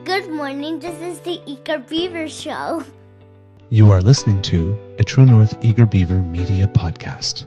Good morning, this is the Eager Beaver Show. You are listening to a True North Eager Beaver Media Podcast.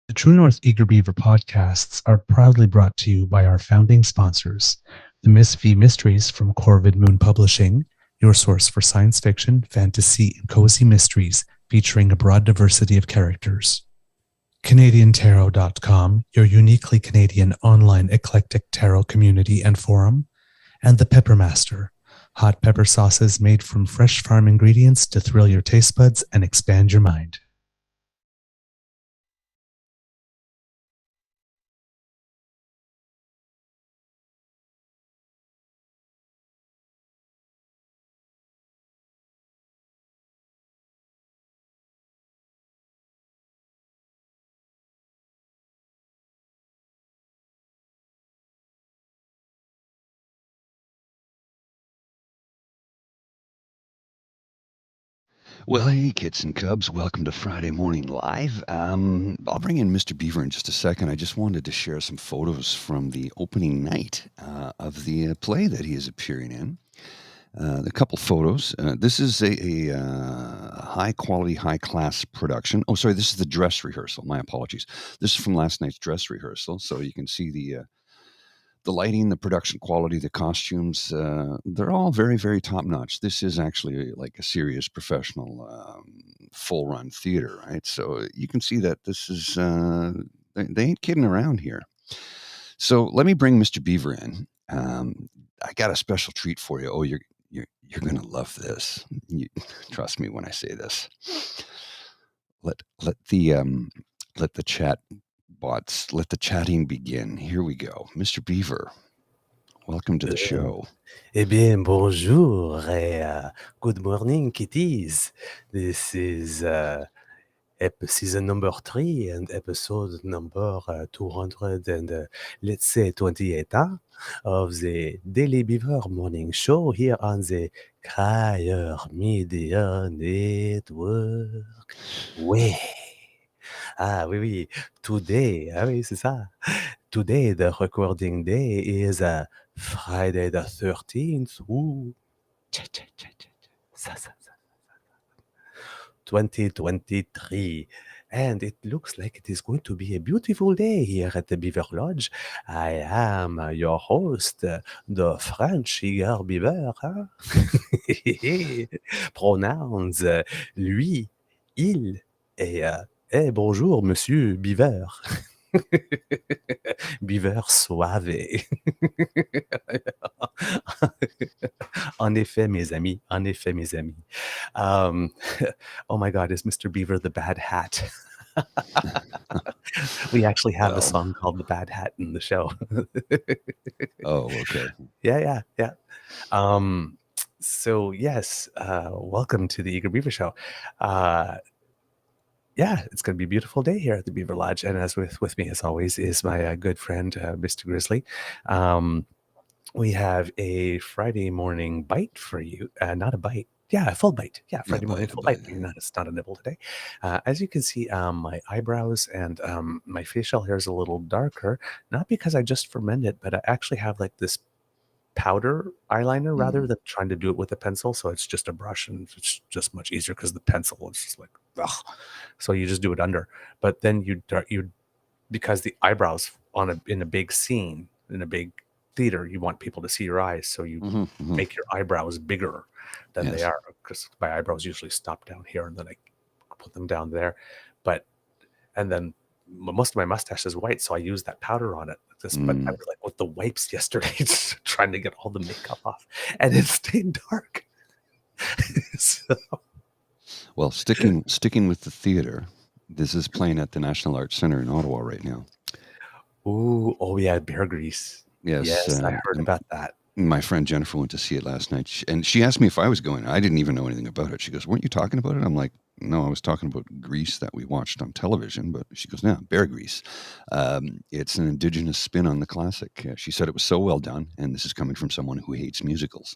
The True North Eager Beaver podcasts are proudly brought to you by our founding sponsors, the Miss V Mysteries from Corvid Moon Publishing, your source for science fiction, fantasy, and cozy mysteries featuring a broad diversity of characters. CanadianTarot.com, your uniquely Canadian online eclectic tarot community and forum, and the Peppermaster, hot pepper sauces made from fresh farm ingredients to thrill your taste buds and expand your mind. Well, hey, kids and cubs, welcome to Friday Morning Live. I'll bring in Mr. Beaver in just a second. I just wanted to share some photos from the opening night of the play that he is appearing in. A couple photos. This is a high quality, high class production. Oh, sorry, this is the dress rehearsal. My apologies. This is from last night's dress rehearsal. So you can see the lighting, the production quality, the costumes, they're all very, very top notch. This is actually like a serious professional full run theater, right? So you can see that this is, they ain't kidding around here. So let me bring Mr. Beaver in. I got a special treat for you. Oh, you're going to love this. Trust me when I say this. Let the chat bots, let the chatting begin. Here we go. Mr. Beaver, welcome to the show. Eh bien, bonjour et good morning, kitties. This is season number 3 and episode number 200 and let's say 28 of the Daily Beaver Morning Show here on the Crier Media Network. Ouais. Ah oui. Today, oui, c'est ça. Today, the recording day is Friday the 13th. Ooh. 2023. And it looks like it is going to be a beautiful day here at the Beaver Lodge. I am your host, the French Eager Beaver. Pronouns lui, il et bonjour, monsieur Beaver. Beaver suave. En effet, mes amis. En effet, mes amis. Oh my God, is Mr. Beaver the Bad Hat? We actually have a song called The Bad Hat in the show. Oh, okay. Yeah. So yes, welcome to the Eager Beaver Show. Yeah, it's going to be a beautiful day here at the Beaver Lodge. And as with me, as always, is my good friend, Mr. Grizzly. We have a Friday morning bite for you. Not a bite. Yeah, a full bite. Yeah, Friday morning full bite. It's not a nibble today. As you can see, my eyebrows and my facial hair is a little darker, not because I just fermented, but I actually have like this powder eyeliner rather than trying to do it with a pencil. So it's just a brush and it's just much easier because the pencil is just like, ugh. So you just do it under. But then you because the eyebrows in a big scene, in a big theater, you want people to see your eyes. So you make your eyebrows bigger than they are, because my eyebrows usually stop down here and then I put them down there. And then most of my mustache is white, so I use that powder on it. But I was like with the wipes yesterday, just trying to get all the makeup off, and it stayed dark. So, Well, sticking with the theater, this is playing at the National Arts Centre in Ottawa right now. oh yeah, Bear Grease. Yes, I heard about that. My friend Jennifer went to see it last night, and she asked me if I was going. I didn't even know anything about it. She goes, "Weren't you talking about it?" I'm like, "No, I was talking about Grease that we watched on television." But she goes, "No, Bear Grease. It's an Indigenous spin on the classic." She said it was so well done, and this is coming from someone who hates musicals.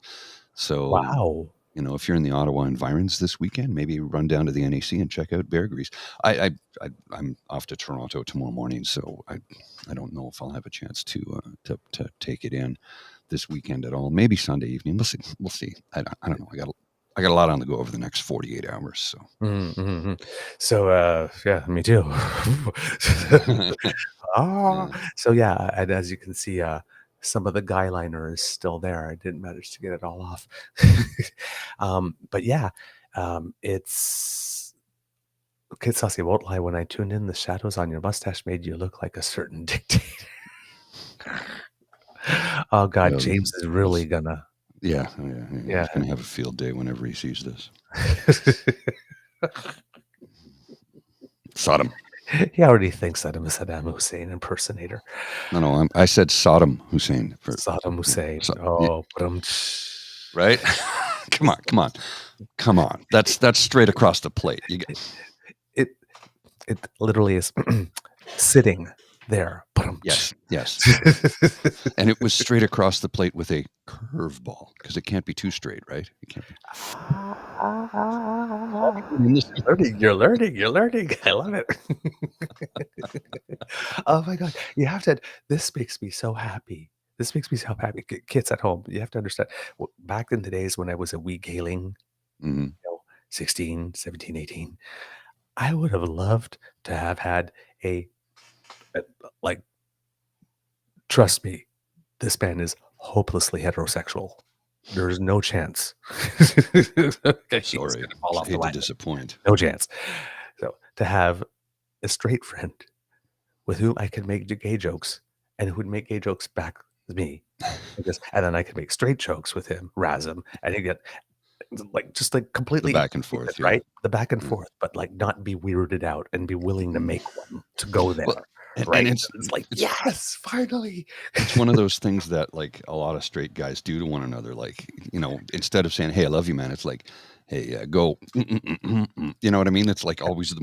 So, Wow. if you're in the Ottawa environs this weekend, maybe run down to the NAC and check out Bear Grease. I'm off to Toronto tomorrow morning, so I don't know if I'll have a chance to take it in this weekend at all. Maybe Sunday evening. We'll see. I don't know. I got a lot on the go over the next 48 hours. So. Mm-hmm. So yeah, me too. So yeah, and as you can see, some of the guy liner is still there. I didn't manage to get it all off. But yeah, it's Kid Saucy won't lie. When I tuned in, the shadows on your mustache made you look like a certain dictator. Oh God, James is really gonna. Yeah. He's gonna have a field day whenever he sees this. Saddam. He already thinks that I'm a Saddam Hussein impersonator. No, I said Saddam Hussein. Saddam Hussein. Right? Come on. That's straight across the plate. It literally is sitting there. Yes. And it was straight across the plate with a curveball because it can't be too straight, right? It can't be. You're learning. I love it. Oh my God. You have to, this makes me so happy. Kids at home, you have to understand, back in the days when I was a wee galing, 16, 17, 18, I would have loved to have had a trust me, this man is hopelessly heterosexual. There's no chance. Sorry, fall off the line. Disappoint. No chance. So to have a straight friend with whom I could make gay jokes and who would make gay jokes back with me, and then I could make straight jokes with him, razz him, and he'd get just completely the back and forth, right? The back and forth, but not be weirded out and be willing to make one to go there. Well, right? And it's like, yes, finally. It's one of those things that a lot of straight guys do to one another. Instead of saying, "Hey, I love you, man," it's like, "Hey, go." You know what I mean? It's always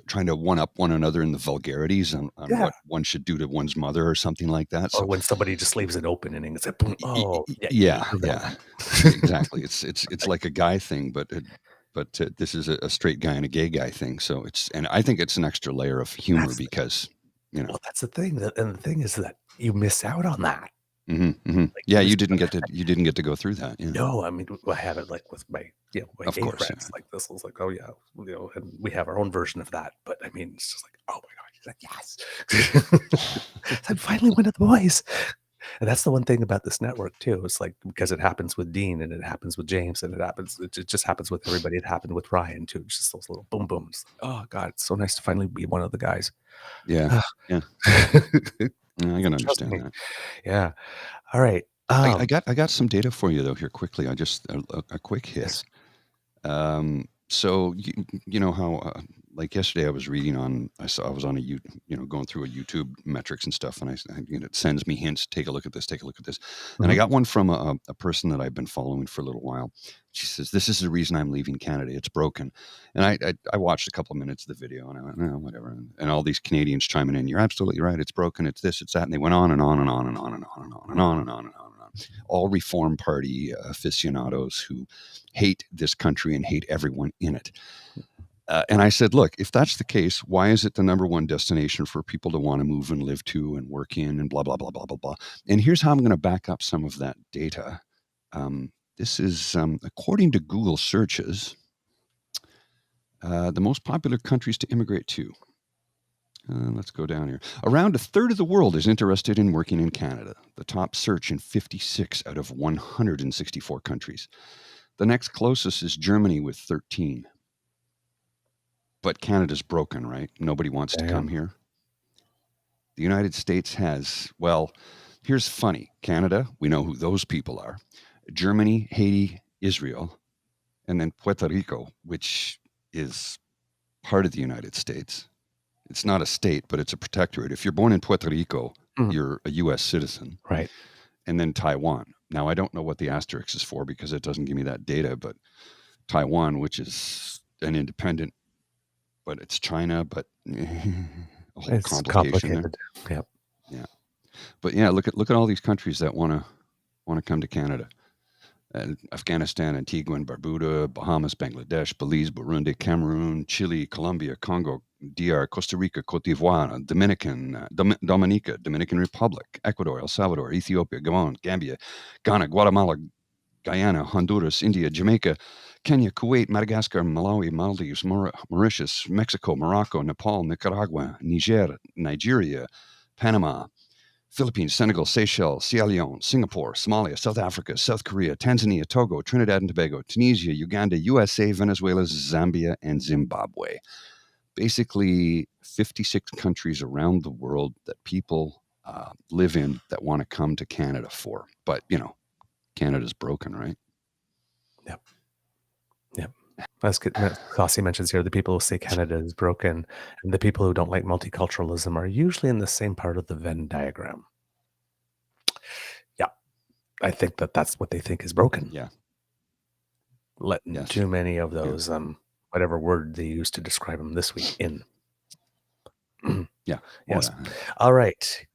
trying to one up one another in the vulgarities on what one should do to one's mother or something like that. Or when somebody just leaves it open and it's like, oh, yeah. Exactly. It's like a guy thing, but this is a straight guy and a gay guy thing. So and I think it's an extra layer of humor because. Well, that's the thing, and the thing is that you miss out on that. You didn't get to go through that. Yeah. No, I mean, I have it with my my gay friends. This was like, oh yeah, and we have our own version of that. But I mean, it's just like, oh my God, he's like, yes, I finally went to the boys. And that's the one thing about this network too. It's because it happens with Dean and it happens with James and it just happens with everybody. It happened with Ryan too. It's just those little boom booms. Oh God, it's so nice to finally be one of the guys. Yeah. I can understand that. Yeah. All right. I got some data for you though here quickly. I just a quick hit. Yes. So you know how yesterday I was reading on I was on going through a YouTube metrics and stuff, and it sends me hints. Take a look at this. And I got one from a person that I've been following for a little while. She says, "This is the reason I'm leaving Canada. It's broken." And I watched a couple of minutes of the video, and I went, "No, whatever." And all these Canadians chiming in, "You're absolutely right. It's broken. It's this. It's that." And they went on and on and on and on and on and on and on and on and on. All Reform Party aficionados who hate this country and hate everyone in it. And I said, look, if that's the case, why is it the number one destination for people to want to move and live to and work in and blah, blah, blah, blah, blah, blah. And here's how I'm going to back up some of that data. This is, according to Google searches, the most popular countries to immigrate to. Let's go down here. Around a third of the world is interested in working in Canada. The top search in 56 out of 164 countries. The next closest is Germany with 13. But Canada's broken, right? Nobody wants to come here. The United States has, well, here's funny. Canada, we know who those people are. Germany, Haiti, Israel, and then Puerto Rico, which is part of the United States. It's not a state, but it's a protectorate. If you're born in Puerto Rico, you're a U.S. citizen. Right. And then Taiwan. Now, I don't know what the asterisk is for because it doesn't give me that data, but Taiwan, which is an independent, but it's China, but a whole It's complication complicated. Yep. there. Yeah. But yeah, look at all these countries that want to come to Canada. Afghanistan, Antigua and Barbuda, Bahamas, Bangladesh, Belize, Burundi, Cameroon, Chile, Colombia, Congo, DR, Costa Rica, Cote d'Ivoire, Dominica, Dominican Republic, Ecuador, El Salvador, Ethiopia, Gabon, Gambia, Ghana, Guatemala, Guyana, Honduras, India, Jamaica, Kenya, Kuwait, Madagascar, Malawi, Maldives, Mauritius, Mexico, Morocco, Nepal, Nicaragua, Nigeria, Panama, Philippines, Senegal, Seychelles, Sierra Leone, Singapore, Somalia, South Africa, South Korea, Tanzania, Togo, Trinidad and Tobago, Tunisia, Uganda, USA, Venezuela, Zambia, and Zimbabwe. Basically, 56 countries around the world that people live in that want to come to Canada for. But, Canada's broken, right? Yep. As Saucy mentions here, the people who say Canada is broken and the people who don't like multiculturalism are usually in the same part of the Venn diagram. Yeah, I think that's what they think is broken. Yeah. Letting too many of those, whatever word they use to describe them this week in. Yeah. Yes. Oh, yeah. All right,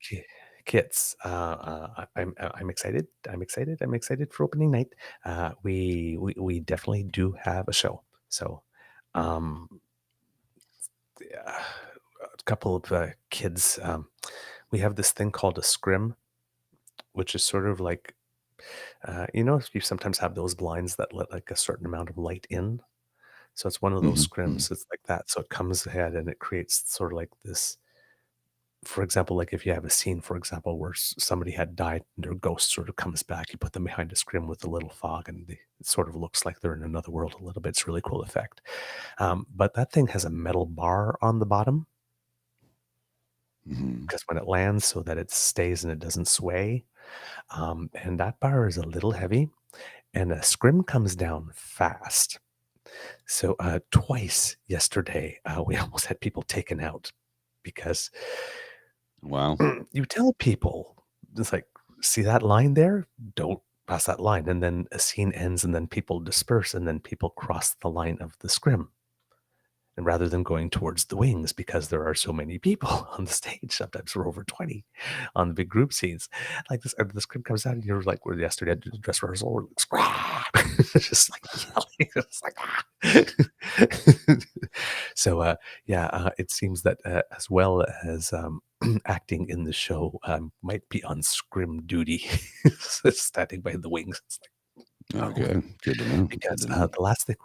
kids. I'm excited. I'm excited for opening night. We definitely do have a show. So, a couple of kids. We have this thing called a scrim, which is sort of like, you sometimes have those blinds that let like a certain amount of light in. So it's one of those scrims. It's like that. So it comes ahead and it creates sort of like this. For example, like if you have a scene, for example, where somebody had died and their ghost sort of comes back, you put them behind a scrim with a little fog and it sort of looks like they're in another world a little bit. It's a really cool effect. But that thing has a metal bar on the bottom because when it lands so that it stays and it doesn't sway. And that bar is a little heavy and a scrim comes down fast. So twice yesterday, we almost had people taken out because wow, you tell people, it's like, see that line there? Don't pass that line. And then a scene ends and then people disperse and then people cross the line of the scrim. And rather than going towards the wings, because there are so many people on the stage, sometimes we're over 20 on the big group scenes. Like this, the script comes out, and you're like, we're yesterday at the dress rehearsal, we're like, just like yelling, it's like, So, it seems that as well as acting in the show, might be on scrim duty, standing by the wings. It's like, okay, good to know. Because the last thing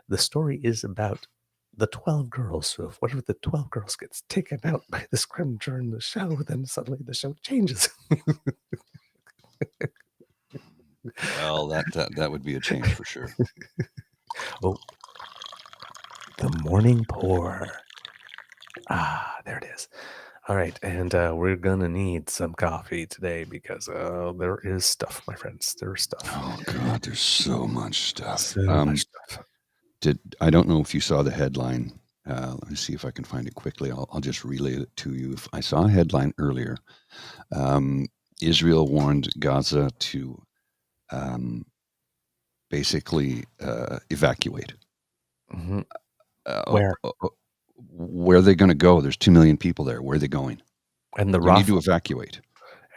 the story is about the 12 girls. So if one of the 12 girls gets taken out by the scrim during the show, then suddenly the show changes. Well, that would be a change for sure. Oh, the morning pour. There it is. All right, and we're gonna need some coffee today because there is stuff, my friends. There's stuff. Oh God, there's so much stuff. So much stuff. I don't know if you saw the headline. Let me see if I can find it quickly. I'll just relay it to you. If I saw a headline earlier, Israel warned Gaza to basically evacuate. Mm-hmm. Where? Where are they going to go? There's 2 million people there. Where are they going? And the They need to evacuate.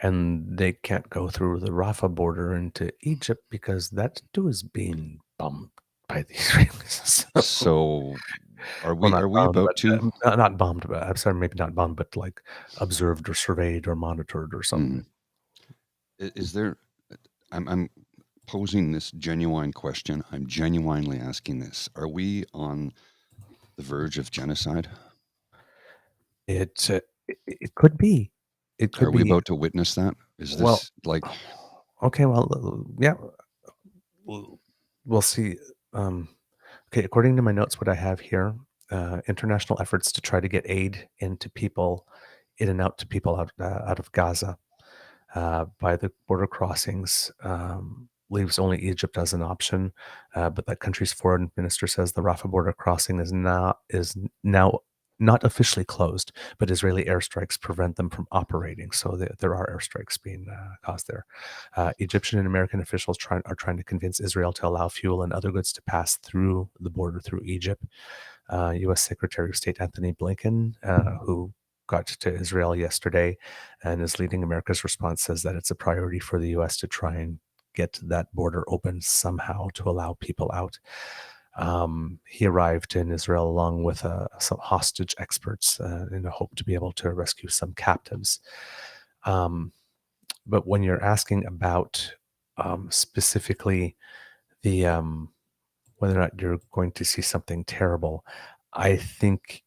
And they can't go through the Rafah border into Egypt because that too is being bombed by the Israelis. So are we bombed, about to not bombed, but I'm sorry, maybe not bombed, but like observed or surveyed or monitored or something. Is there? I'm posing this genuine question. I'm genuinely asking this. Are we on the verge of genocide? It could be. It could Are be. we about to witness that? Is this like? Okay, well, yeah. We'll see. Okay, according to my notes, what I have here, international efforts to try to get aid into people in and out to people out of Gaza by the border crossings. Leaves only Egypt as an option, but that country's foreign minister says the Rafah border crossing is now not officially closed, but Israeli airstrikes prevent them from operating. So there are airstrikes being caused there. Egyptian and American officials are trying to convince Israel to allow fuel and other goods to pass through the border through Egypt. U.S. Secretary of State Anthony Blinken, who got to Israel yesterday and is leading America's response, says that it's a priority for the U.S. to try and get that border open somehow to allow people out. He arrived in Israel along with some hostage experts in a hope to be able to rescue some captives. But when you're asking about specifically the whether or not you're going to see something terrible, I think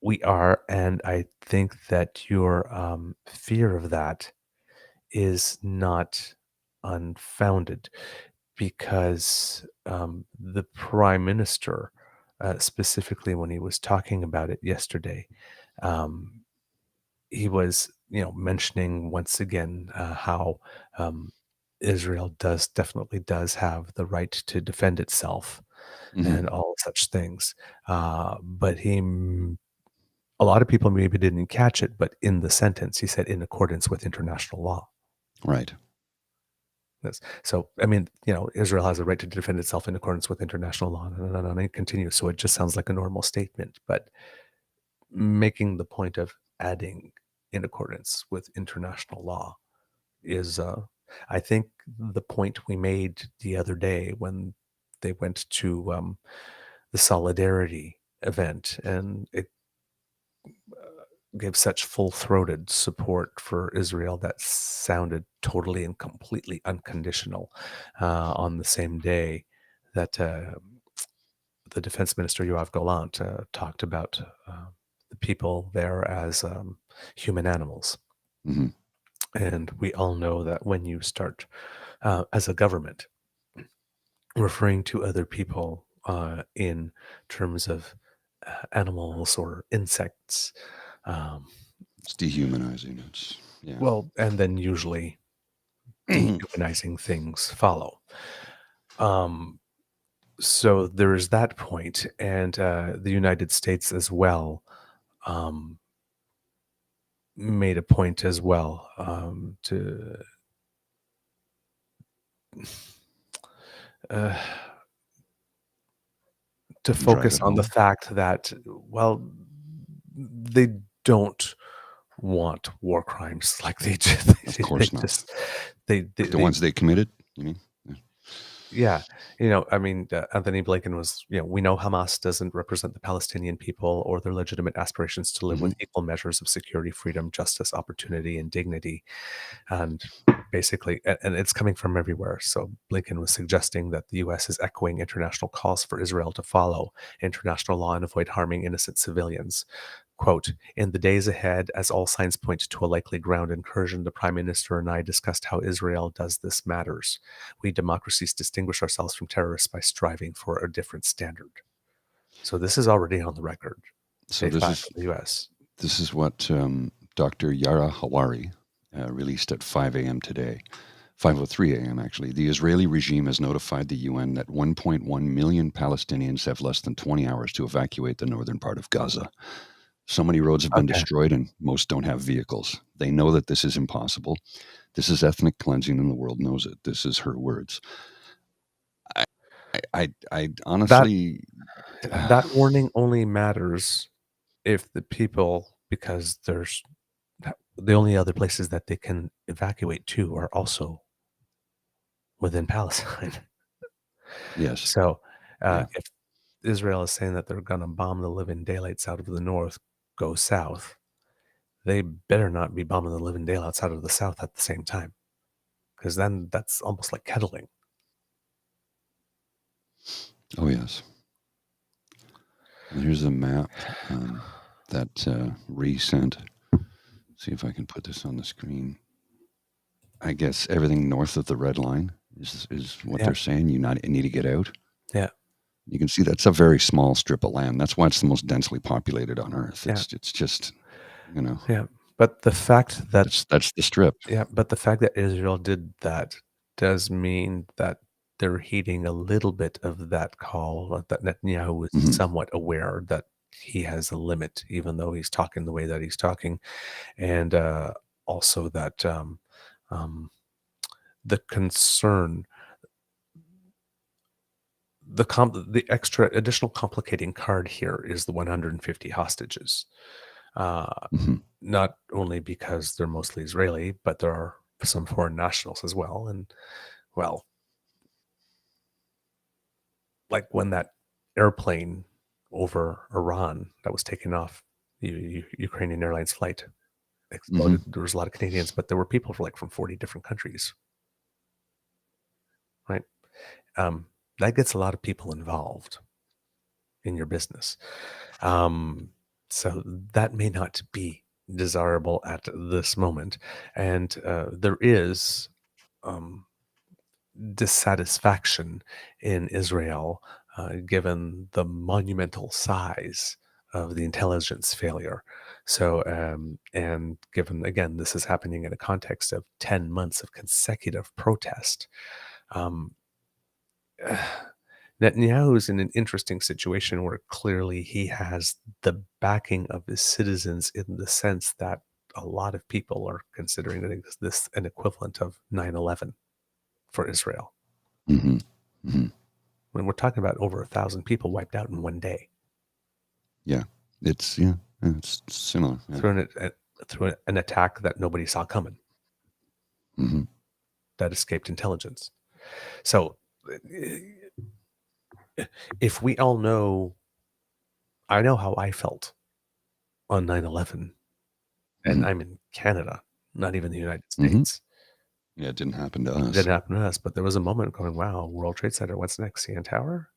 we are, and I think that your fear of that is not unfounded, because the prime minister, specifically when he was talking about it yesterday, he was, mentioning once again how Israel definitely does have the right to defend itself and all such things. But a lot of people maybe didn't catch it, but in the sentence he said in accordance with international law. Right. So, I mean, Israel has a right to defend itself in accordance with international law, and it continues. So it just sounds like a normal statement, but making the point of adding in accordance with international law is, I think, the point we made the other day when they went to the Solidarity event, and it gave such full-throated support for Israel that sounded totally and completely unconditional on the same day that the defense minister Yoav Gallant talked about the people there as human animals. And we all know that when you start as a government referring to other people in terms of animals or insects, it's dehumanizing. Well, and then usually dehumanizing things follow. So there is that point, and the United States as well made a point as well to focus on the fact that, well, they don't want war crimes like they just. Of course not. The ones they committed, you mean? Yeah. I mean, Anthony Blinken was, we know Hamas doesn't represent the Palestinian people or their legitimate aspirations to live with equal measures of security, freedom, justice, opportunity, and dignity. And basically, and it's coming from everywhere. So Blinken was suggesting that the U.S. is echoing international calls for Israel to follow international law and avoid harming innocent civilians. Quote, in the days ahead, as all signs point to a likely ground incursion, the Prime Minister and I discussed how Israel does this matters. We democracies distinguish ourselves from terrorists by striving for a different standard. So this is already on the record. So this is the U.S. This is what Dr. Yara Hawari released at 5 a.m. today. 5:03 a.m. actually. The Israeli regime has notified the UN that 1.1 million Palestinians have less than 20 hours to evacuate the northern part of Gaza. So many roads have been destroyed and most don't have vehicles. They know that this is impossible. This is ethnic cleansing and the world knows it. This is her words. I honestly... That warning only matters if the people, because there's the only other places that they can evacuate to are also within Palestine. Yes. So if Israel is saying that they're going to bomb the living daylights out of the north, go south, they better not be bombing the living daylights out of the south at the same time, because then that's almost like kettling. Oh, yes. And here's a map that Ree sent. See if I can put this on the screen. I guess everything north of the red line is what they're saying. You need to get out. Yeah. You can see that's a very small strip of land. That's why it's the most densely populated on Earth. It's just, Yeah. But the fact that That's the strip. but the fact that Israel did that does mean that they're heeding a little bit of that call, that Netanyahu was Mhm. somewhat aware that he has a limit, even though he's talking the way that he's talking, and also that um, the concern, the extra additional complicating card here is the 150 hostages. Mhm. Not only because they're mostly Israeli, but there are some foreign nationals as well. And well, like when that airplane over Iran that was taken off the Ukrainian Airlines flight exploded, Mhm. there was a lot of Canadians, but there were people from 40 different countries, right? That gets a lot of people involved in your business. So that may not be desirable at this moment. And there is um, dissatisfaction in Israel, given the monumental size of the intelligence failure. So, and given again, this is happening in a context of 10 months of consecutive protest. Um, Netanyahu is in an interesting situation where clearly he has the backing of his citizens in the sense that a lot of people are considering this an equivalent of 9/11 for Israel. Mhm. Mhm. When we're talking about over 1,000 people wiped out in one day Yeah. It's similar. Yeah. through an attack that nobody saw coming, Mhm. that escaped intelligence. So, if we all know, I know how I felt on 9/11, and Mhm. I'm in Canada, not even the United Mhm. States. Yeah, it didn't happen to It us. didn't happen to us, but there was a moment going, "Wow, World Trade Center, what's next? CN Tower?"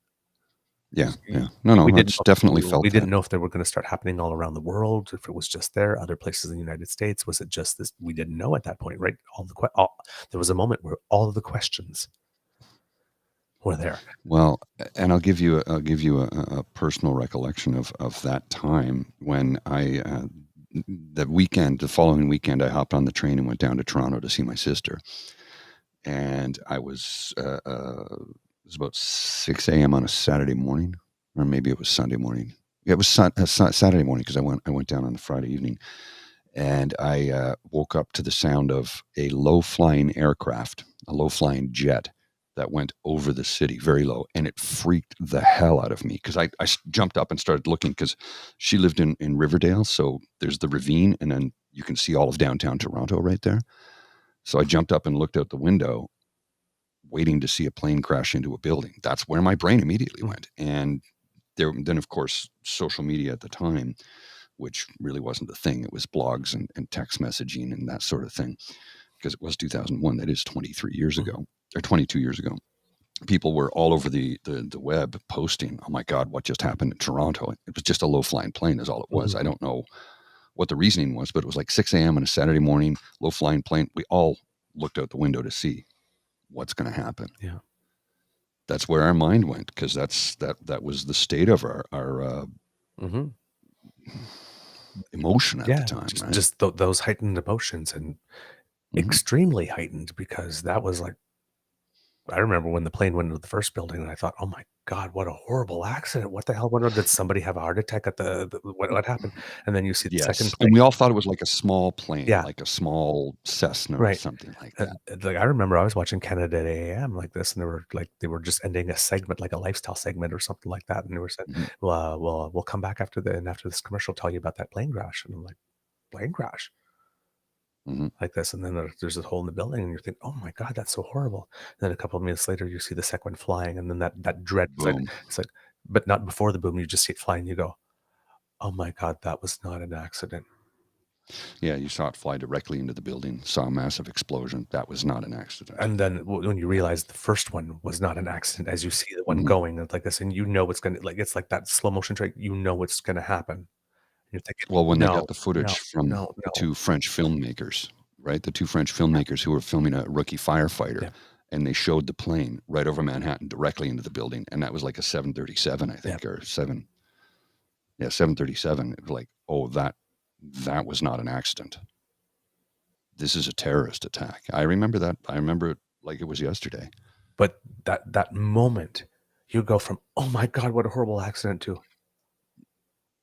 Yeah, Y yeah. No, we didn't it's know definitely felt we that. didn't know if they were gonna start happening all around the world, if it was just there, other places in the United States. Was it just this? We didn't know at that point, right? There was a moment where all of the questions were there. Well, and I'll give you a personal recollection of that time when the following weekend, I hopped on the train and went down to Toronto to see my sister, and it was about 6 a.m. on a Saturday morning, or maybe it was Sunday morning. Yeah, it was Saturday morning because I went down on the Friday evening, and I woke up to the sound of a low-flying aircraft, a low-flying jet that went over the city very low, and it freaked the hell out of me because I jumped up and started looking because she lived in Riverdale, so there's the ravine, and then you can see all of downtown Toronto right there. So I jumped up and looked out the window, waiting to see a plane crash into a building. That's where my brain immediately went. And then, of course, social media at the time, which really wasn't a thing. It was blogs and text messaging and that sort of thing, because it was 2001. That is 23 years ago, or 22 years ago. People were all over the web posting, "Oh my God, what just happened in Toronto?" It was just a low-flying plane is all it was. I don't know what the reasoning was, but it was like 6 a.m. on a Saturday morning, low-flying plane. We all looked out the window to see what's going to happen. Yeah. That's where our mind went, because that was the state of our Mhm. emotion at the Yeah, time, right? just those heightened emotions, and Mhm. extremely heightened, because that was like, I remember when the plane went into the first building and I thought, "Oh my God, what a horrible accident. What the hell went on? Did somebody have a heart attack at what happened?" And then you see the second Yes, plane. and we all thought it was like a small plane, Yeah, like a small Cessna or right. something like that. Like, I remember I was watching Canada at AM like this, and they were just ending a segment, like a lifestyle segment or something like that, and they were saying, Mhm. "Well, we'll come back after this commercial, tell you about that plane crash." And I'm like, "Plane crash?" Mhm. Like this, and then there's this hole in the building, and you're thinking, "Oh my God, that's so horrible." And then a couple of minutes later, you see the second one flying, and then that dread. Boom. It's like, but not before the boom. You just see it flying. You go, "Oh my God, that was not an accident." Yeah, you saw it fly directly into the building, saw a massive explosion. That was not an accident. And then when you realize the first one was not an accident, as you see the one Mhm. going and like this, and you know it's gonna, like, it's like that slow motion track. You know what's gonna happen. You're thinking, Well, when they got "No, the no, footage from no, the no." 2 French filmmakers, right? The 2 French filmmakers who were filming a rookie firefighter, Yeah. and they showed the plane right over Manhattan directly into the building, and that was like a 737, I Yeah. think, or 737. It was like, "Oh, that was not an accident." this is a terrorist attack. I remember that. I remember it like it was yesterday. But that moment, you go from, oh my God, what a horrible accident, to,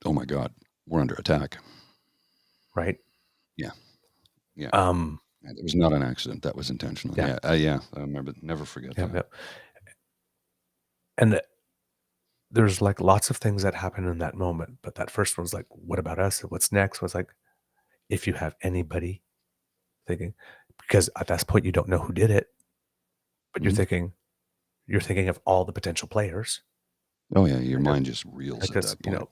oh my God, we're under attack. Right? Yeah. Yeah. Um, it was not an accident. That was intentional. Yeah. Yeah. I remember. Never forget that. Yep. And there's like lots of things that happen in that moment. But that first one's like, what about us? What's next? Was like, if you have anybody thinking, because at that point you don't know who did it, but you're thinking of all the potential players. Oh yeah, your mind just reels at that point.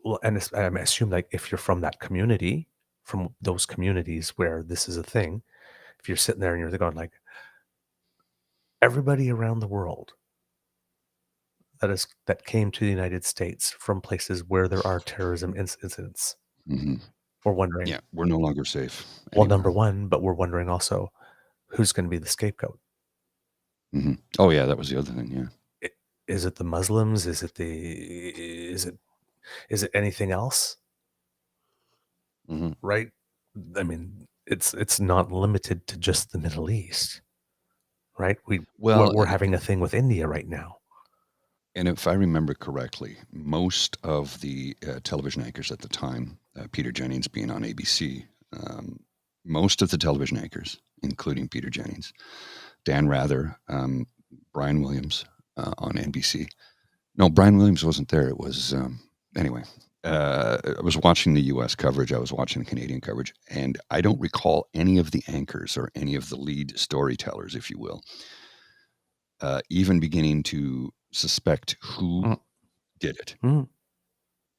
Well, and I assume like if you're from that community, from those communities where this is a thing, if you're sitting there and you're going like, everybody around the world that came to the United States from places where there are terrorism incidents, we're wondering. Yeah, we're no longer safe. Well, number one, but we're wondering also who's going to be the scapegoat. Oh yeah, that was the other thing. Yeah, is it the Muslims? Is it anything else? Right? I mean, it's not limited to just the Middle East, right? We're having a thing with India right now. And if I remember correctly, most of the television anchors at the time, Peter Jennings being on ABC, most of the television anchors, including Peter Jennings, Dan Rather, Brian Williams on NBC. No, Brian Williams wasn't there. It was, anyway, I was watching the US coverage. I was watching the Canadian coverage, and I don't recall any of the anchors or any of the lead storytellers, if you will, even beginning to suspect who did it.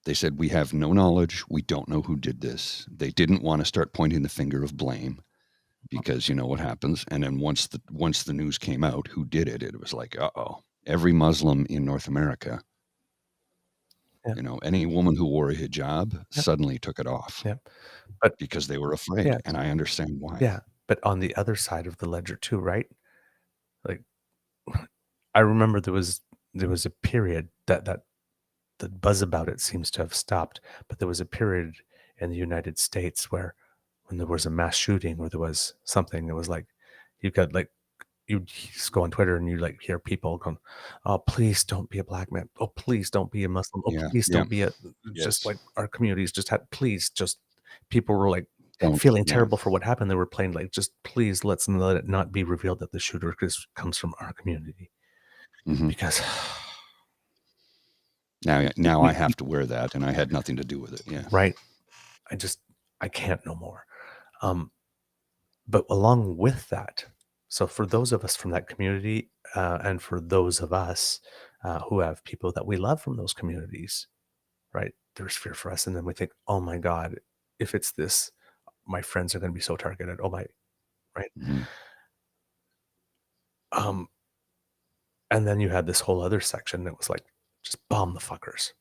They said, we have no knowledge. We don't know who did this. They didn't want to start pointing the finger of blame because you know what happens. And then once the news came out, who did it, it was like, uh-oh, every Muslim in North America, any woman who wore a hijab suddenly took it off. But because they were afraid. And I understand why. Yeah. But on the other side of the ledger too, right? Like, I remember there was a period that the buzz about it seems to have stopped, but there was a period in the United States where when there was a mass shooting or there was something, it was like you got like, you just go on Twitter and you like hear people going, oh, please don't be a black man. Oh, please don't be a Muslim. Oh, please don't be just like our communities just had, please just, people were like feeling terrible for what happened. They were playing like, just please let it not be revealed that the shooter comes from our community. Because now I have to wear that, and I had nothing to do with it. Yeah. Right. I can't no more. But along with that, so for those of us from that community, and for those of us who have people that we love from those communities, right? There's fear for us. And then we think, oh my God, if it's this, my friends are going to be so targeted. Oh my, right? And then you had this whole other section that was like, just bomb the fuckers.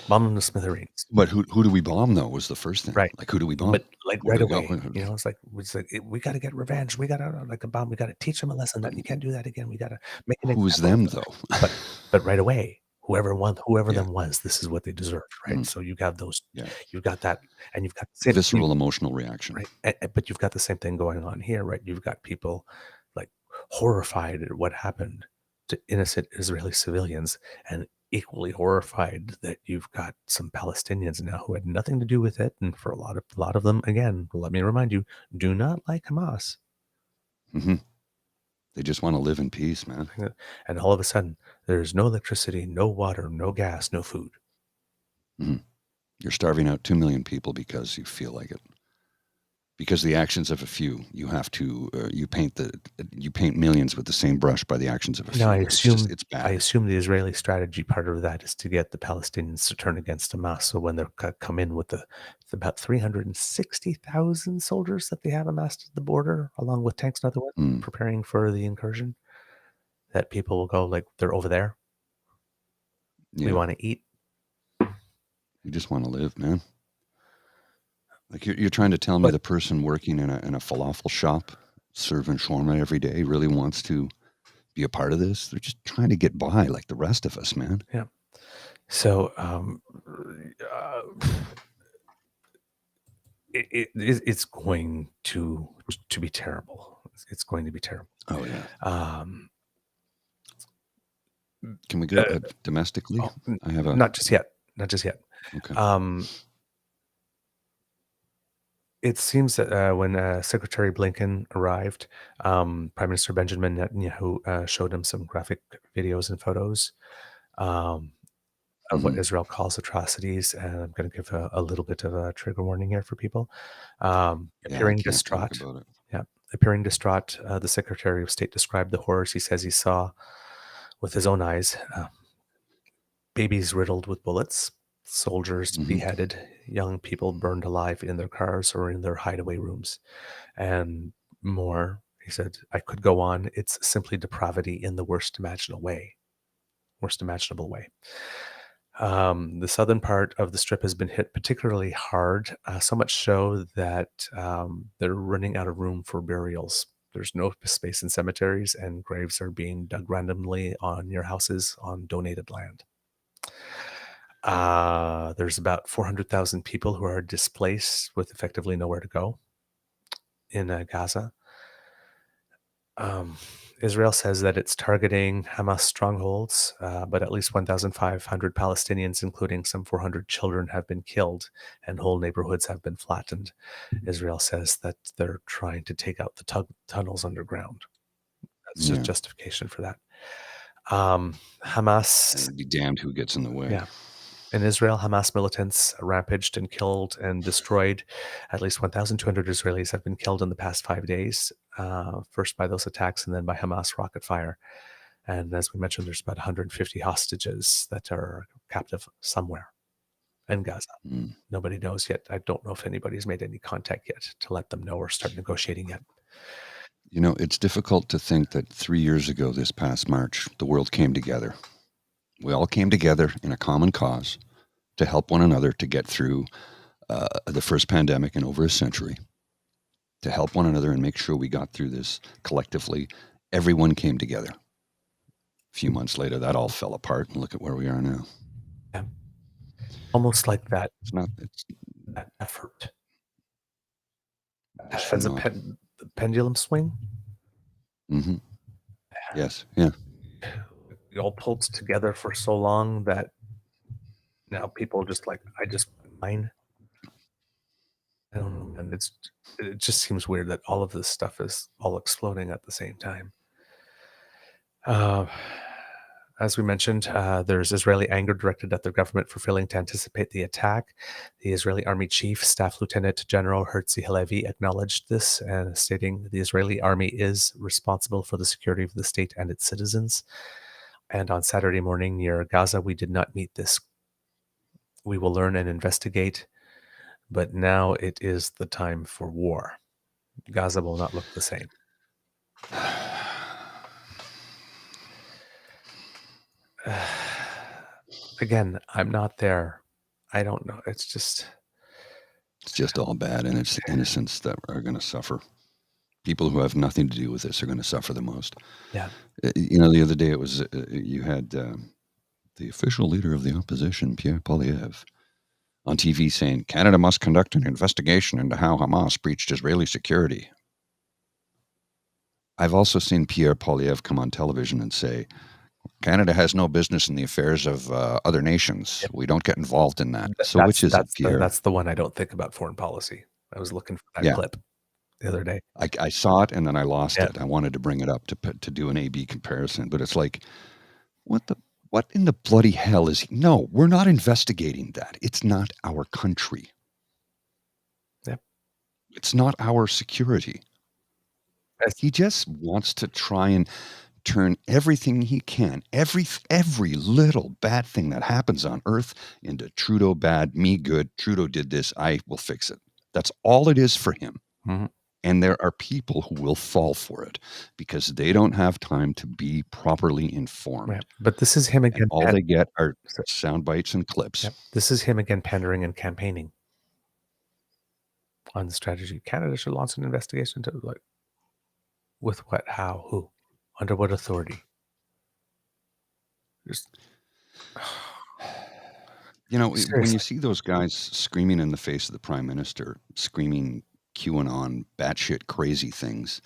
Bomb them to smithereens. But who do we bomb, though, was the first thing. Right. Like, who do we bomb? But like right away, it's like, we got to get revenge. We got to, like a bomb, we got to teach them a lesson that you can't do that again. We got to make an example. Who was them, though? But right away, whoever them was, this is what they deserved, right? So you got those, you've got that, and you've got the same visceral emotional reaction. Right. But you've got the same thing going on here, right? You've got people like horrified at what happened to innocent Israeli civilians, and equally horrified that you've got some Palestinians now who had nothing to do with it, and for a lot of them, again, let me remind you, do not like Hamas. They just want to live in peace, man. And all of a sudden, there's no electricity, no water, no gas, no food. You're starving out 2 million people because you feel like it. Because the actions of a few, you have to you paint millions with the same brush by the actions of a few. Now, it's bad. I assume the Israeli strategy part of that is to get the Palestinians to turn against Hamas. So when they come in with about 360,000 soldiers that they have amassed at the border, along with tanks and other ones, preparing for the incursion, that people will go like, they're over there. We want to eat. You just want to live, man. Like you're trying to tell me the person working in a falafel shop serving shawarma every day really wants to be a part of this? They're just trying to get by like the rest of us, man. Yeah. So it's going to be terrible. It's going to be terrible. Oh yeah. Um, Can we go domestically? I have a not just yet. Not just yet. okay. It seems that when Secretary Blinken arrived, Prime Minister Benjamin Netanyahu showed him some graphic videos and photos of what Israel calls atrocities. And I'm going to give a little bit of a trigger warning here for people. Appearing distraught. Talk about it. Yeah, appearing distraught, the Secretary of State described the horrors he says he saw with his own eyes. Babies riddled with bullets, soldiers beheaded, young people burned alive in their cars or in their hideaway rooms, and more. He said, I could go on. It's simply depravity in the worst imaginable way. The southern part of the strip has been hit particularly hard, so much so that they're running out of room for burials. There's no space in cemeteries, and graves are being dug randomly near houses on donated land. There's about 400,000 people who are displaced with effectively nowhere to go in Gaza. Israel says that it's targeting Hamas strongholds, but at least 1,500 Palestinians, including some 400 children, have been killed and whole neighborhoods have been flattened. Israel says that they're trying to take out the tunnels underground. That's just justification for that. Hamas... be damned who gets in the way. Yeah. In Israel, Hamas militants rampaged and killed and destroyed. At least 1,200 Israelis have been killed in the past 5 days, first by those attacks and then by Hamas rocket fire. And as we mentioned, there's about 150 hostages that are captive somewhere in Gaza. Nobody knows yet. I don't know if anybody's made any contact yet to let them know or start negotiating yet. You know, it's difficult to think that 3 years ago, this past March, the world came together. We all came together in a common cause to help one another to get through the first pandemic in over a century, to help one another and make sure we got through this collectively. Everyone came together. A few months later, that all fell apart, and look at where we are now. Yeah. Almost like that. It's that effort. As a pendulum swing. Yes. Yeah. We all pulled together for so long that now people are just like, I just mine. I don't know, and it just seems weird that all of this stuff is all exploding at the same time. As we mentioned, there's Israeli anger directed at their government for failing to anticipate the attack. The Israeli Army Chief, Staff Lieutenant General Herzi Halevi, acknowledged this, stating the Israeli Army is responsible for the security of the state and its citizens. And on Saturday morning near Gaza, we did not meet this. We will learn and investigate, but now it is the time for war. Gaza will not look the same. Again, I'm not there. I don't know. It's just all bad, and it's innocents that are going to suffer. People who have nothing to do with this are going to suffer the most. Yeah. You know, the other day it was you had the official leader of the opposition, Pierre Poilievre, on TV saying Canada must conduct an investigation into how Hamas breached Israeli security. I've also seen Pierre Poilievre come on television and say, Canada has no business in the affairs of other nations. Yep. We don't get involved in that. So which is it, Pierre? That's the one I don't think about foreign policy. I was looking for that clip the other day. I saw it and then I lost it. I wanted to bring it up to do an A-B comparison, but it's like, what in the bloody hell is he? No, we're not investigating that. It's not our country. Yep. It's not our security. He just wants to try and turn everything he can, every little bad thing that happens on earth into Trudeau bad, me good, Trudeau did this, I will fix it. That's all it is for him. Mm-hmm. And there are people who will fall for it because they don't have time to be properly informed. Right. But this is him again. And all they get are sound bites and clips. Yep. This is him again pandering and campaigning on the strategy. Canada should launch an investigation to with what, how, who, under what authority? You know, when you Seriously. see those guys screaming in the face of the prime minister, screaming QAnon, batshit crazy things,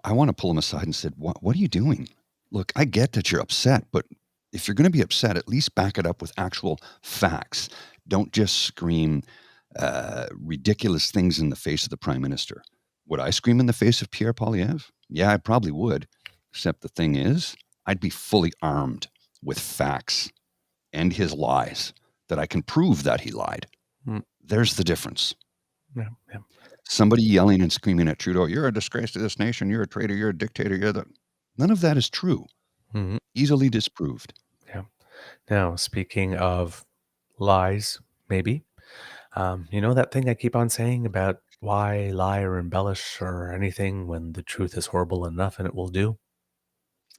I want to pull them aside and said, "What are you doing? Look, I get that you're upset, but if you're going to be upset, at least back it up with actual facts. Don't just scream ridiculous things in the face of the prime minister." Would I scream in the face of Pierre Poilievre? Yeah, I probably would. Except the thing is, I'd be fully armed with facts and his lies that I can prove that he lied. Mm, There's the difference. yeah, yeah. Somebody yelling and screaming at Trudeau, "You're a disgrace to this nation. You're a traitor. You're a dictator. You're the..." None of that is true. Mhm. Easily disproved. Yeah. Now, speaking of lies, maybe, you know that thing I keep on saying about why lie or embellish or anything when the truth is horrible enough and it will do?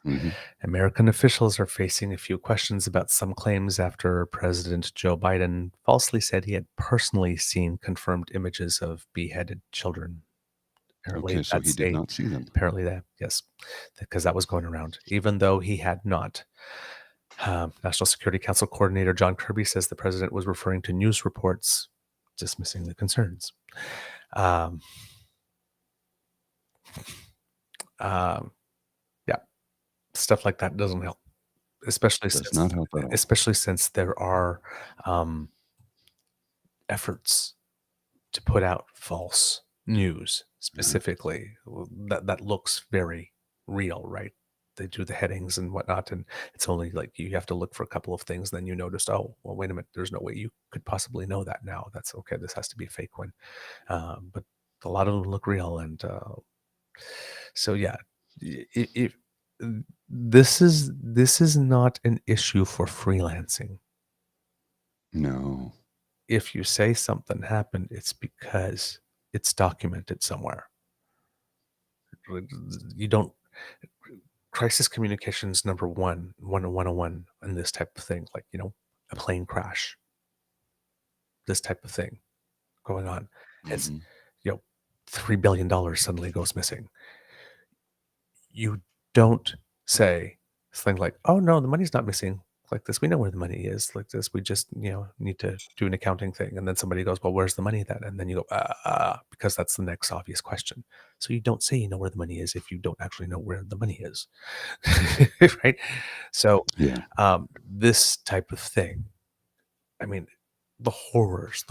Hmm. American officials are facing a few questions about some claims after President Joe Biden falsely said he had personally seen confirmed images of beheaded children. Okay, so he did not see them. Apparently that, yes, because that was going around, even though he had not. National Security Council Coordinator John Kirby says the president was referring to news reports, dismissing the concerns. Um, yeah, stuff like that doesn't help, especially Does not help at all. especially since there are efforts to put out false news specifically that looks very real, right? They do the headings and whatnot, and it's only like you have to look for a couple of things, then you noticed, oh, well, wait a minute, there's no way you could possibly know that now. That's okay. This has to be a fake one, but a lot of them look real, and so yeah, if this is not an issue for freelancing. No. If you say something happened, it's because it's documented somewhere. You don't crisis communications number 101 in this type of thing, like, a plane crash, this type of thing going on. It's, Hmm. $3 billion suddenly goes missing. You don't say something like, oh no, the money's not missing like this. We know where the money is like this. We just, need to do an accounting thing. And then somebody goes, well, where's the money then? And then you go, because that's the next obvious question. So you don't say you know where the money is if you don't actually know where the money is. Right. So Yeah. this type of thing, I mean, the horrors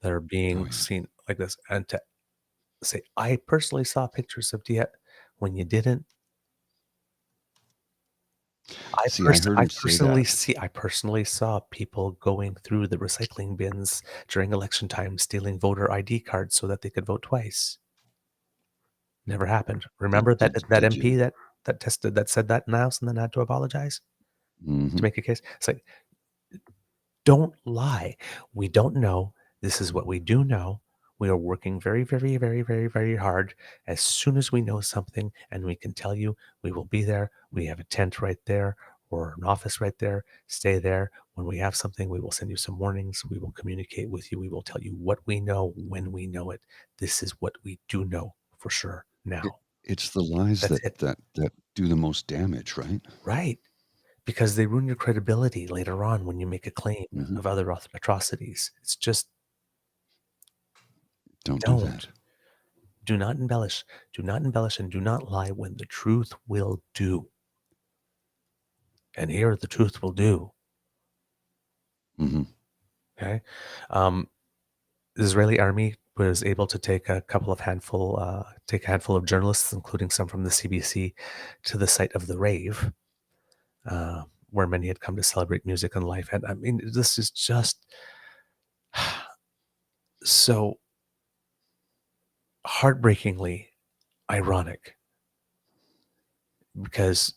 that are being Oh, yeah. seen like this, and to say, I personally saw pictures of Diet when you didn't. See, I heard him say that. I personally saw people going through the recycling bins during election time, stealing voter ID cards so that they could vote twice. Never happened. Remember that Did MP you? that said that in the House and then had to apologize Hmm. to make a case? It's like, don't lie. We don't know. This is what we do know. We are working very, very, very, very, very hard. As soon as we know something and we can tell you, we will be there. We have a tent right there or an office right there. Stay there. When we have something, we will send you some warnings. We will communicate with you. We will tell you what we know when we know it. This is what we do know for sure now. It's the lies That's it. that do the most damage, right? Right. Because they ruin your credibility later on when you make a claim Hmm. of other atrocities. It's just, Don't do that. do not embellish. Do not embellish and do not lie when the truth will do. And here the truth will do. Hmm. Okay. The Israeli army was able to take a handful of journalists, including some from the CBC, to the site of the rave, where many had come to celebrate music and life. And I mean, this is just so heartbreakingly ironic, because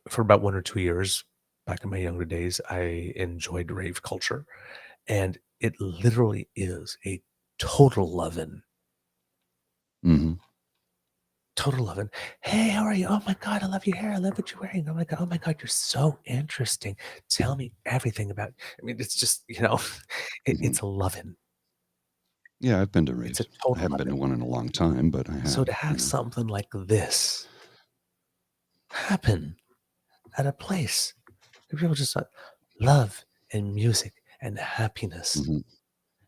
for about 1 or 2 years back in my younger days, I enjoyed rave culture, and it literally is a total lovin'. Hmm. Total lovin'. Hey, how are you? Oh my God, I love your hair. I love what you're wearing. Oh my God, you're so interesting. Tell me everything about. I mean, it's just, Hmm. it's a lovin'. Yeah, I've been to It's a raves. I total haven't been to lovin'. one in a long time, but I So have. to have something like this happen at a place People just like love and music and happiness Mhm.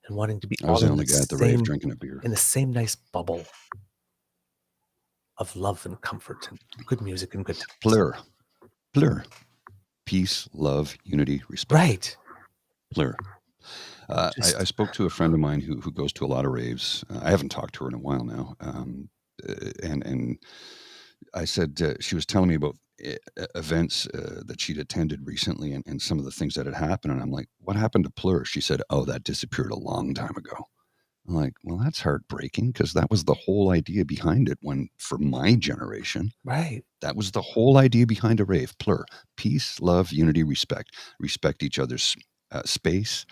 and wanting to be I was all the in only the guy at the rave same drinking a beer. nice bubble of love and comfort and good music and good times. Plur. Plur. Peace, love, unity, respect. Right. Plur. I spoke to a friend of mine who goes to a lot of raves. I haven't talked to her in a while now. And I said, she was telling me about events that she'd attended recently and some of the things that had happened. And I'm like, what happened to Plur? She said, oh, that disappeared a long time ago. I'm like, well, that's heartbreaking because that was the whole idea behind it for my generation. Right. That was the whole idea behind a rave. Plur. Peace, love, unity, respect. Respect each other's space.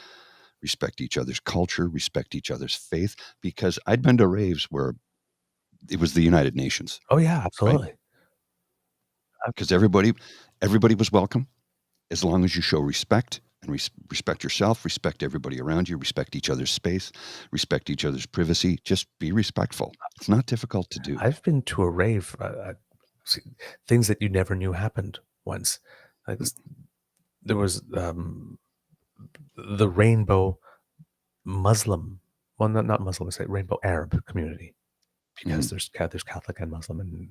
Respect each other's culture. Respect each other's faith. Because I'd been to raves where it was the United Nations. Oh yeah, absolutely. Because everybody was welcome as long as you show respect and respect yourself, respect everybody around you, respect each other's space, respect each other's privacy. Just be respectful. It's not difficult to do. I've been to a rave, things that you never knew happened once. Like there was the rainbow Muslim, well, not Muslim, I say rainbow Arab community, because there's Catholic and Muslim,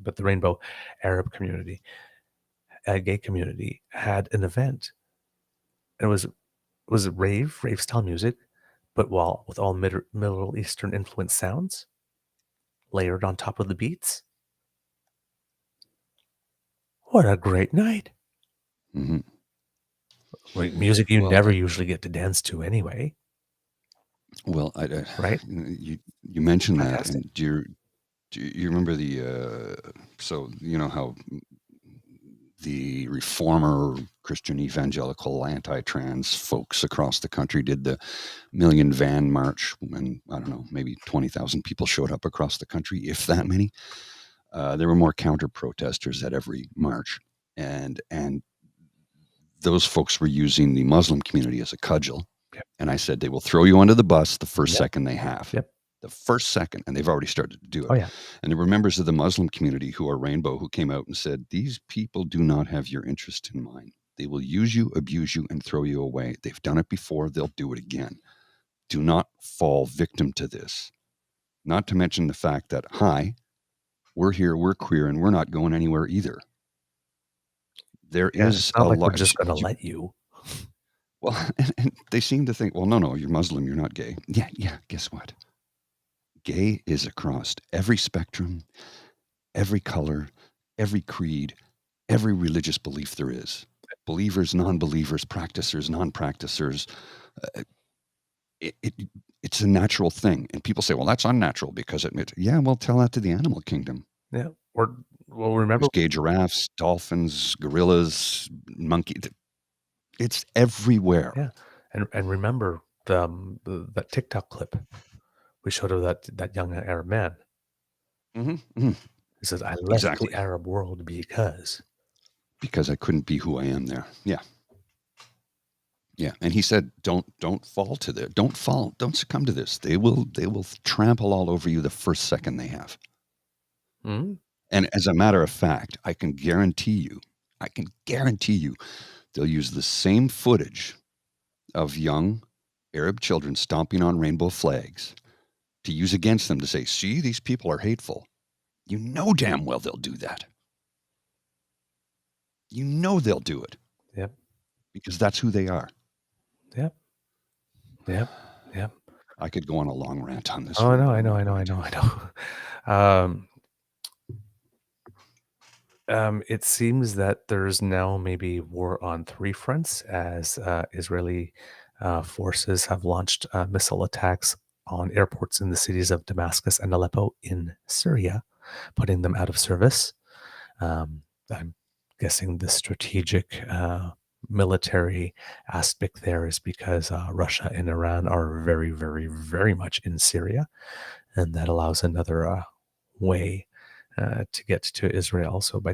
but the rainbow Arab community, gay community, had an event. And it was a rave style music, but with all Middle Eastern influenced sounds layered on top of the beats. What a great night! Mm-hmm. Like music you never usually get to dance to anyway. Well, right? You mentioned that, and do you remember so you know how the reformer Christian evangelical anti-trans folks across the country did the Million Van March when, I don't know, maybe 20,000 people showed up across the country, if that many. There were more counter-protesters at every march, and those folks were using the Muslim community as a cudgel. Yep. And I said, they will throw you under the bus the first second they have. Yep. The first second, and they've already started to do it. Oh, yeah. And there were members of the Muslim community who are rainbow who came out and said, these people do not have your interest in mind. They will use you, abuse you, and throw you away. They've done it before. They'll do it again. Do not fall victim to this. Not to mention the fact that, hi, we're here, we're queer, and we're not going anywhere either. There is it's not like we're just going to let you. Well, and they seem to think, well, no, you're Muslim, you're not gay. Yeah, guess what? Gay is across every spectrum, every color, every creed, every religious belief there is. Believers, non-believers, practicers, non-practicers. It's a natural thing. And people say, well, that's unnatural because well, tell that to the animal kingdom. Yeah. Remember there's gay giraffes, dolphins, gorillas, monkeys. It's everywhere. Yeah. And remember that TikTok clip we showed of that young Arab man. Mm-hmm. He says, I left the Arab world because I couldn't be who I am there. Yeah. And he said, don't fall to this. Don't succumb to this. They will trample all over you the first second they have. Mm-hmm. And as a matter of fact, I can guarantee you, they'll use the same footage of young Arab children stomping on rainbow flags to use against them to say, see, these people are hateful. You know damn well they'll do that. You know they'll do it. Yep. Because that's who they are. Yep. I could go on a long rant on this. Oh, no, I know. It seems that there's now maybe war on three fronts as Israeli forces have launched missile attacks on airports in the cities of Damascus and Aleppo in Syria, putting them out of service. I'm guessing the strategic military aspect there is because Russia and Iran are very, very, very much in Syria, and that allows another way to get to Israel also by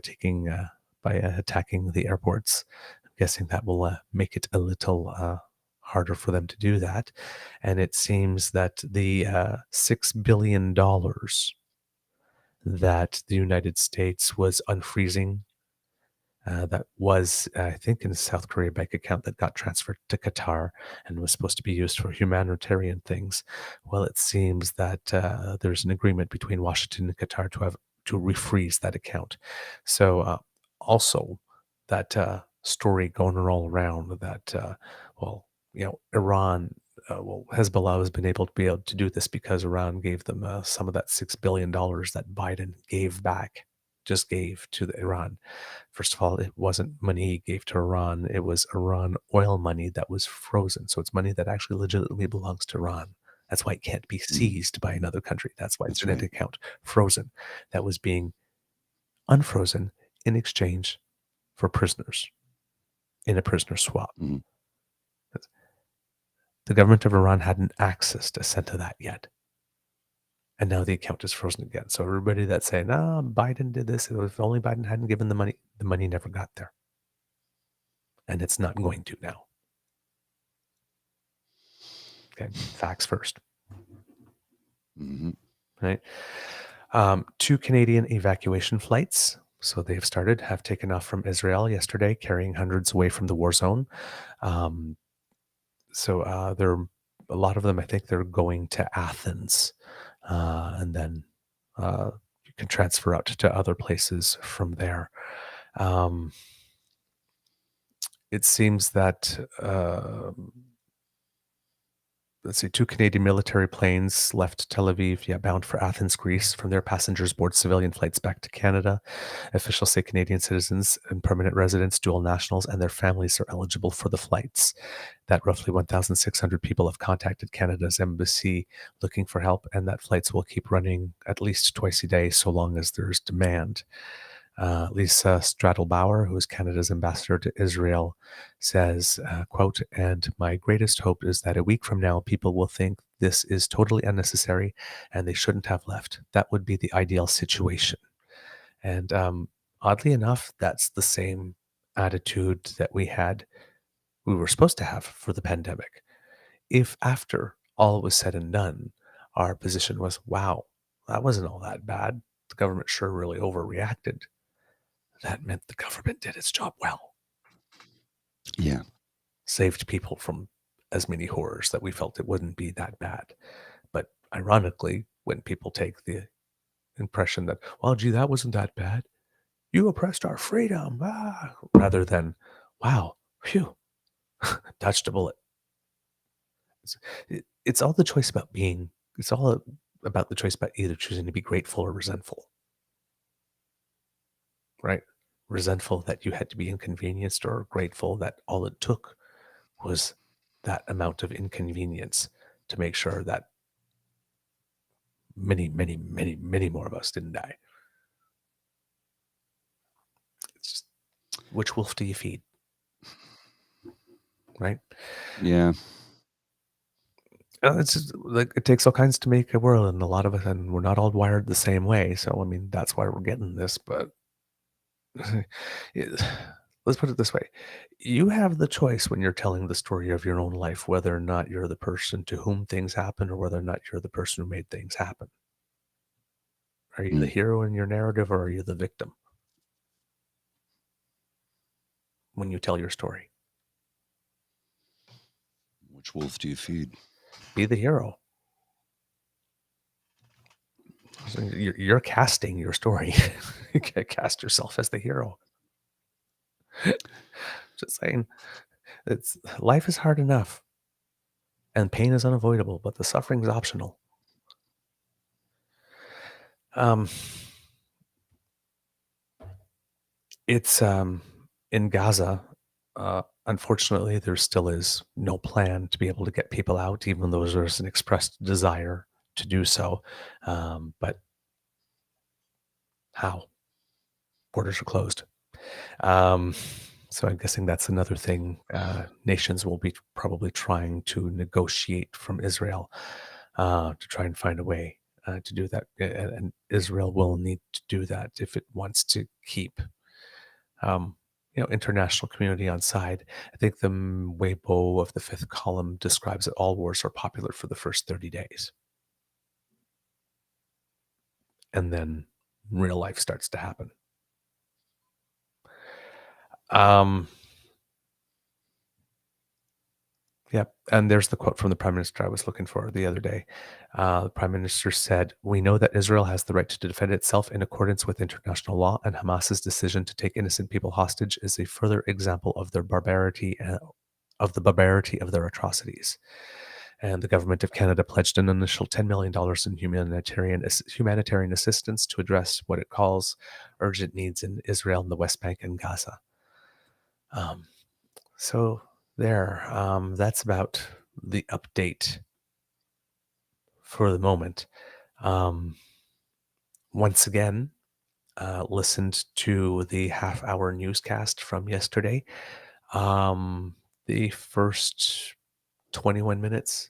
attacking the airports. I'm guessing that will make it a little harder for them to do that. And it seems that the $6 billion that the United States was unfreezing that was, I think, in a South Korea bank account that got transferred to Qatar and was supposed to be used for humanitarian things. Well, it seems that there's an agreement between Washington and Qatar to refreeze that account. So also that story going all around that Iran. Hezbollah has been able to do this because Iran gave them some of that $6 billion that Biden just gave to Iran. First of all, it wasn't money he gave to Iran. It was Iran oil money that was frozen. So it's money that actually legitimately belongs to Iran. That's why it can't be seized by another country. That's why it's in an account frozen that was being unfrozen in exchange for prisoners in a prisoner swap. Mhm. The government of Iran hadn't accessed a cent of that yet. And now the account is frozen again. So everybody that's saying, Biden did this, if only Biden hadn't given the money never got there. And it's not going to now. Okay, facts first. Mm-hmm. Right? 2 Canadian evacuation flights, so they've started, have taken off from Israel yesterday, carrying hundreds away from the war zone. They're a lot of them, I think they're going to Athens, and then you can transfer out to other places from there. It seems that 2 Canadian military planes left Tel Aviv, bound for Athens, Greece. From their passengers board civilian flights back to Canada. Officials say Canadian citizens and permanent residents, dual nationals, and their families are eligible for the flights. That roughly 1,600 people have contacted Canada's embassy looking for help, and that flights will keep running at least twice a day so long as there's demand. Lisa Strattlebauer, who is Canada's ambassador to Israel, says, quote, "And my greatest hope is that a week from now, people will think this is totally unnecessary and they shouldn't have left. That would be the ideal situation." And oddly enough, that's the same attitude that we were supposed to have for the pandemic. If after all was said and done, our position was, wow, that wasn't all that bad. The government sure really overreacted. That meant the government did its job well. Yeah. Saved people from as many horrors that we felt it wouldn't be that bad. But ironically, when people take the impression that, well, gee, that wasn't that bad, you oppressed our freedom, rather than, wow, phew, dodged a bullet. It's all the choice about it's all about the choice about either choosing to be grateful or resentful. Right? Resentful that you had to be inconvenienced, or grateful that all it took was that amount of inconvenience to make sure that many, many, many, many more of us didn't die. It's just, which wolf do you feed? Right? Yeah. It's just, like, it takes all kinds to make a world, and a lot of us, and we're not all wired the same way. So, I mean, that's why we're getting this. But let's put it this way. You have the choice when you're telling the story of your own life, whether or not you're the person to whom things happen, or whether or not you're the person who made things happen. Are you the hero in your narrative, or are you the victim when you tell your story? Which wolf do you feed? Be the hero. So you're casting your story. You can't cast yourself as the hero. Just saying, life is hard enough, and pain is unavoidable, but the suffering is optional. It's in Gaza. Unfortunately, there still is no plan to be able to get people out, even though there's an expressed desire to do so. But how? Borders are closed. So I'm guessing that's another thing nations will be probably trying to negotiate from Israel to try and find a way to do that. And Israel will need to do that if it wants to keep international community on side. I think the Weibo of the fifth column describes that all wars are popular for the first 30 days. And then real life starts to happen. Yep. And there's the quote from the Prime Minister I was looking for the other day. The Prime Minister said, "We know that Israel has the right to defend itself in accordance with international law, and Hamas's decision to take innocent people hostage is a further example of their barbarity of the barbarity of their atrocities." And the government of Canada pledged an initial $10 million in humanitarian assistance to address what it calls urgent needs in Israel and the West Bank and Gaza. So there, that's about the update for the moment. Once again, listened to the half-hour newscast from yesterday. The first 21 minutes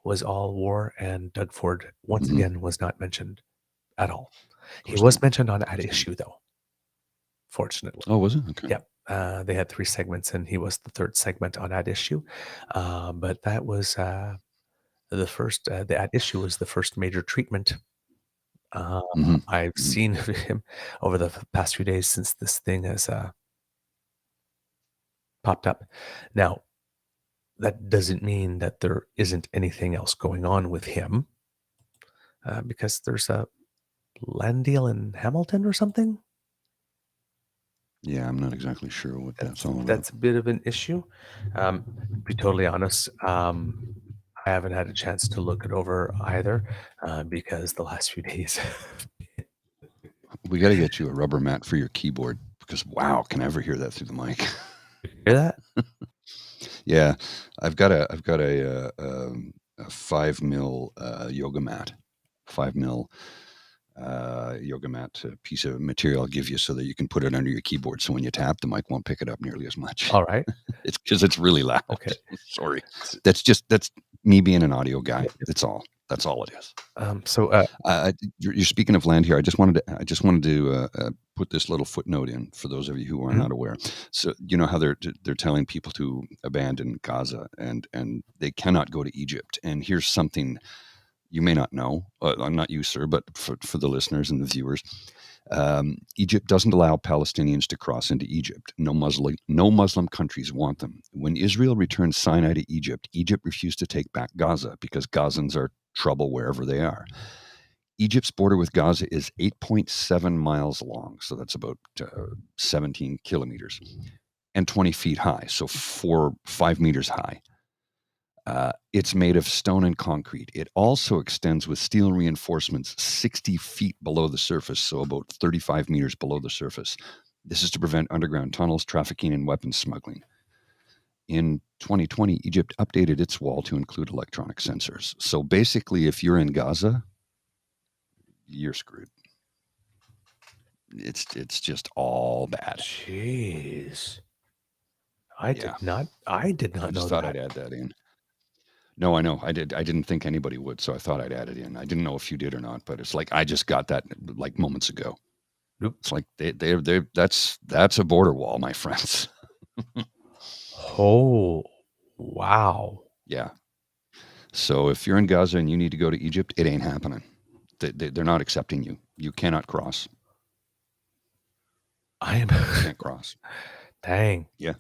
was all war, and Doug Ford once again was not mentioned at all. He was mentioned on At Issue, though, fortunately. Oh, was it? Okay. Yep. They had 3 segments, and he was the 3rd segment on At Issue. But that was the first. The At Issue was the first major treatment I've seen of him over the past few days since this thing has popped up. Now, that doesn't mean that there isn't anything else going on with him, because there's a land deal in Hamilton or something. Yeah, I'm not exactly sure what that's all about. That's a bit of an issue. To be totally honest, I haven't had a chance to look it over either, because the last few days. We got to get you a rubber mat for your keyboard because wow, can I ever hear that through the mic? Hear that? Yeah, I've got a 5 mil yoga mat, 5 mil yoga mat piece of material I'll give you so that you can put it under your keyboard. So when you tap, the mic won't pick it up nearly as much. All right. It's because it's really loud. Okay. Sorry. That's me being an audio guy. That's all. That's all it is. You're speaking of land here. I just wanted to put this little footnote in for those of you who are not aware. So you know how they're telling people to abandon Gaza and they cannot go to Egypt. And here's something you may not know. Not you, sir, but for the listeners and the viewers. Egypt doesn't allow Palestinians to cross into Egypt. No Muslim countries want them. When Israel returned Sinai to Egypt, Egypt refused to take back Gaza because Gazans are trouble wherever they are. Egypt's border with Gaza is 8.7 miles long, so that's about 17 kilometers, and 20 feet high, so 5 meters high. It's made of stone and concrete. It also extends with steel reinforcements 60 feet below the surface, so about 35 meters below the surface. This is to prevent underground tunnels, trafficking, and weapons smuggling. In 2020, Egypt updated its wall to include electronic sensors. So basically, if you're in Gaza, you're screwed. It's just all bad. Jeez. I did not I know just thought that. I'd add that in. No, I know. I didn't think anybody would, so I thought I'd add it in. I didn't know if you did or not, but it's like I just got that like moments ago. Nope. It's like that's a border wall, my friends. Oh, wow. Yeah. So if you're in Gaza and you need to go to Egypt, it ain't happening. They're not accepting you. You cannot cross. You can't cross. Dang. Yeah.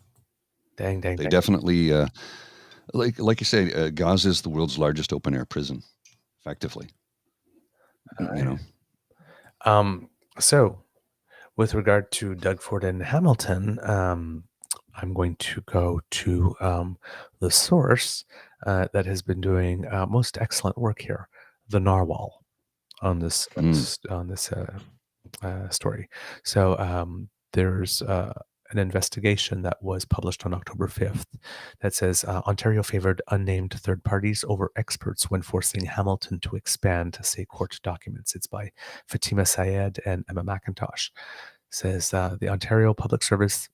Dang. They definitely, like you say, Gaza is the world's largest open air prison, effectively. You know. So, with regard to Doug Ford and Hamilton, I'm going to go to the source that has been doing most excellent work here, the Narwhal, on this story. So there's an investigation that was published on October 5th that says Ontario favored unnamed third parties over experts when forcing Hamilton to expand, say, court documents. It's by Fatima Syed and Emma McIntosh. Says the Ontario Public Servants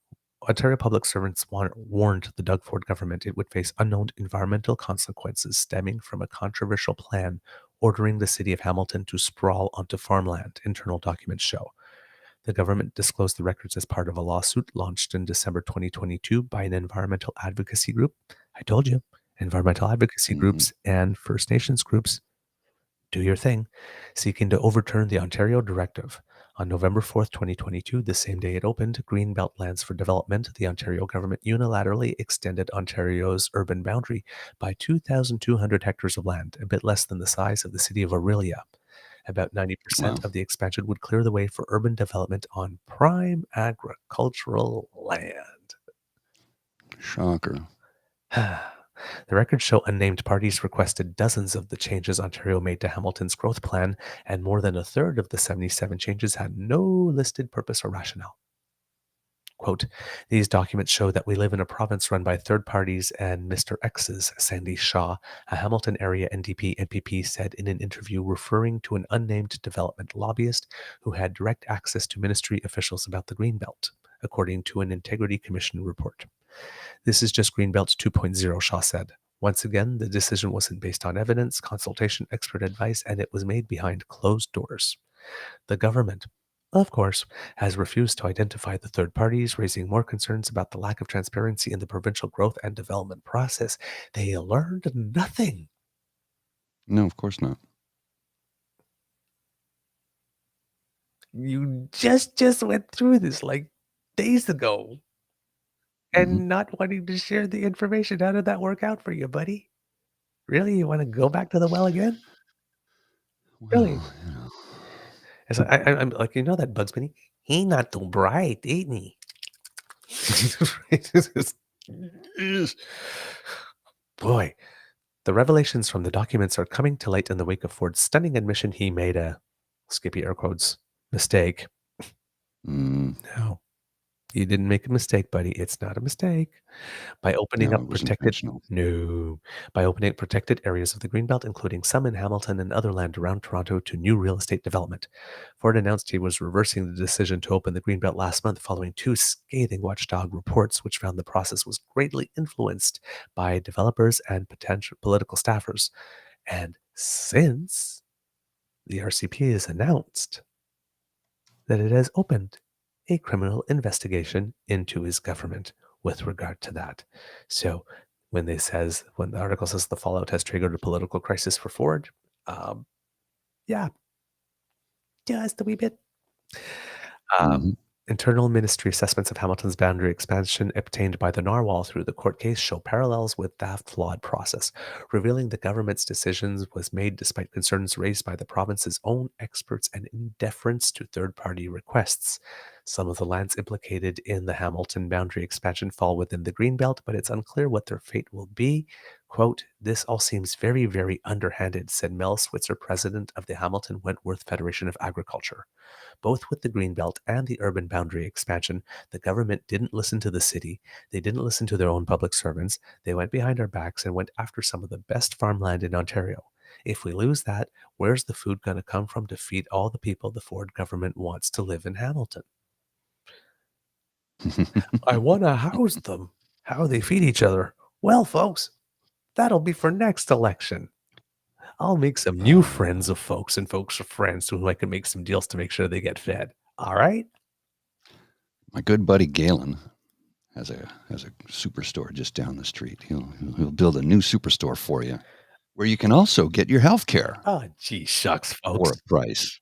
warned the Doug Ford government it would face unknown environmental consequences stemming from a controversial plan ordering the city of Hamilton to sprawl onto farmland, internal documents show. The government disclosed the records as part of a lawsuit launched in December 2022 by an environmental advocacy group. I told you, environmental advocacy groups and First Nations groups, do your thing, seeking to overturn the Ontario directive On November 4th, 2022, the same day it opened, Greenbelt Lands for Development, the Ontario government unilaterally extended Ontario's urban boundary by 2,200 hectares of land, a bit less than the size of the city of Orillia. About 90% Wow. of the expansion would clear the way for urban development on prime agricultural land. Shocker. The records show unnamed parties requested dozens of the changes Ontario made to Hamilton's growth plan, and more than a third of the 77 changes had no listed purpose or rationale. Quote, these documents show that we live in a province run by third parties, and Mr. X's Sandy Shaw, a Hamilton area NDP MPP, said in an interview referring to an unnamed development lobbyist who had direct access to ministry officials about the Greenbelt, according to an Integrity Commission report. This is just Greenbelt 2.0, Shaw said. Once again, the decision wasn't based on evidence, consultation, expert advice, and it was made behind closed doors. The government, of course, has refused to identify the third parties, raising more concerns about the lack of transparency in the provincial growth and development process. They learned nothing. No, of course not. You just went through this like days ago. And not wanting to share the information. How did that work out for you, buddy? Really? You want to go back to the well again? Really? Well, you know. As I'm like, that Bugs Bunny? He not too bright, ain't he? Boy, the revelations from the documents are coming to light in the wake of Ford's stunning admission he made a, skippy air quotes, mistake. No. You didn't make a mistake, buddy. It's not a mistake. By opening No, up it was protected intentional. by opening protected areas of the Greenbelt, including some in Hamilton and other land around Toronto, to new real estate development. Ford announced he was reversing the decision to open the Greenbelt last month following two scathing watchdog reports, which found the process was greatly influenced by developers and potential political staffers. And since the RCP has announced that it has opened a criminal investigation into his government with regard to that. So when the article says the fallout has triggered a political crisis for Ford, yeah, just a wee bit. Internal ministry assessments of Hamilton's boundary expansion obtained by the Narwhal through the court case show parallels with that flawed process, revealing the government's decisions was made despite concerns raised by the province's own experts and in deference to third-party requests. Some of the lands implicated in the Hamilton boundary expansion fall within the Greenbelt, but it's unclear what their fate will be. Quote, this all seems very, very underhanded, said Mel Switzer, president of the Hamilton Wentworth Federation of Agriculture. Both with the Greenbelt and the urban boundary expansion, the government didn't listen to the city. They didn't listen to their own public servants. They went behind our backs and went after some of the best farmland in Ontario. If we lose that, where's the food going to come from to feed all the people the Ford government wants to live in Hamilton? I want to house them. How they feed each other. Well, folks, that'll be for next election. I'll make some new friends of folks and folks of friends who I can make some deals to make sure they get fed. All right? My good buddy Galen has a superstore just down the street. He'll build a new superstore for you, where you can also get your health care. Oh, gee shucks, For folks. a price.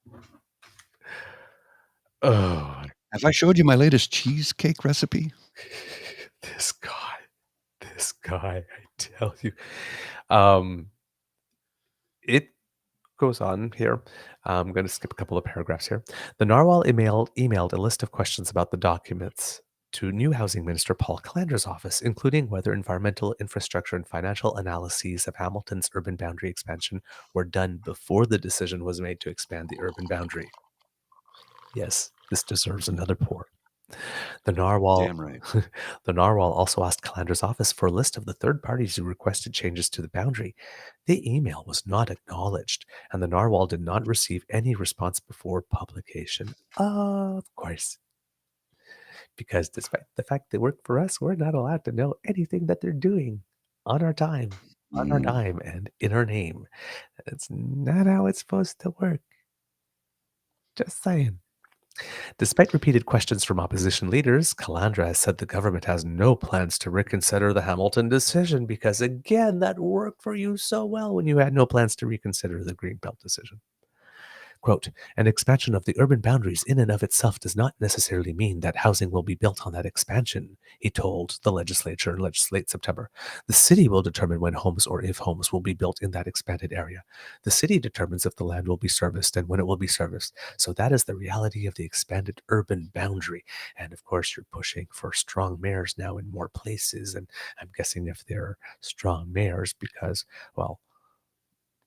Oh, Have I showed you my latest cheesecake recipe? this guy, I tell you. It goes on here. I'm going to skip a couple of paragraphs here. The Narwhal emailed a list of questions about the documents to new Housing Minister Paul Calandra's office, including whether environmental, infrastructure, and financial analyses of Hamilton's urban boundary expansion were done before the decision was made to expand the urban boundary. Yes, this deserves another pour. The Narwhal, Damn right. the Narwhal also asked Calandra's office for a list of the third parties who requested changes to the boundary. The email was not acknowledged, and the Narwhal did not receive any response before publication. Of course. Because despite the fact they work for us, we're not allowed to know anything that they're doing on our time, on our dime, and in our name. That's not how it's supposed to work. Just saying. Despite repeated questions from opposition leaders, Calandra has said the government has no plans to reconsider the Hamilton decision because, again, that worked for you so well when you had no plans to reconsider the Greenbelt decision. Quote, an expansion of the urban boundaries in and of itself does not necessarily mean that housing will be built on that expansion, he told the legislature in late September. The city will determine when homes or if homes will be built in that expanded area. The city determines if the land will be serviced and when it will be serviced. So that is the reality of the expanded urban boundary. And of course, you're pushing for strong mayors now in more places. And I'm guessing if they're strong mayors because, well,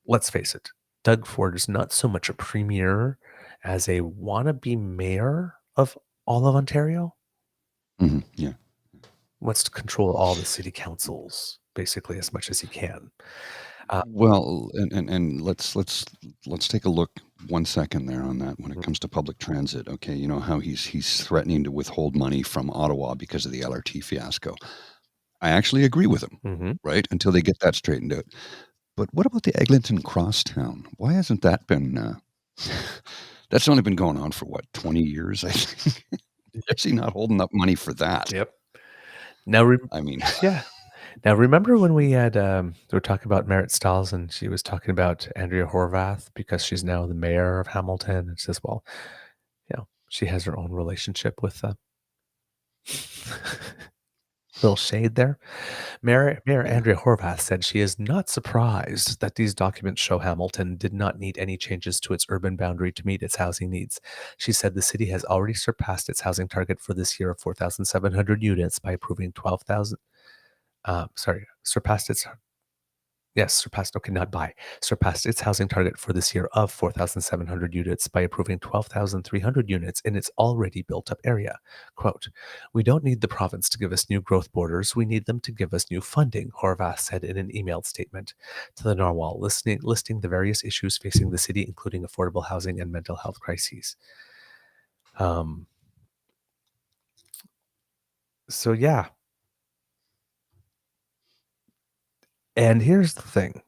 let's face it, Doug Ford is not so much a premier as a wannabe mayor of all of Ontario. Yeah. Wants to control all the city councils basically as much as he can. Well, and let's take a look 1 second there on that when it comes to public transit. Okay, you know how he's threatening to withhold money from Ottawa because of the LRT fiasco. I actually agree with him, right? Until they get that straightened out. But what about the Eglinton Crosstown? Why hasn't that been? That's only been going on for what, 20 years? I think. Is he not holding up money for that? Yep. Now, I mean, yeah. Now, remember when we had we were talking about Merritt Stiles, and she was talking about Andrea Horvath because she's now the mayor of Hamilton, and says, well, you know, she has her own relationship with little shade there. Mayor Andrea Horvath said she is not surprised that these documents show Hamilton did not need any changes to its urban boundary to meet its housing needs. She said the city has already surpassed its housing target for this year of 4,700 units by approving 12,000. Surpassed its housing target for this year of 4,700 units by approving 12,300 units in its already built-up area. Quote, we don't need the province to give us new growth borders. We need them to give us new funding, Horvath said in an emailed statement to the Narwhal, listing the various issues facing the city, including affordable housing and mental health crises. So, yeah. And here's the thing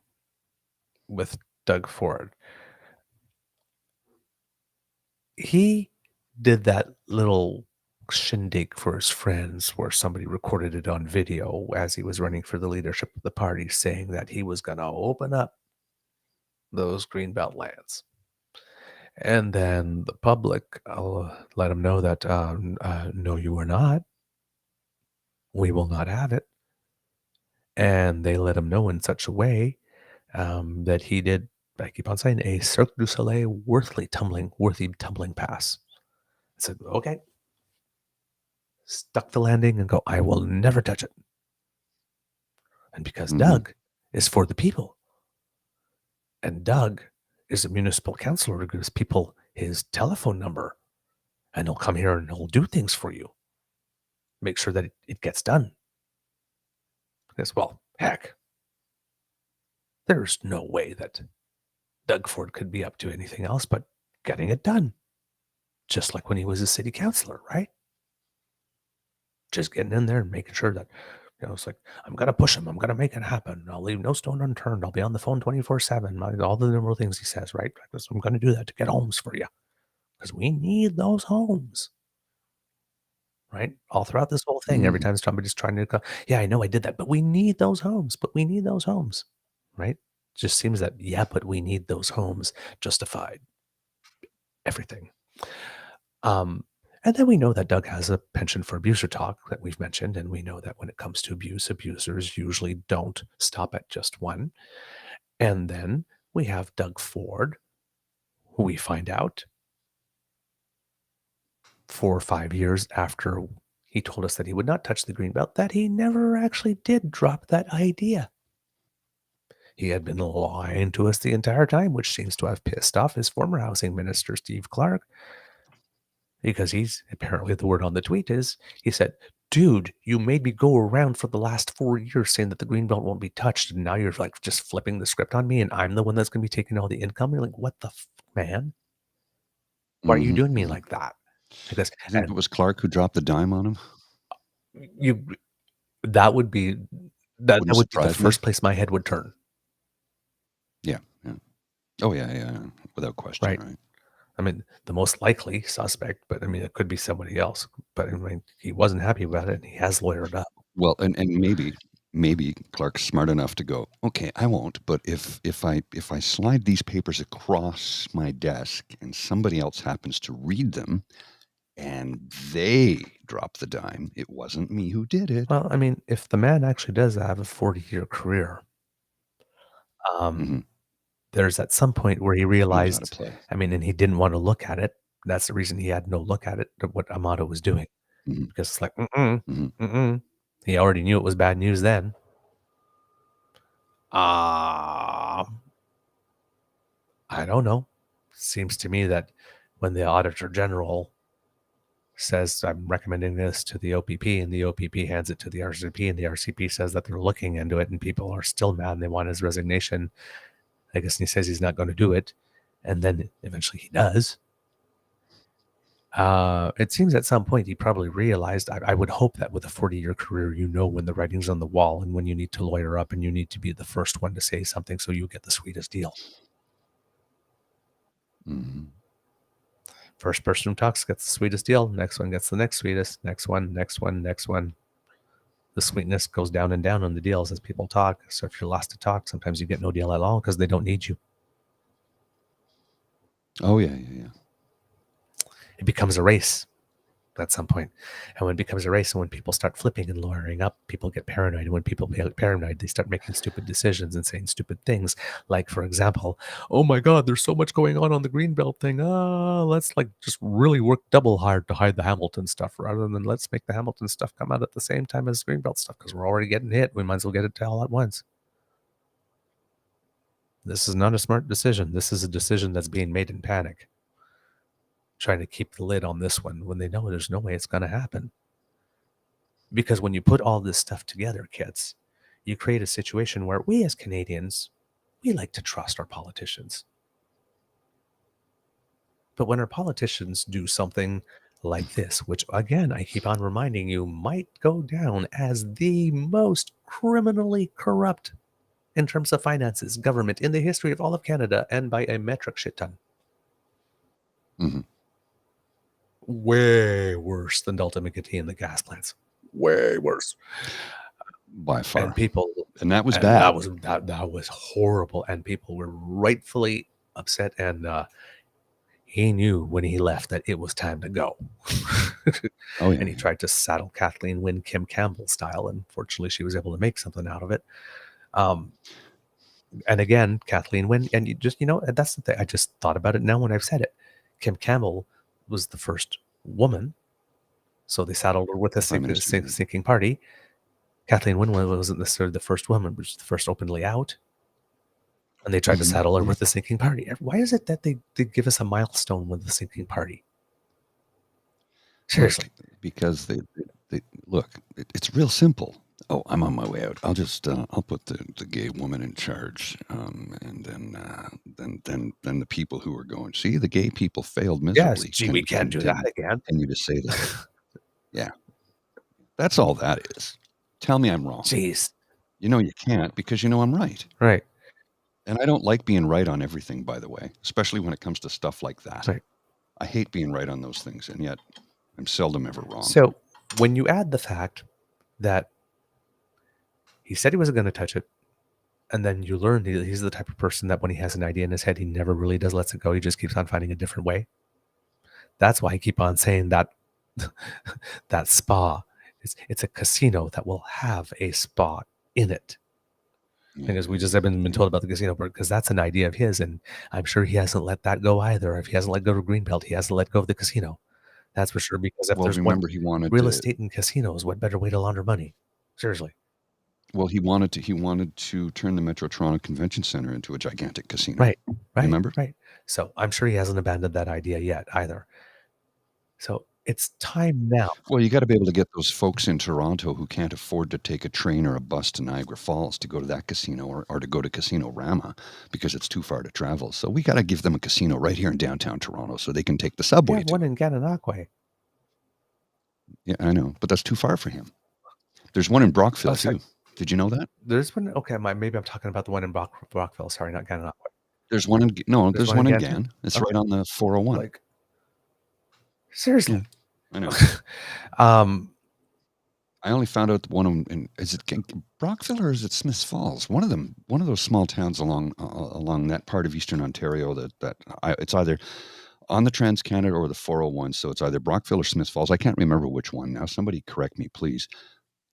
with Doug Ford. He did that little shindig for his friends where somebody recorded it on video as he was running for the leadership of the party, saying that he was going to open up those greenbelt lands. And then the public, I'll let him know that, no, you are not. We will not have it. And they let him know in such a way that he did, I keep on saying, a Cirque du Soleil worthy tumbling pass. I said, okay. Stuck the landing and go, I will never touch it. And because Doug is for the people, and Doug is a municipal councilor who gives people his telephone number, and he'll come here and he'll do things for you. Make sure that it gets done. Because, well, heck, there's no way that Doug Ford could be up to anything else but getting it done. Just like when he was a city councilor, right? Just getting in there and making sure that, you know, it's like, I'm going to push him. I'm going to make it happen. I'll leave no stone unturned. I'll be on the phone 24/7. All the number of things he says, right? I'm going to do that to get homes for you. Because we need those homes. Right? All throughout this whole thing, every time somebody's trying to go, yeah, I know I did that, but we need those homes. Right? Just seems that, yeah, but we need those homes justified everything. And then we know that Doug has a penchant for abuser talk that we've mentioned, and we know that when it comes to abuse, abusers usually don't stop at just one. And then we have Doug Ford, who we find out 4 or 5 years after he told us that he would not touch the Greenbelt, that he never actually did drop that idea. He had been lying to us the entire time, which seems to have pissed off his former housing minister, Steve Clark, because he's apparently, the word on the tweet is, he said, dude, you made me go around for the last 4 years saying that the Greenbelt won't be touched, and now you're like just flipping the script on me, and I'm the one that's going to be taking all the income. You're like, what the man? Why are you doing me like that? Because I think it was Clark who dropped the dime on him. That would be that would be the first place my head would turn. Yeah. Oh yeah, without question. Right. I mean, the most likely suspect, but I mean, it could be somebody else. But I mean, he wasn't happy about it, and he has lawyered up. Well, and maybe maybe Clark's smart enough to go, okay, I won't, but if I slide these papers across my desk and somebody else happens to read them and they drop the dime, it wasn't me who did it. Well, I mean, if the man actually does have a 40-year career, Mhm. there's at some point where he Knows how to realized, play. I mean, and he didn't want to look at it. That's the reason he had no look at it, at what Amato was doing, Mhm. because it's like, Mhm. he already knew it was bad news then. I don't know. Seems to me that when the Auditor General says, I'm recommending this to the OPP, and the OPP hands it to the RCP, and the RCP says that they're looking into it, and people are still mad and they want his resignation, I guess, and he says he's not going to do it, and then eventually he does. It seems at some point he probably realized, I would hope that with a 40-year career, you know when the writing's on the wall and when you need to lawyer up and you need to be the first one to say something so you get the sweetest deal. Mhm. First person who talks gets the sweetest deal. Next one gets the next sweetest. Next one, next one, next one. The sweetness goes down and down on the deals as people talk. So if you're last to talk, sometimes you get no deal at all because they don't need you. Oh, yeah. It becomes a race at some point. And when it becomes a race and when people start flipping and lawyering up, people get paranoid. And when people get paranoid, they start making stupid decisions and saying stupid things. Like, for example, oh my God, there's so much going on the Greenbelt thing. Let's like just really work double hard to hide the Hamilton stuff rather than let's make the Hamilton stuff come out at the same time as Greenbelt stuff because we're already getting hit. We might as well get it all at once. This is not a smart decision. This is a decision that's being made in panic, trying to keep the lid on this one when they know there's no way it's going to happen. Because when you put all this stuff together, kids, you create a situation where we as Canadians, we like to trust our politicians. But when our politicians do something like this, which again, I keep on reminding you, might go down as the most criminally corrupt in terms of finances government in the history of all of Canada, and by a metric shit ton. Mhm. Way worse than Delta McKinney and the gas plants. Way worse. By far. And people, And that was and bad. that was horrible, and people were rightfully upset. And he knew when he left that it was time to go. Oh, yeah. And he tried to saddle Kathleen Wynne Kim Campbell style, and fortunately she was able to make something out of it. And again, Kathleen Wynne, and you just, that's the thing. I just thought about it now when I've said it. Kim Campbell was the first woman, so they saddled her with a sinking party. Kathleen Wynne wasn't necessarily the first woman, but she was the first openly out. And they tried to saddle her with the sinking party. Why is it that they give us a milestone with the sinking party? Seriously. Look, because they look, it's real simple. Oh, I'm on my way out. I'll just I'll put the gay woman in charge, and then the people who are going, see, the gay people failed miserably. Yes, gee, we can't do that again. Continue to say that. Yeah, that's all that is. Tell me I'm wrong. Jeez. You know you can't because you know I'm right. Right. And I don't like being right on everything, by the way, especially when it comes to stuff like that. Right. I hate being right on those things, and yet I'm seldom ever wrong. So when you add the fact that he said he wasn't going to touch it, and then you learn he's the type of person that when he has an idea in his head, he never really does lets it go. He just keeps on finding a different way. That's why I keep on saying that that spa, it's a casino that will have a spa in it. Because we just haven't been told about the casino part, because that's an idea of his, and I'm sure he hasn't let that go either. If he hasn't let go of Greenbelt, he hasn't let go of the casino. That's for sure. Because if there's he wanted real estate and casinos, what better way to launder money? Seriously. Well, he wanted to turn the Metro Toronto Convention Center into a gigantic casino. Right. Remember? Right. So I'm sure he hasn't abandoned that idea yet either. So it's time now. Well, you got to be able to get those folks in Toronto who can't afford to take a train or a bus to Niagara Falls to go to that casino or to go to Casino Rama because it's too far to travel. So we got to give them a casino right here in downtown Toronto so they can take the subway. We have one in Gananoque. Yeah, I know, but that's too far for him. There's one in Brockville too. Did you know that? There's one. Okay, maybe I'm talking about the one in Brockville. Sorry, not Gananoque. There's one in there's one in Gan. It's right on the 401. Like, seriously. Yeah, I know. I only found out one of them. Is it Brockville or is it Smiths Falls? One of them. One of those small towns along that part of Eastern Ontario. It's either on the Trans Canada or the 401. So it's either Brockville or Smiths Falls. I can't remember which one now. Somebody correct me, please.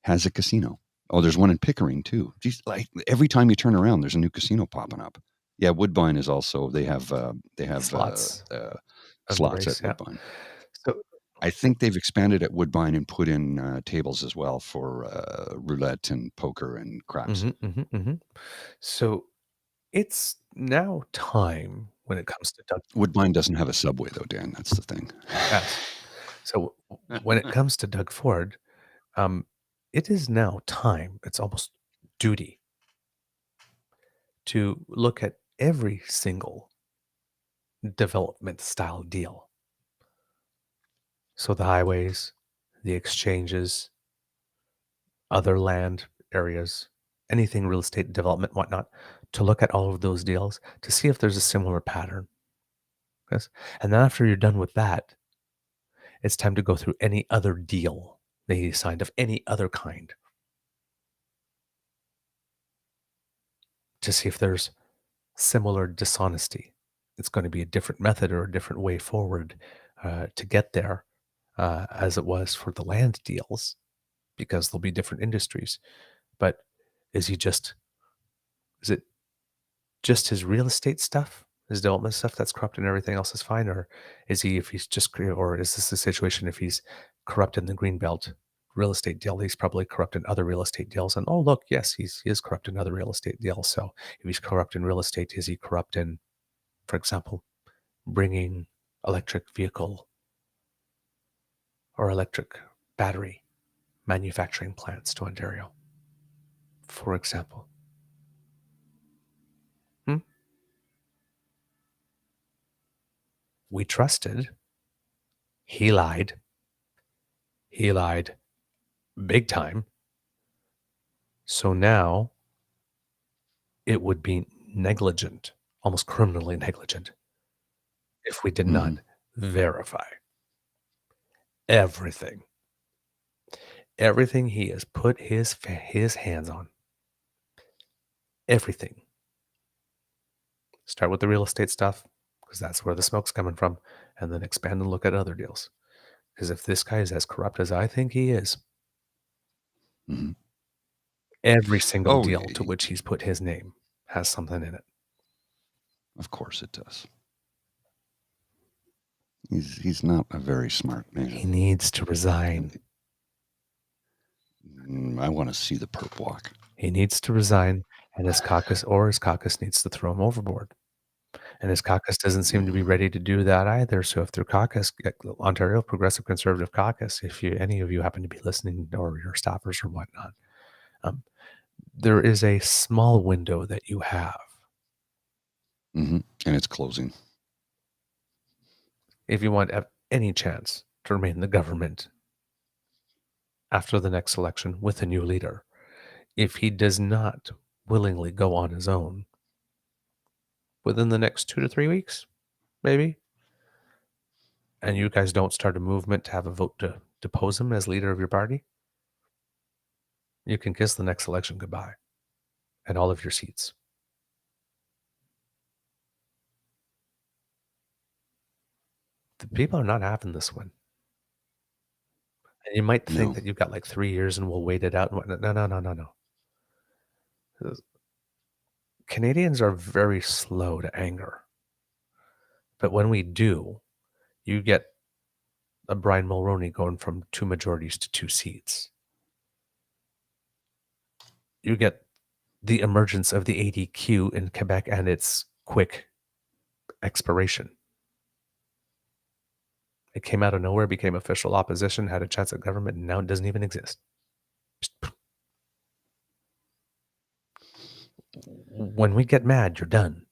Has a casino. Oh, there's one in Pickering too. Geez, like every time you turn around, there's a new casino popping up. Yeah, Woodbine is also. They have Slots slots race, at Woodbine. So I think they've expanded at Woodbine and put in tables as well for roulette and poker and craps. So it's now time when it comes to Doug. Woodbine doesn't have a subway though, Dan. That's the thing. Yes. So when it comes to Doug Ford, it is now time. It's almost duty to look at every single development style deal. So the highways, the exchanges, other land areas, anything real estate development, whatnot, to look at all of those deals to see if there's a similar pattern. Yes. And then after you're done with that, it's time to go through any other deal that he signed of any other kind to see if there's similar dishonesty. It's going to be a different method or a different way forward to get there, as it was for the land deals, because there'll be different industries. But is it just his real estate stuff, his development stuff that's corrupt and everything else is fine? Or is this a situation if he's corrupt in the Greenbelt real estate deal, he's probably corrupt in other real estate deals? And oh, look, yes, he is corrupt in other real estate deals. So if he's corrupt in real estate, is he corrupt in, for example, bringing electric vehicle or electric battery manufacturing plants to Ontario, for example? We trusted. He lied. He lied big time. So now it would be negligent, almost criminally negligent, if we did not verify everything he has put his hands on. Everything. Start with the real estate stuff, because that's where the smoke's coming from, and then expand and look at other deals. Because if this guy is as corrupt as I think he is, every single deal to which he's put his name has something in it. Of course it does. He's not a very smart man. He needs to resign. I want to see the perp walk. He needs to resign, and his caucus needs to throw him overboard. And his caucus doesn't seem to be ready to do that either. So if their caucus, Ontario Progressive Conservative Caucus, if any of you happen to be listening, or your staffers or whatnot, there is a small window that you have. And it's closing. If you want any chance to remain in the government after the next election with a new leader, if he does not willingly go on his own within the next 2 to 3 weeks, maybe, and you guys don't start a movement to have a vote to depose him as leader of your party, you can kiss the next election goodbye and all of your seats. The people are not having this one. And you might think that you've got like 3 years and we'll wait it out. No. Canadians are very slow to anger. But when we do, you get a Brian Mulroney going from 2 majorities to 2 seats. You get the emergence of the ADQ in Quebec and its quick expiration. It came out of nowhere, became official opposition, had a chance at government, and now it doesn't even exist. When we get mad, you're done.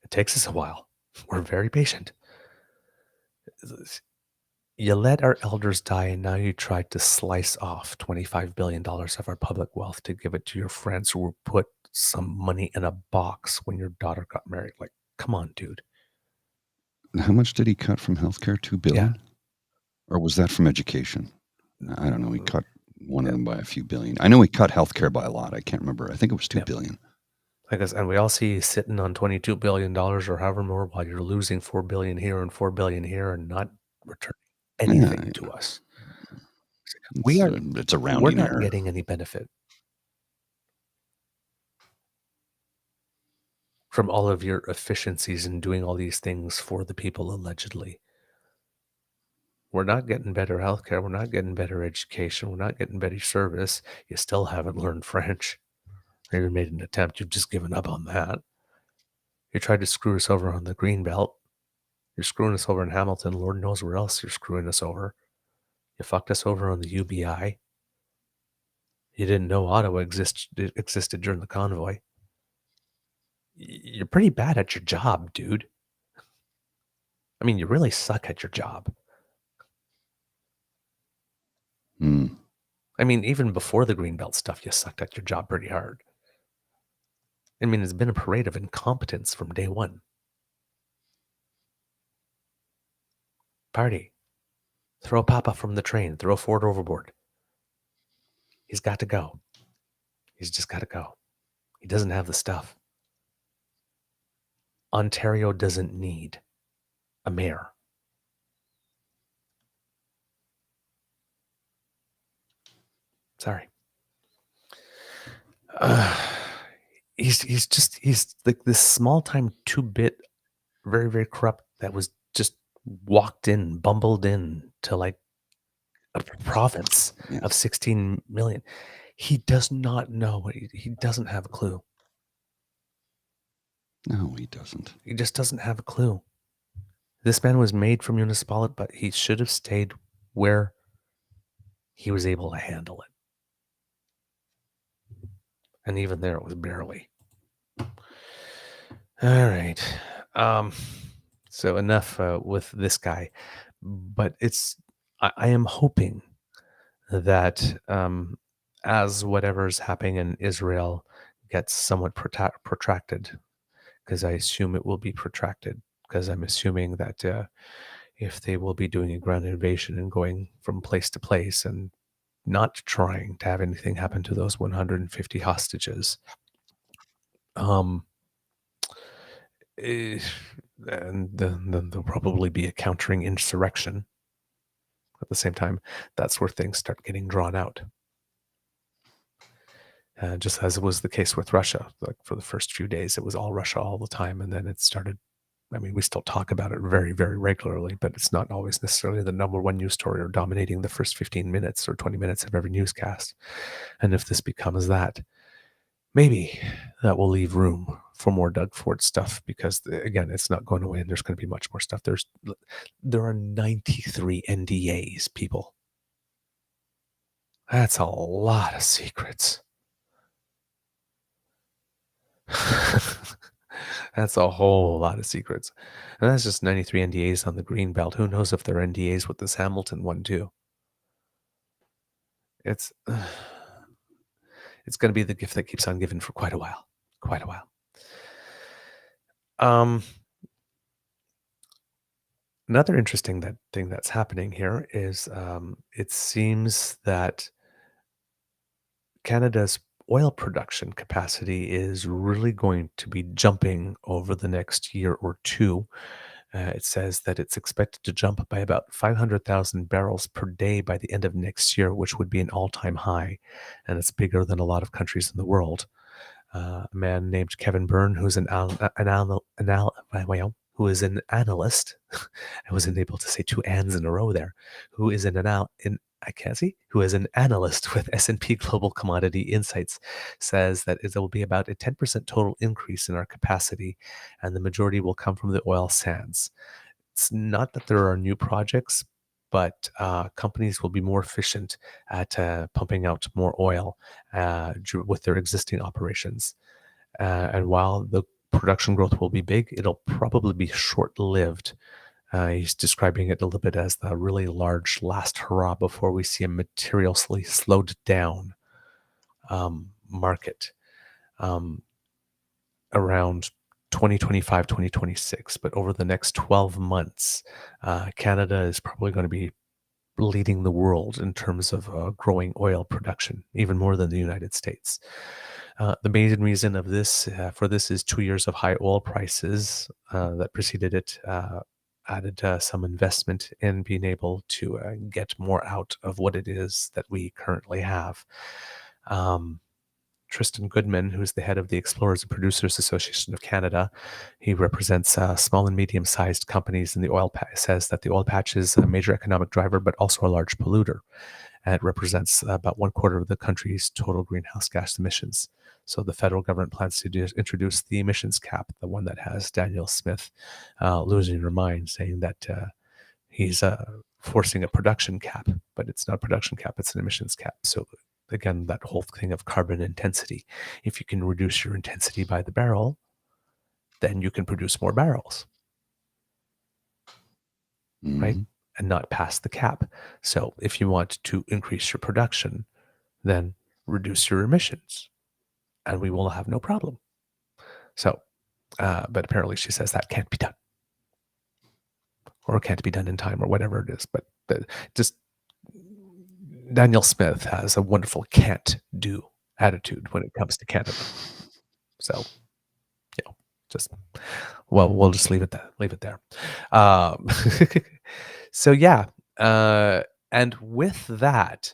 It takes us a while. We're very patient. You let our elders die, and now you try to slice off $25 billion of our public wealth to give it to your friends who put some money in a box when your daughter got married. Like, come on, dude. How much did he cut from healthcare? $2 billion? Yeah. Or was that from education? I don't know. We cut one of them by a few billion. I know we cut healthcare by a lot. I can't remember. I think it was $2 billion. I guess, and we all see you sitting on $22 billion or however more, while you're losing $4 billion here and $4 billion here and not returning anything to us. It's a rounding We're not error. getting any benefit from all of your efficiencies in doing all these things for the people, allegedly. We're not getting better healthcare. We're not getting better education. We're not getting better service. You still haven't learned French. Or you made an attempt. You've just given up on that. You tried to screw us over on the green belt. You're screwing us over in Hamilton. Lord knows where else you're screwing us over. You fucked us over on the UBI. You didn't know Ottawa existed during the convoy. You're pretty bad at your job, dude. I mean, you really suck at your job. I mean, even before the Greenbelt stuff, you sucked at your job pretty hard. I mean, it's been a parade of incompetence from day one. Party. Throw Papa from the train. Throw Ford overboard. He's got to go. He's just got to go. He doesn't have the stuff. Ontario doesn't need a mayor. Sorry. He's like this small-time 2-bit, very, very corrupt that was just bumbled in to like a province of 16 million. He does not know. He doesn't have a clue. No, he doesn't. He just doesn't have a clue. This man was made for municipality, but he should have stayed where he was able to handle it. And even there, it was barely. All right. So enough with this guy. But I am hoping that as whatever's happening in Israel gets somewhat protracted, because I assume it will be protracted, because I'm assuming that if they will be doing a ground invasion and going from place to place and not trying to have anything happen to those 150 hostages, and then there'll probably be a countering insurrection. At the same time, that's where things start getting drawn out. Just as it was the case with Russia. Like for the first few days, it was all Russia all the time. And then it started, I mean, we still talk about it very, very regularly, but it's not always necessarily the number one news story or dominating the first 15 minutes or 20 minutes of every newscast. And if this becomes that, maybe that will leave room for more Doug Ford stuff, because again, it's not going away and there's going to be much more stuff. There are 93 NDAs, people. That's a lot of secrets. That's a whole lot of secrets. And that's just 93 NDAs on the green belt. Who knows if they're NDAs with this Hamilton one too. It's going to be the gift that keeps on giving for quite a while. Another interesting thing that's happening here is it seems that Canada's oil production capacity is really going to be jumping over the next year or two. It says that it's expected to jump by about 500,000 barrels per day by the end of next year, which would be an all-time high, and it's bigger than a lot of countries in the world. A man named Kevin Byrne, who's an analyst. I wasn't able to say two ands in a row there. Who is who is an analyst with S&P Global Commodity Insights, says that it will be about a 10% total increase in our capacity, and the majority will come from the oil sands. It's not that there are new projects, but companies will be more efficient at pumping out more oil with their existing operations. And while the production growth will be big, it'll probably be short-lived. He's describing it a little bit as the really large last hurrah before we see a materially slowed down market around 2025, 2026. But over the next 12 months, Canada is probably going to be leading the world in terms of growing oil production, even more than the United States. The main reason of this for this is 2 years of high oil prices that preceded it. Added some investment in being able to get more out of what it is that we currently have. Tristan Goodman, who's the head of the Explorers and Producers Association of Canada, he represents small and medium-sized companies in the oil patch, says that the oil patch is a major economic driver, but also a large polluter. And it represents about 1/4 of the country's total greenhouse gas emissions. So the federal government plans to introduce the emissions cap, the one that has Danielle Smith losing her mind, saying that he's forcing a production cap, but it's not a production cap, it's an emissions cap. So again, that whole thing of carbon intensity. If you can reduce your intensity by the barrel, then you can produce more barrels, right? And not pass the cap. So if you want to increase your production, then reduce your emissions and we will have no problem. So, but apparently she says that can't be done or can't be done in time or whatever it is. But just Danielle Smith has a wonderful can't do attitude when it comes to Canada. So, just, well, we'll just leave it there. So yeah. And with that,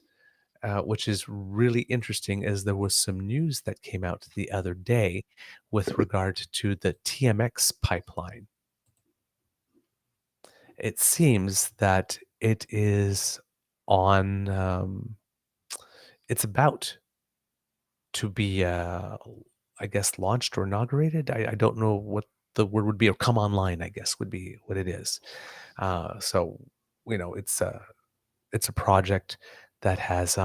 which is really interesting, is there was some news that came out the other day with regard to the TMX pipeline. It seems that it is on, it's about to be, I guess, launched or inaugurated. I don't know what the word would be, or come online, I guess, would be what it is. So, it's a project that has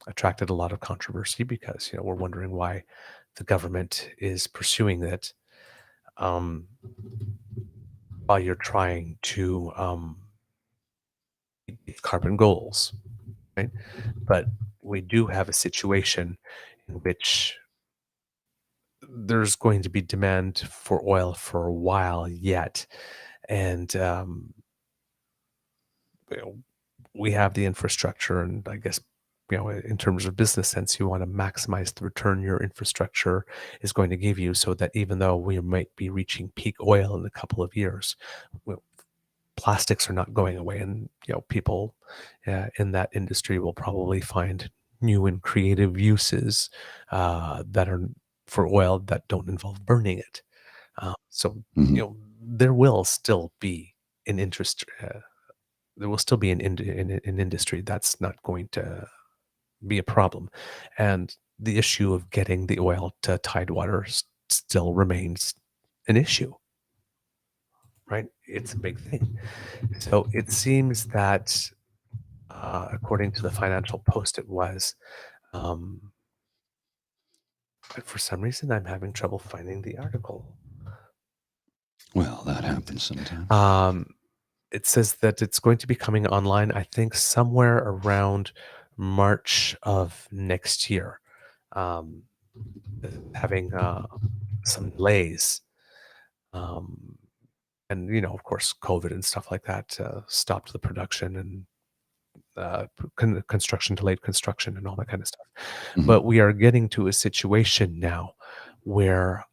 attracted a lot of controversy because we're wondering why the government is pursuing it while you're trying to meet carbon goals, right? But we do have a situation in which there's going to be demand for oil for a while yet, and we have the infrastructure, and I guess in terms of business sense, you want to maximize the return your infrastructure is going to give you, so that even though we might be reaching peak oil in a couple of years, plastics are not going away, and people in that industry will probably find new and creative uses that are for oil that don't involve burning it. So there will still be an interest. There will still be an industry that's not going to be a problem, and the issue of getting the oil to Tidewater still remains an issue, right? It's a big thing. So it seems that according to the Financial Post, it was but for some reason I'm having trouble finding the article. Well, that happens sometimes. It says that it's going to be coming online, I think, somewhere around March of next year, having some delays. And, of course, COVID and stuff like that stopped the production, and construction, delayed construction, and all that kind of stuff. But we are getting to a situation now where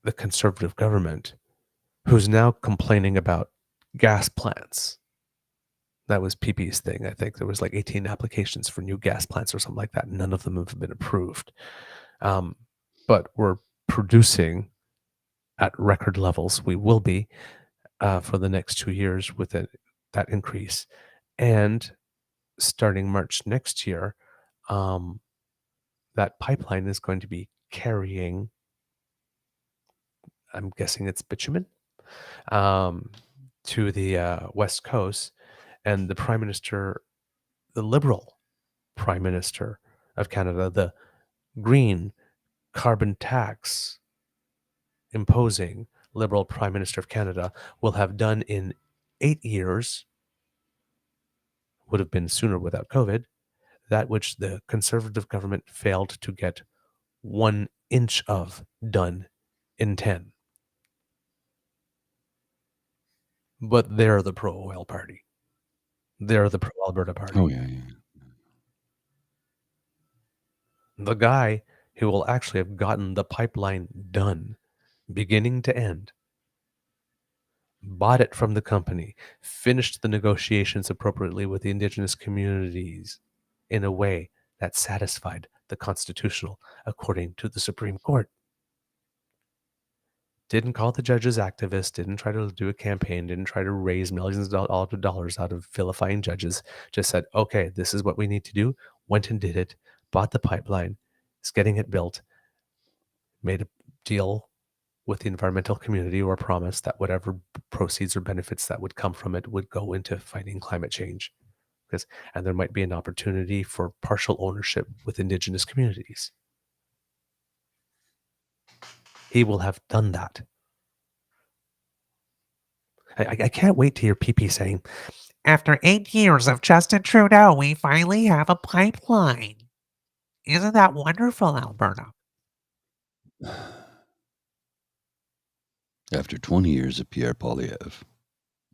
the Conservative government, who's now complaining about gas plants. That was PP's thing. I think there was like 18 applications for new gas plants or something like that. None of them have been approved. But we're producing at record levels. We will be for the next 2 years with that increase. And starting March next year, that pipeline is going to be carrying, I'm guessing it's bitumen, to the West Coast. And the Prime Minister, the Liberal Prime Minister of Canada, the Green carbon tax imposing Liberal Prime Minister of Canada, will have done in 8 years, would have been sooner without COVID, that which the Conservative government failed to get 1 inch of done in 10. but they're the pro-oil party. They're the pro-Alberta party. Oh, yeah. The guy who will actually have gotten the pipeline done, beginning to end, bought it from the company, finished the negotiations appropriately with the Indigenous communities in a way that satisfied the constitutional, according to the Supreme Court. Didn't call the judges activists, didn't try to do a campaign, didn't try to raise millions of dollars out of vilifying judges, just said, okay, this is what we need to do, went and did it, bought the pipeline, is getting it built, made a deal with the environmental community or promised that whatever proceeds or benefits that would come from it would go into fighting climate change. And there might be an opportunity for partial ownership with Indigenous communities. He will have done that. I can't wait to hear PP saying, after 8 years of Justin Trudeau, we finally have a pipeline. Isn't that wonderful, Alberta? After 20 years of Pierre Poilievre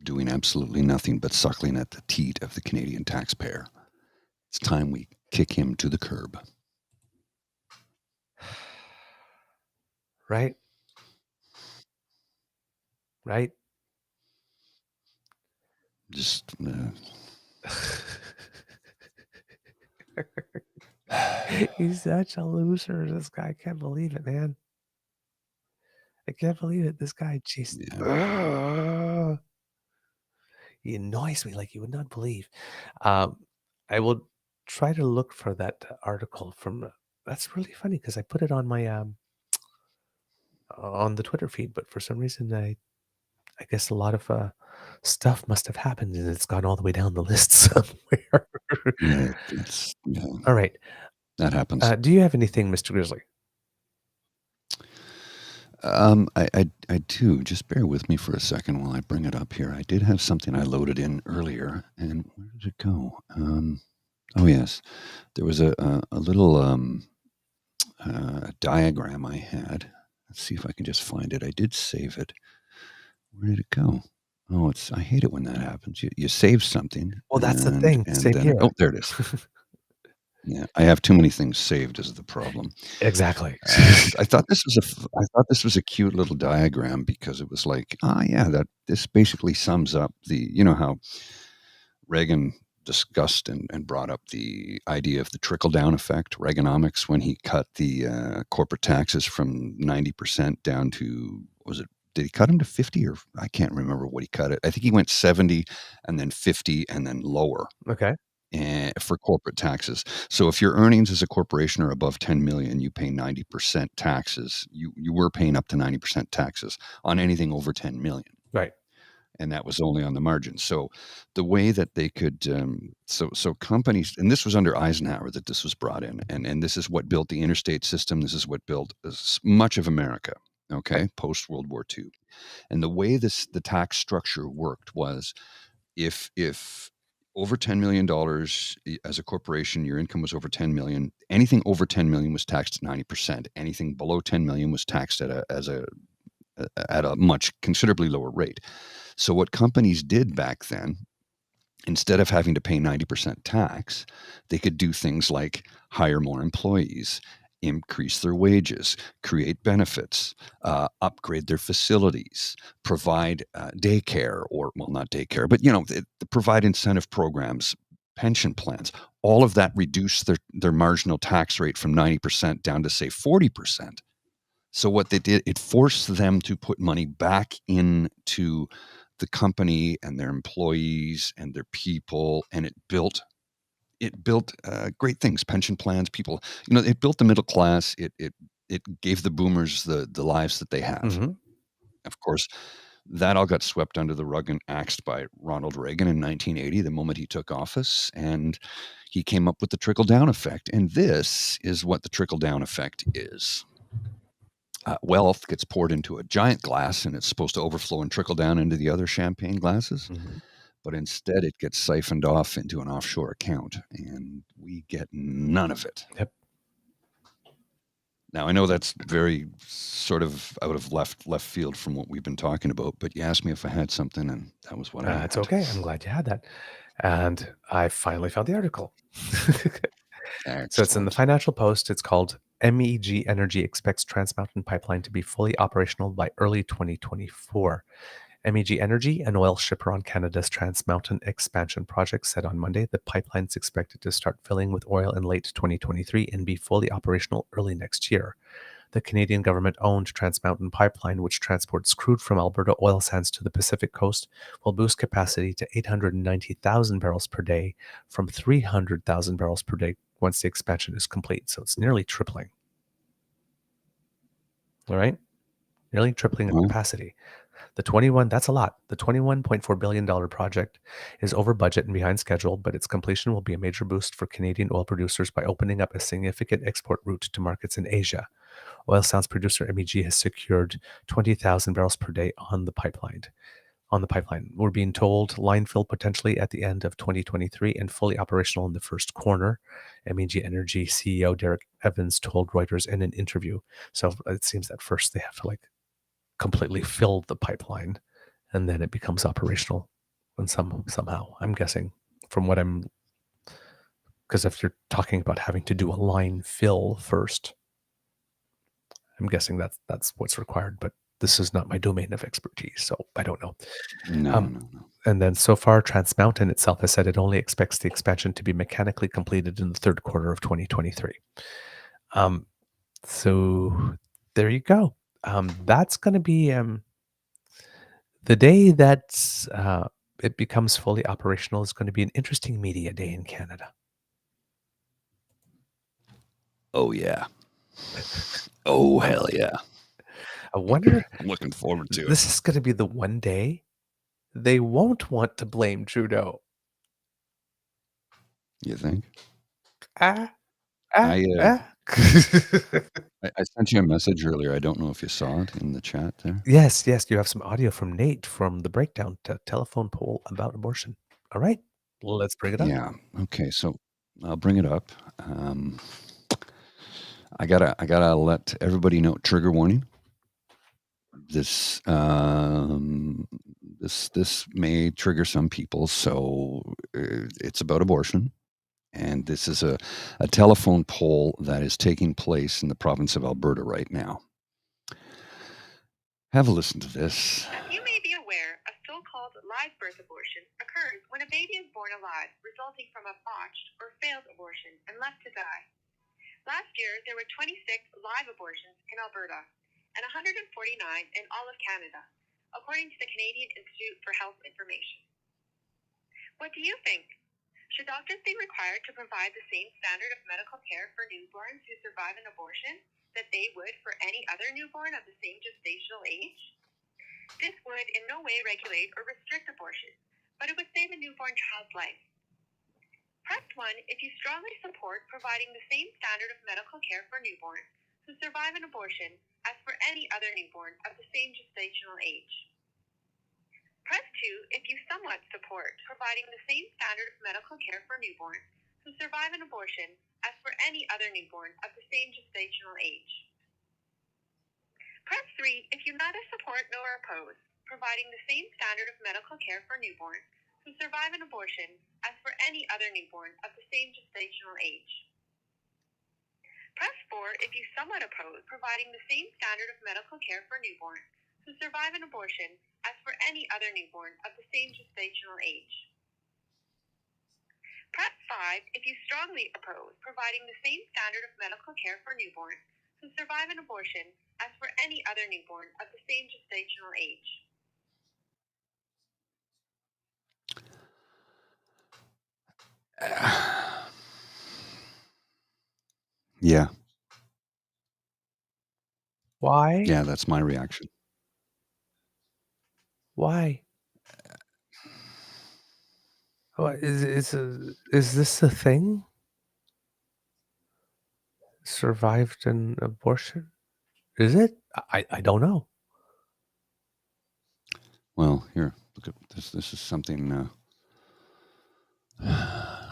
doing absolutely nothing but suckling at the teat of the Canadian taxpayer, it's time we kick him to the curb. Right? Right? Just He's such a loser, this guy. I can't believe it, man. I can't believe it. This guy, jeez. Yeah. He annoys me like you would not believe. I will try to look for that article from. That's really funny because I put it on my on the Twitter feed, but for some reason I guess a lot of stuff must have happened and it's gone all the way down the list somewhere. Yeah, All right. that happens. Do you have anything, Mr. Grizzly? I do. Just bear with me for a second while I bring it up here. I did have something I loaded in earlier, and where did it go? Oh yes, there was a little diagram I had. Let's see if I can just find it. I did save it. Where did it go? Oh, I hate it when that happens. You save something. Well, that's the thing. Same then, here. oh, there it is. Yeah, I have too many things saved is the problem. Exactly. I thought this was a cute little diagram because it was like, this basically sums up how Reagan discussed and brought up the idea of the trickle down effect, Reaganomics, when he cut the corporate taxes from 90% down to, did he cut them to 50 or I can't remember what he cut it. I think he went 70 and then 50 and then lower. Okay. For corporate taxes. So if your earnings as a corporation are above 10 million, you pay 90% taxes. You were paying up to 90% taxes on anything over 10 million. Right. And that was only on the margin. So the way that they could, so companies, and this was under Eisenhower that this was brought in, and this is what built the interstate system. This is what built much of America, okay, post World War II. And the way the tax structure worked was if over $10 million as a corporation, your income was over 10 million. Anything over 10 million was taxed at 90%. Anything below 10 million was taxed at a much considerably lower rate. So what companies did back then, instead of having to pay 90% tax, they could do things like hire more employees, increase their wages, create benefits, upgrade their facilities, provide daycare, or, well, not daycare, but, provide incentive programs, pension plans. All of that reduced their marginal tax rate from 90% down to, say, 40%. So what they did, it forced them to put money back into the company and their employees and their people, and it built great things, pension plans, people, it built the middle class. It gave the boomers the lives that they have. Mm-hmm. Of course, that all got swept under the rug and axed by Ronald Reagan in 1980, the moment he took office, and he came up with the trickle-down effect. And this is what the trickle-down effect is. Wealth gets poured into a giant glass, and it's supposed to overflow and trickle down into the other champagne glasses. Mm-hmm. But instead it gets siphoned off into an offshore account, and we get none of it. Yep. Now, I know that's very sort of out of left field from what we've been talking about, but you asked me if I had something, and that was what I had. It's okay. I'm glad you had that. And I finally found the article. So it's in the Excellent. Financial Post. It's called MEG Energy expects Trans Mountain Pipeline to be fully operational by early 2024. MEG Energy, an oil shipper on Canada's Trans Mountain expansion project, said on Monday the pipeline is expected to start filling with oil in late 2023 and be fully operational early next year. The Canadian government-owned Trans Mountain Pipeline, which transports crude from Alberta oil sands to the Pacific Coast, will boost capacity to 890,000 barrels per day from 300,000 barrels per day once the expansion is complete. So it's nearly tripling. All right? Nearly tripling of capacity. That's a lot. The $21.4 billion project is over budget and behind schedule, but its completion will be a major boost for Canadian oil producers by opening up a significant export route to markets in Asia. Oil sands producer MEG has secured 20,000 barrels per day on the pipeline. We're being told line fill potentially at the end of 2023 and fully operational in the first quarter. MEG Energy CEO Derek Evans told Reuters in an interview. So it seems that first they have to completely fill the pipeline, and then it becomes operational. And somehow, I'm guessing because if you're talking about having to do a line fill first, I'm guessing that's what's required, but this is not my domain of expertise, so I don't know. No. And then so far, Trans Mountain itself has said it only expects the expansion to be mechanically completed in the third quarter of 2023. So there you go. That's going to be the day that it becomes fully operational is going to be an interesting media day in Canada. Oh, yeah. Oh, hell yeah. I wonder. I'm looking forward to it. This is going to be the one day they won't want to blame Trudeau. You think? I sent you a message earlier. I don't know if you saw it in the chat there. Yes. You have some audio from Nate from the breakdown to telephone poll about abortion. All right. Well, let's bring it up. Yeah. Okay. So I'll bring it up. I gotta let everybody know. Trigger warning. This may trigger some people. So it's about abortion. And this is a telephone poll that is taking place in the province of Alberta right now. Have a listen to this. As you may be aware, a so-called live birth abortion occurs when a baby is born alive, resulting from a botched or failed abortion and left to die. Last year, there were 26 live abortions in Alberta and 149 in all of Canada, according to the Canadian Institute for Health Information. What do you think? Should doctors be required to provide the same standard of medical care for newborns who survive an abortion that they would for any other newborn of the same gestational age? This would in no way regulate or restrict abortion, but it would save a newborn child's life. Press 1 if you strongly support providing the same standard of medical care for newborns who survive an abortion as for any other newborn of the same gestational age. Press 2 if you somewhat support providing the same standard of medical care for newborns who survive an abortion as for any other newborn of the same gestational age. Press 3 if you neither support nor oppose providing the same standard of medical care for newborns who survive an abortion as for any other newborn of the same gestational age. Press 4 if you somewhat oppose providing the same standard of medical care for newborns who survive an abortion as for any other newborn of the same gestational age. Press 5 if you strongly oppose providing the same standard of medical care for newborns who survive an abortion as for any other newborn of the same gestational age. Yeah. Why? Yeah, that's my reaction. Why? Is this a thing? Survived an abortion? Is it? I don't know. Well, here, look at this. This is something.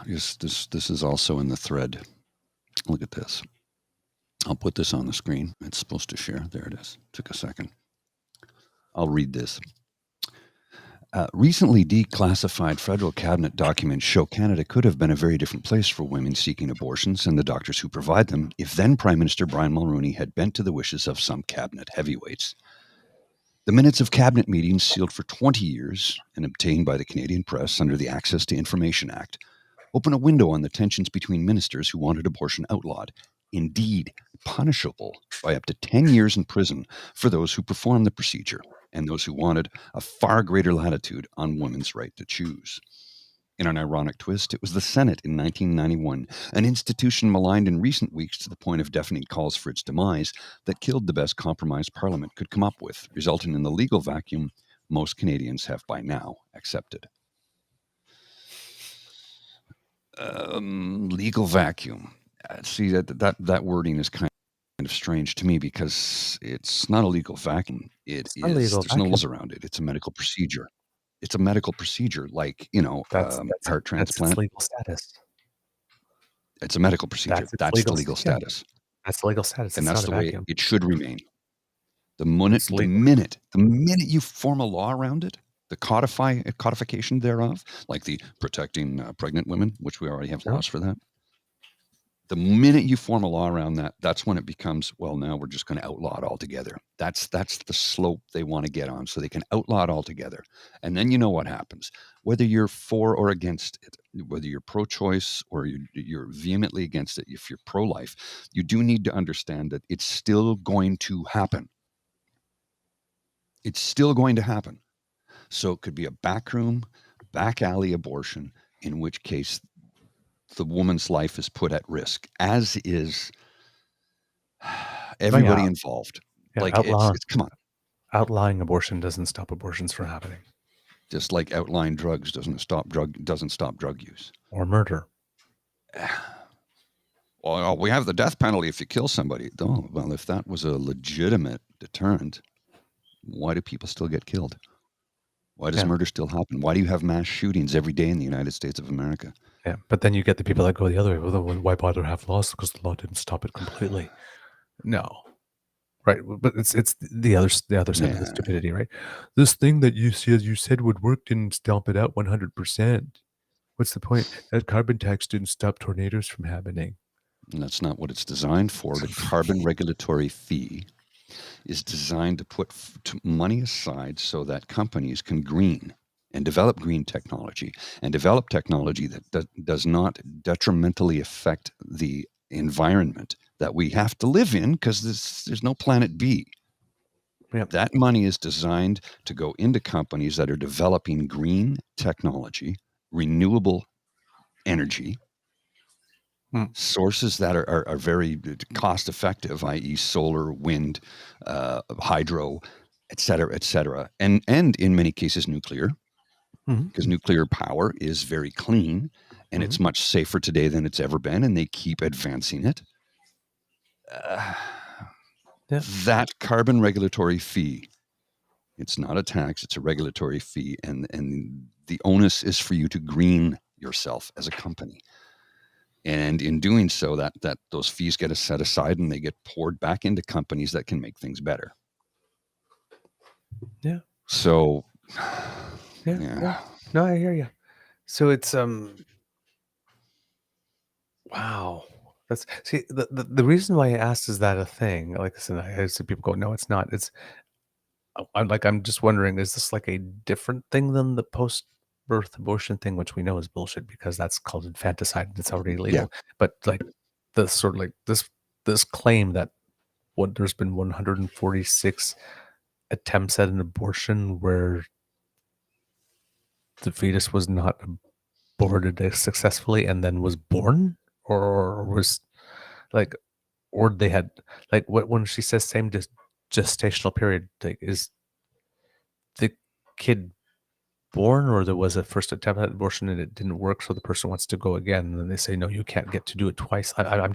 This is also in the thread. Look at this. I'll put this on the screen. It's supposed to share. There it is. Took a second. I'll read this. Recently declassified federal cabinet documents show Canada could have been a very different place for women seeking abortions and the doctors who provide them if then Prime Minister Brian Mulroney had bent to the wishes of some cabinet heavyweights. The minutes of cabinet meetings sealed for 20 years and obtained by the Canadian press under the Access to Information Act open a window on the tensions between ministers who wanted abortion outlawed, indeed punishable by up to 10 years in prison for those who performed the procedure, and those who wanted a far greater latitude on women's right to choose. In an ironic twist, it was the Senate in 1991, an institution maligned in recent weeks to the point of deafening calls for its demise, that killed the best compromise Parliament could come up with, resulting in the legal vacuum most Canadians have by now accepted. Legal vacuum. See, that wording is kind of strange to me because it's not a legal vacuum. There's no laws around it. It's a medical procedure. It's a medical procedure, like, That's heart transplant. its legal status. It's a medical procedure. That's the legal status. That's the legal status. And It's that's not the a way vacuum. it should remain. The minute you form a law around it, the codification thereof, like the protecting pregnant women, which we already have laws for that. The minute you form a law around that, that's when it becomes, well, now we're just going to outlaw it altogether. That's the slope they want to get on, so they can outlaw it altogether. And then you know what happens. Whether you're for or against it, whether you're pro-choice or you're vehemently against it, if you're pro-life, you do need to understand that it's still going to happen. It's still going to happen. So it could be a backroom, back alley abortion, in which case the woman's life is put at risk, as is everybody involved. Yeah, Like it's come on. Outlawing abortion doesn't stop abortions from happening. Just like outlawing drugs doesn't stop drug use. Or murder. Well, we have the death penalty if you kill somebody. Oh, well, if that was a legitimate deterrent, why do people still get killed? Why does murder still happen? Why do you have mass shootings every day in the United States of America? Yeah, but then you get the people that go the other way. Well, why bother have laws? Because the law didn't stop it completely. No, right? But it's the other side of the stupidity, right? This thing that you said would work didn't stomp it out 100%. What's the point? That carbon tax didn't stop tornadoes from happening. And that's not what it's designed for. The carbon regulatory fee is designed to put money aside so that companies can green and develop green technology and develop technology that does not detrimentally affect the environment that we have to live in, because there's no planet B. Yep. That money is designed to go into companies that are developing green technology, renewable energy, sources that are very cost effective, i.e. solar, wind, hydro, et cetera, and in many cases nuclear, because nuclear power is very clean and it's much safer today than it's ever been, and they keep advancing it. That carbon regulatory fee, it's not a tax, it's a regulatory fee, and the onus is for you to green yourself as a company. And in doing so, that those fees get set aside and they get poured back into companies that can make things better. Yeah. So, yeah. No, I hear you. So it's wow. That's the reason why I asked, is that a thing? Like I said, I see people go, no, it's not. It's I'm just wondering, is this like a different thing than the post-birth abortion thing, which we know is bullshit because that's called infanticide and it's already legal. Yeah. But like the sort of like this claim that there's been 146 attempts at an abortion where the fetus was not aborted successfully and then was born, or was like, or they had like when she says same gestational period, like, is the kid born, or there was a first attempt at abortion and it didn't work, so the person wants to go again, and then they say no, you can't get to do it twice. I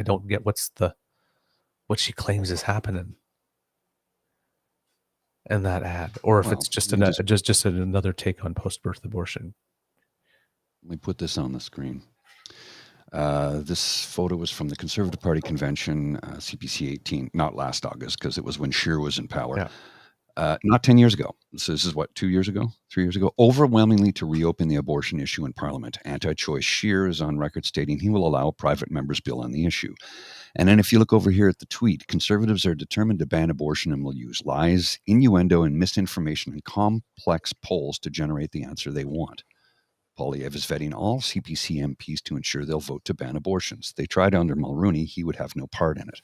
don't get what she claims is happening in that ad, or if it's just another take on post-birth abortion. Let me put this on the screen. This photo was from the Conservative Party convention, CPC 18, not last August, because it was when Scheer was in power. Yeah. Not 10 years ago. So this is what, 2 years ago, 3 years ago, overwhelmingly to reopen the abortion issue in Parliament. Anti-choice Scheer is on record stating he will allow a private member's bill on the issue. And then if you look over here at the tweet, Conservatives are determined to ban abortion and will use lies, innuendo, and misinformation and complex polls to generate the answer they want. Poilievre is vetting all CPC MPs to ensure they'll vote to ban abortions. They tried under Mulroney. He would have no part in it.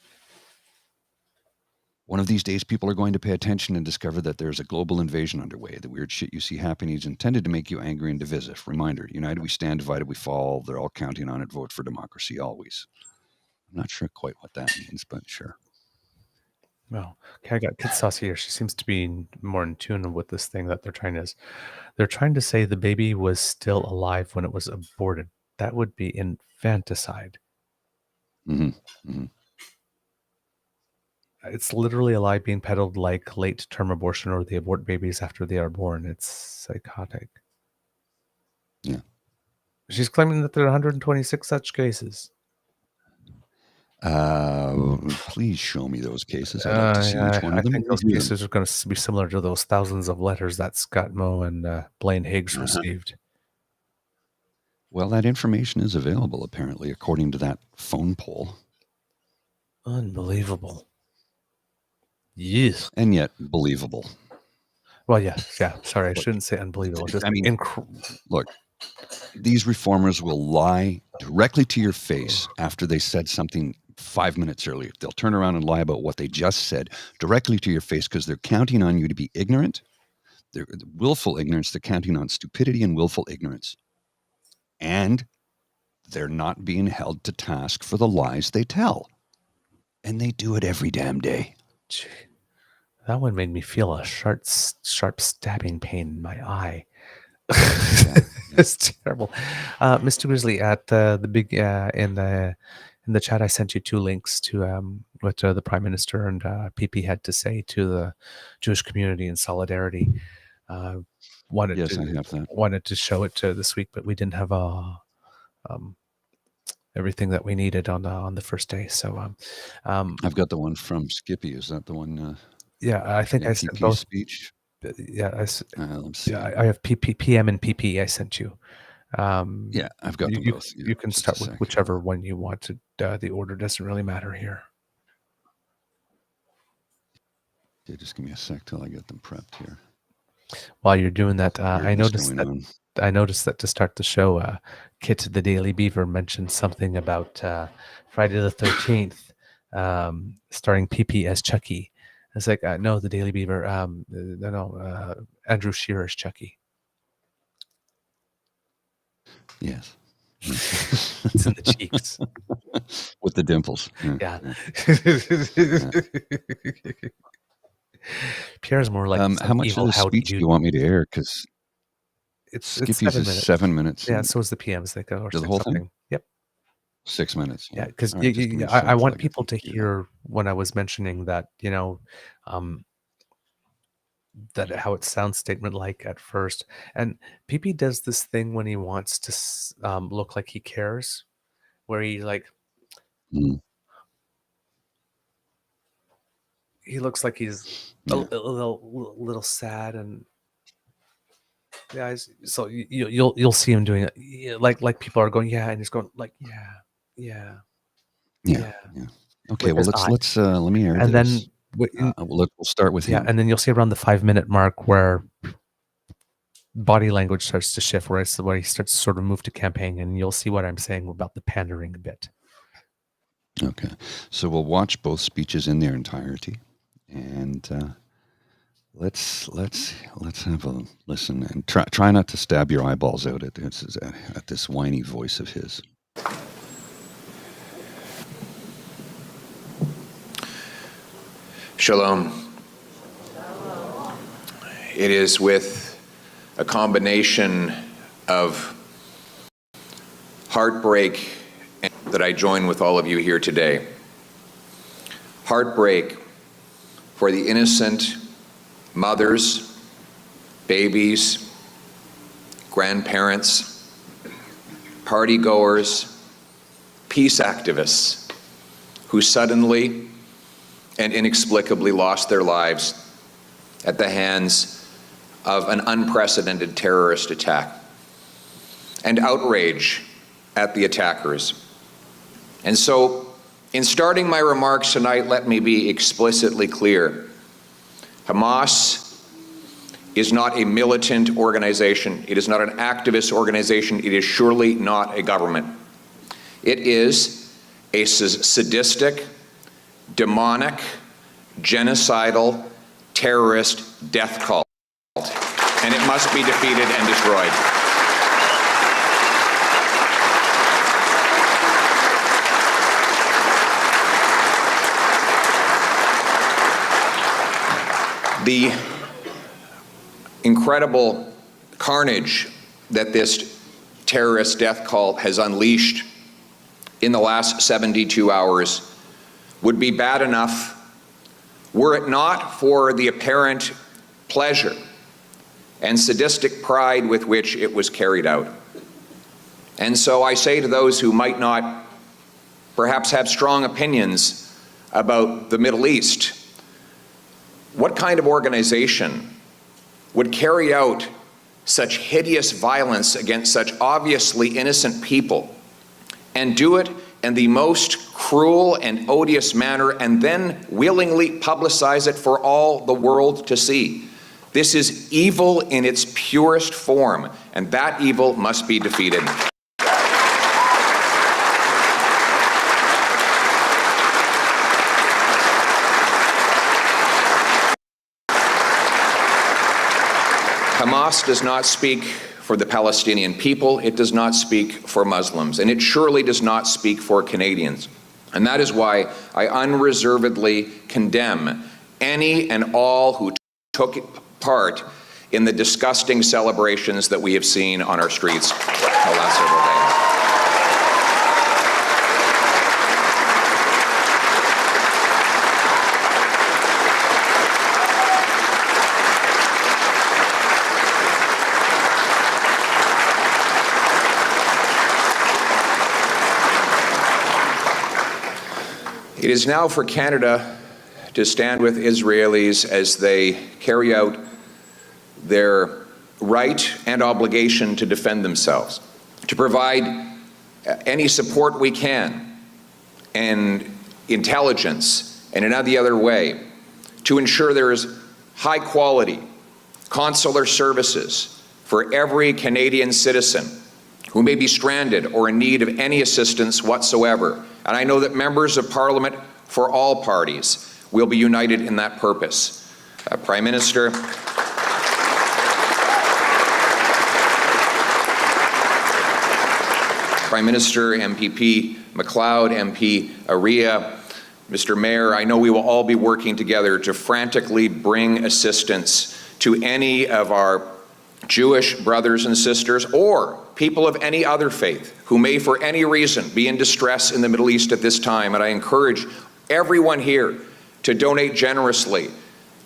One of these days, people are going to pay attention and discover that there's a global invasion underway. The weird shit you see happening is intended to make you angry and divisive. Reminder, united we stand, divided we fall. They're all counting on it. Vote for democracy always. I'm not sure quite what that means, but sure. Well, okay, I got Kid Saucy here. She seems to be more in tune with this thing that they're trying to say the baby was still alive when it was aborted. That would be infanticide. Mm-hmm. Mm-hmm. It's literally a lie being peddled like late-term abortion or the abort babies after they are born. It's psychotic. Yeah. She's claiming that there are 126 such cases. Please show me those cases. I'd like to see each one I of them. think those cases are going to be similar to those thousands of letters that Scott Moe and Blaine Higgs received. Well, that information is available, apparently, according to that phone poll. Unbelievable. Yes. And yet, believable. Well, yeah. Sorry, I shouldn't say unbelievable. Just look, these reformers will lie directly to your face after they said something 5 minutes earlier. They'll turn around and lie about what they just said directly to your face because they're counting on you to be ignorant. They're willful ignorance. They're counting on stupidity and willful ignorance. And they're not being held to task for the lies they tell. And they do it every damn day. Gee, that one made me feel a sharp stabbing pain in my eye. It's terrible. Mr. Grizzly, at the big in the chat, I sent you 2 links to what the Prime Minister and PP had to say to the Jewish community in solidarity. Wanted to show it this week, but we didn't have everything that we needed on the first day. So I've got the one from Skippy. Is that the one? Yeah, I think I sent both. Speech. Yeah, let's see. Yeah, I have PM and PP. I sent you. Yeah, I've got them both. Yeah, you can start with whichever one you want to. The order doesn't really matter here. Yeah, just give me a sec till I get them prepped here. While you're doing that, I noticed that to start the show, Kit the Daily Beaver mentioned something about Friday the 13th, starring PP as Chucky. It's like, no, the Daily Beaver, Andrew Scheer as Chucky. Yes. It's in the cheeks. With the dimples. Yeah. Pierre's more like how much of the speech do you want me to air? Because it's Skippy's 7 is minutes. 7 minutes. Yeah, so is the PMs. They go or the whole something. Thing? Yep. 6 minutes. Yeah, because I want people to hear when I was mentioning that, that how it sounds statement like at first. And PP does this thing when he wants to look like he cares, where he he looks like he's a little sad, and so you'll see him doing it like people are going and he's going like yeah. Okay, well let's let me air and this. Then we'll start with him. Yeah, and then you'll see around the 5-minute mark where body language starts to shift, where he starts to sort of move to campaign, and you'll see what I'm saying about the pandering a bit. Okay, so we'll watch both speeches in their entirety, and let's have a listen, and try not to stab your eyeballs out at this whiny voice of his. Shalom. It is with a combination of heartbreak that I join with all of you here today. Heartbreak for the innocent mothers, babies, grandparents, party goers, peace activists who suddenly and inexplicably lost their lives at the hands of an unprecedented terrorist attack, and outrage at the attackers. And so, in starting my remarks tonight, let me be explicitly clear. Hamas is not a militant organization. It is not an activist organization. It is surely not a government. It is a sadistic, demonic, genocidal, terrorist death cult, and it must be defeated and destroyed. The incredible carnage that this terrorist death cult has unleashed in the last 72 hours would be bad enough were it not for the apparent pleasure and sadistic pride with which it was carried out. And so I say to those who might not perhaps have strong opinions about the Middle East, what kind of organization would carry out such hideous violence against such obviously innocent people and do it in the most cruel and odious manner and then willingly publicize it for all the world to see? This is evil in its purest form, and that evil must be defeated. Hamas does not speak for the Palestinian people, it does not speak for Muslims, and it surely does not speak for Canadians. And that is why I unreservedly condemn any and all who took part in the disgusting celebrations that we have seen on our streets the last several days. It is now for Canada to stand with Israelis as they carry out their right and obligation to defend themselves, to provide any support we can, and intelligence, and in any other way, to ensure there is high quality consular services for every Canadian citizen who may be stranded or in need of any assistance whatsoever. And I know that members of Parliament for all parties will be united in that purpose. Prime Minister, MPP MacLeod, MP Aria, Mr. Mayor, I know we will all be working together to frantically bring assistance to any of our Jewish brothers and sisters or people of any other faith who may for any reason be in distress in the Middle East at this time. And I encourage everyone here to donate generously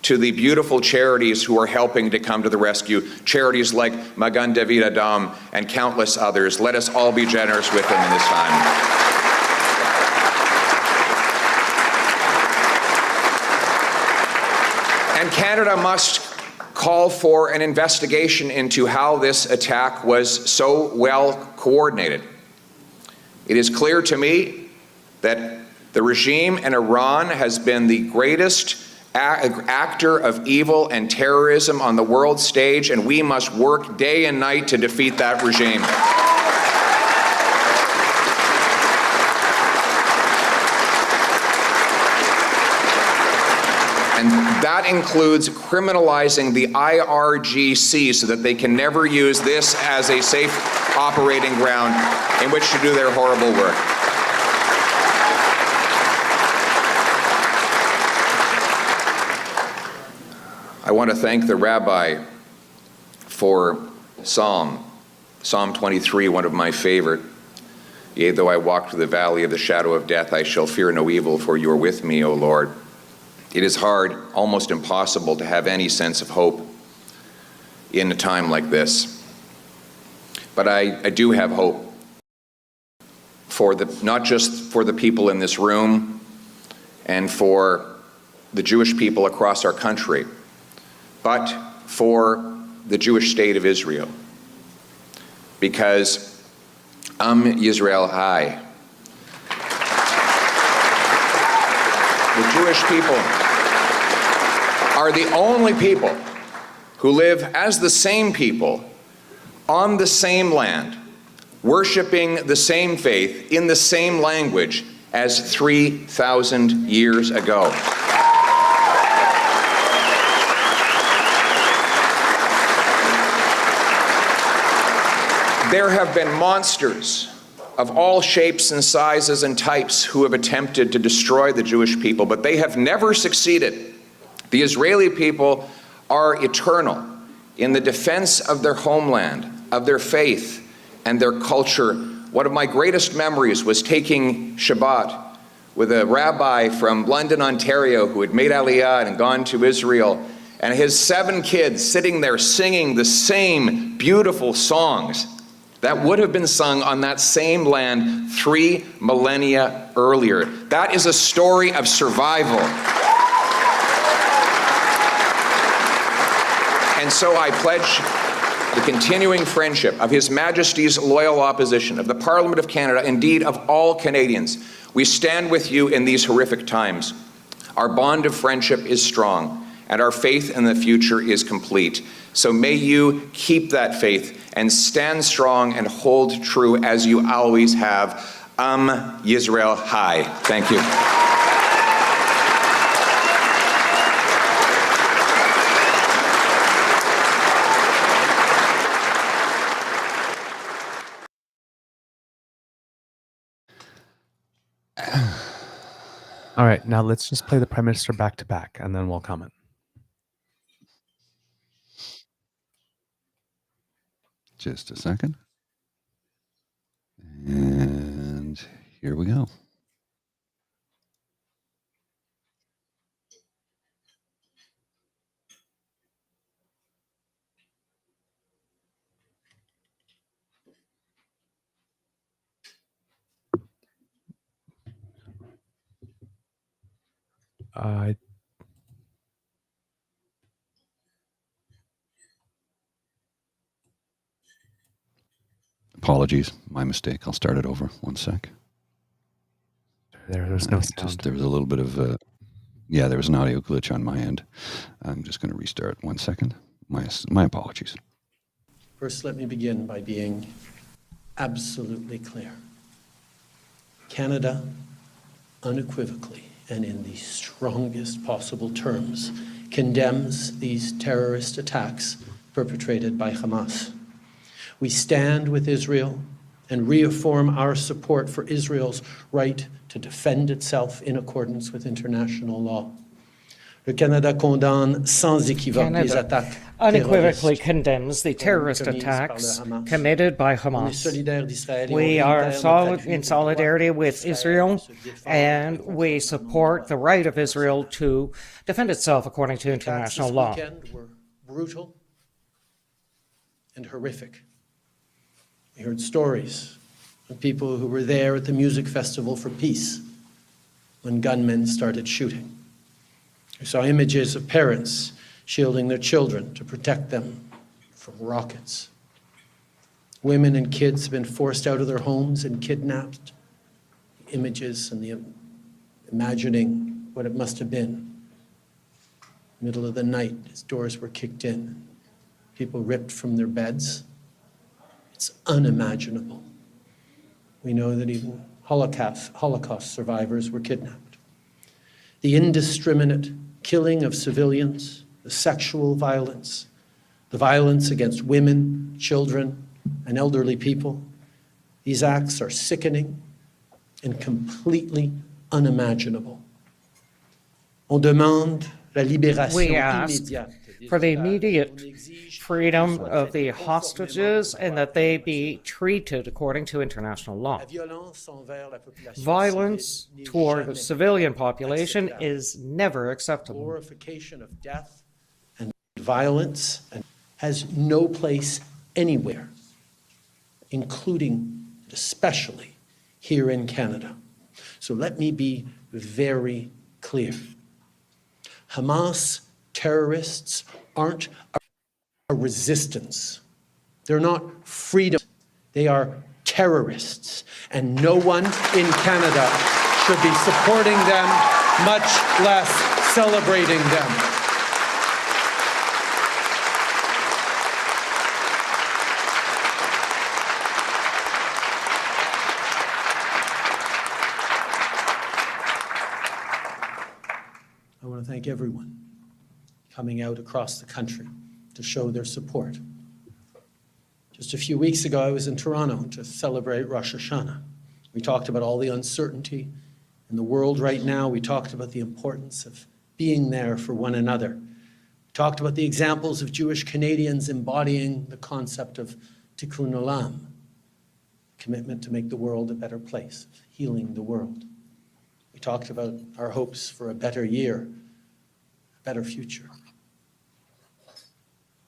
to the beautiful charities who are helping to come to the rescue, charities like Magan David Adam and countless others. Let us all be generous with them in this time. And Canada must call for an investigation into how this attack was so well coordinated. It is clear to me that the regime in Iran has been the greatest actor of evil and terrorism on the world stage, and we must work day and night to defeat that regime. And that includes criminalizing the IRGC so that they can never use this as a safe operating ground in which to do their horrible work. I want to thank the rabbi for Psalm 23, one of my favorite. Yea, though I walk through the valley of the shadow of death, I shall fear no evil, for you are with me, O Lord. It is hard, almost impossible, to have any sense of hope in a time like this. But I do have hope not just for the people in this room and for the Jewish people across our country, but for the Jewish state of Israel. Because Yisrael Hai. The Jewish people are the only people who live as the same people on the same land, worshiping the same faith in the same language as 3,000 years ago. There have been monsters of all shapes and sizes and types who have attempted to destroy the Jewish people, but they have never succeeded. The Israeli people are eternal in the defense of their homeland, of their faith, and their culture. One of my greatest memories was taking Shabbat with a rabbi from London, Ontario, who had made Aliyah and gone to Israel, and his 7 kids sitting there singing the same beautiful songs that would have been sung on that same land 3 millennia earlier. That is a story of survival. And so I pledge the continuing friendship of His Majesty's loyal opposition, of the Parliament of Canada, indeed of all Canadians. We stand with you in these horrific times. Our bond of friendship is strong, and our faith in the future is complete. So may you keep that faith and stand strong and hold true as you always have. Yisrael Hai. Thank you. All right, now let's just play the Prime Minister back to back, and then we'll comment. Just a second. And here we go. Apologies, my mistake. I'll start it over. One sec. There was no sound. There was a little bit of there was an audio glitch on my end. I'm just going to restart. 1 second. My apologies. First, let me begin by being absolutely clear. Canada, unequivocally and in the strongest possible terms, condemns these terrorist attacks perpetrated by Hamas. We stand with Israel and reaffirm our support for Israel's right to defend itself in accordance with international law. Le Canada condamne sans équivoque les attaques unequivocally condemns the terrorist attacks committed by Hamas. We are in solidarity with Israel, and we support the right of Israel to defend itself according to international law. The attacks this weekend were brutal and horrific. We heard stories of people who were there at the music festival for peace when gunmen started shooting. We saw images of parents shielding their children to protect them from rockets. Women and kids have been forced out of their homes and kidnapped. The images and the imagining what it must have been. Middle of the night, as doors were kicked in, people ripped from their beds. It's unimaginable. We know that even Holocaust survivors were kidnapped. The indiscriminate killing of civilians, the sexual violence, the violence against women, children, and elderly people, these acts are sickening and completely unimaginable. On demande la libération We ask immédiate for the immediate freedom of the hostages and that they be treated according to international law. Violence toward the civilian population is never acceptable. Glorification of death and violence has no place anywhere, including, especially, here in Canada. So let me be very clear. Hamas terrorists aren't a resistance. They're not freedom. They are terrorists. And no one in Canada should be supporting them, much less celebrating them. I want to thank everyone coming out across the country to show their support. Just a few weeks ago, I was in Toronto to celebrate Rosh Hashanah. We talked about all the uncertainty in the world right now. We talked about the importance of being there for one another. We talked about the examples of Jewish Canadians embodying the concept of tikkun olam, commitment to make the world a better place, healing the world. We talked about our hopes for a better year, a better future.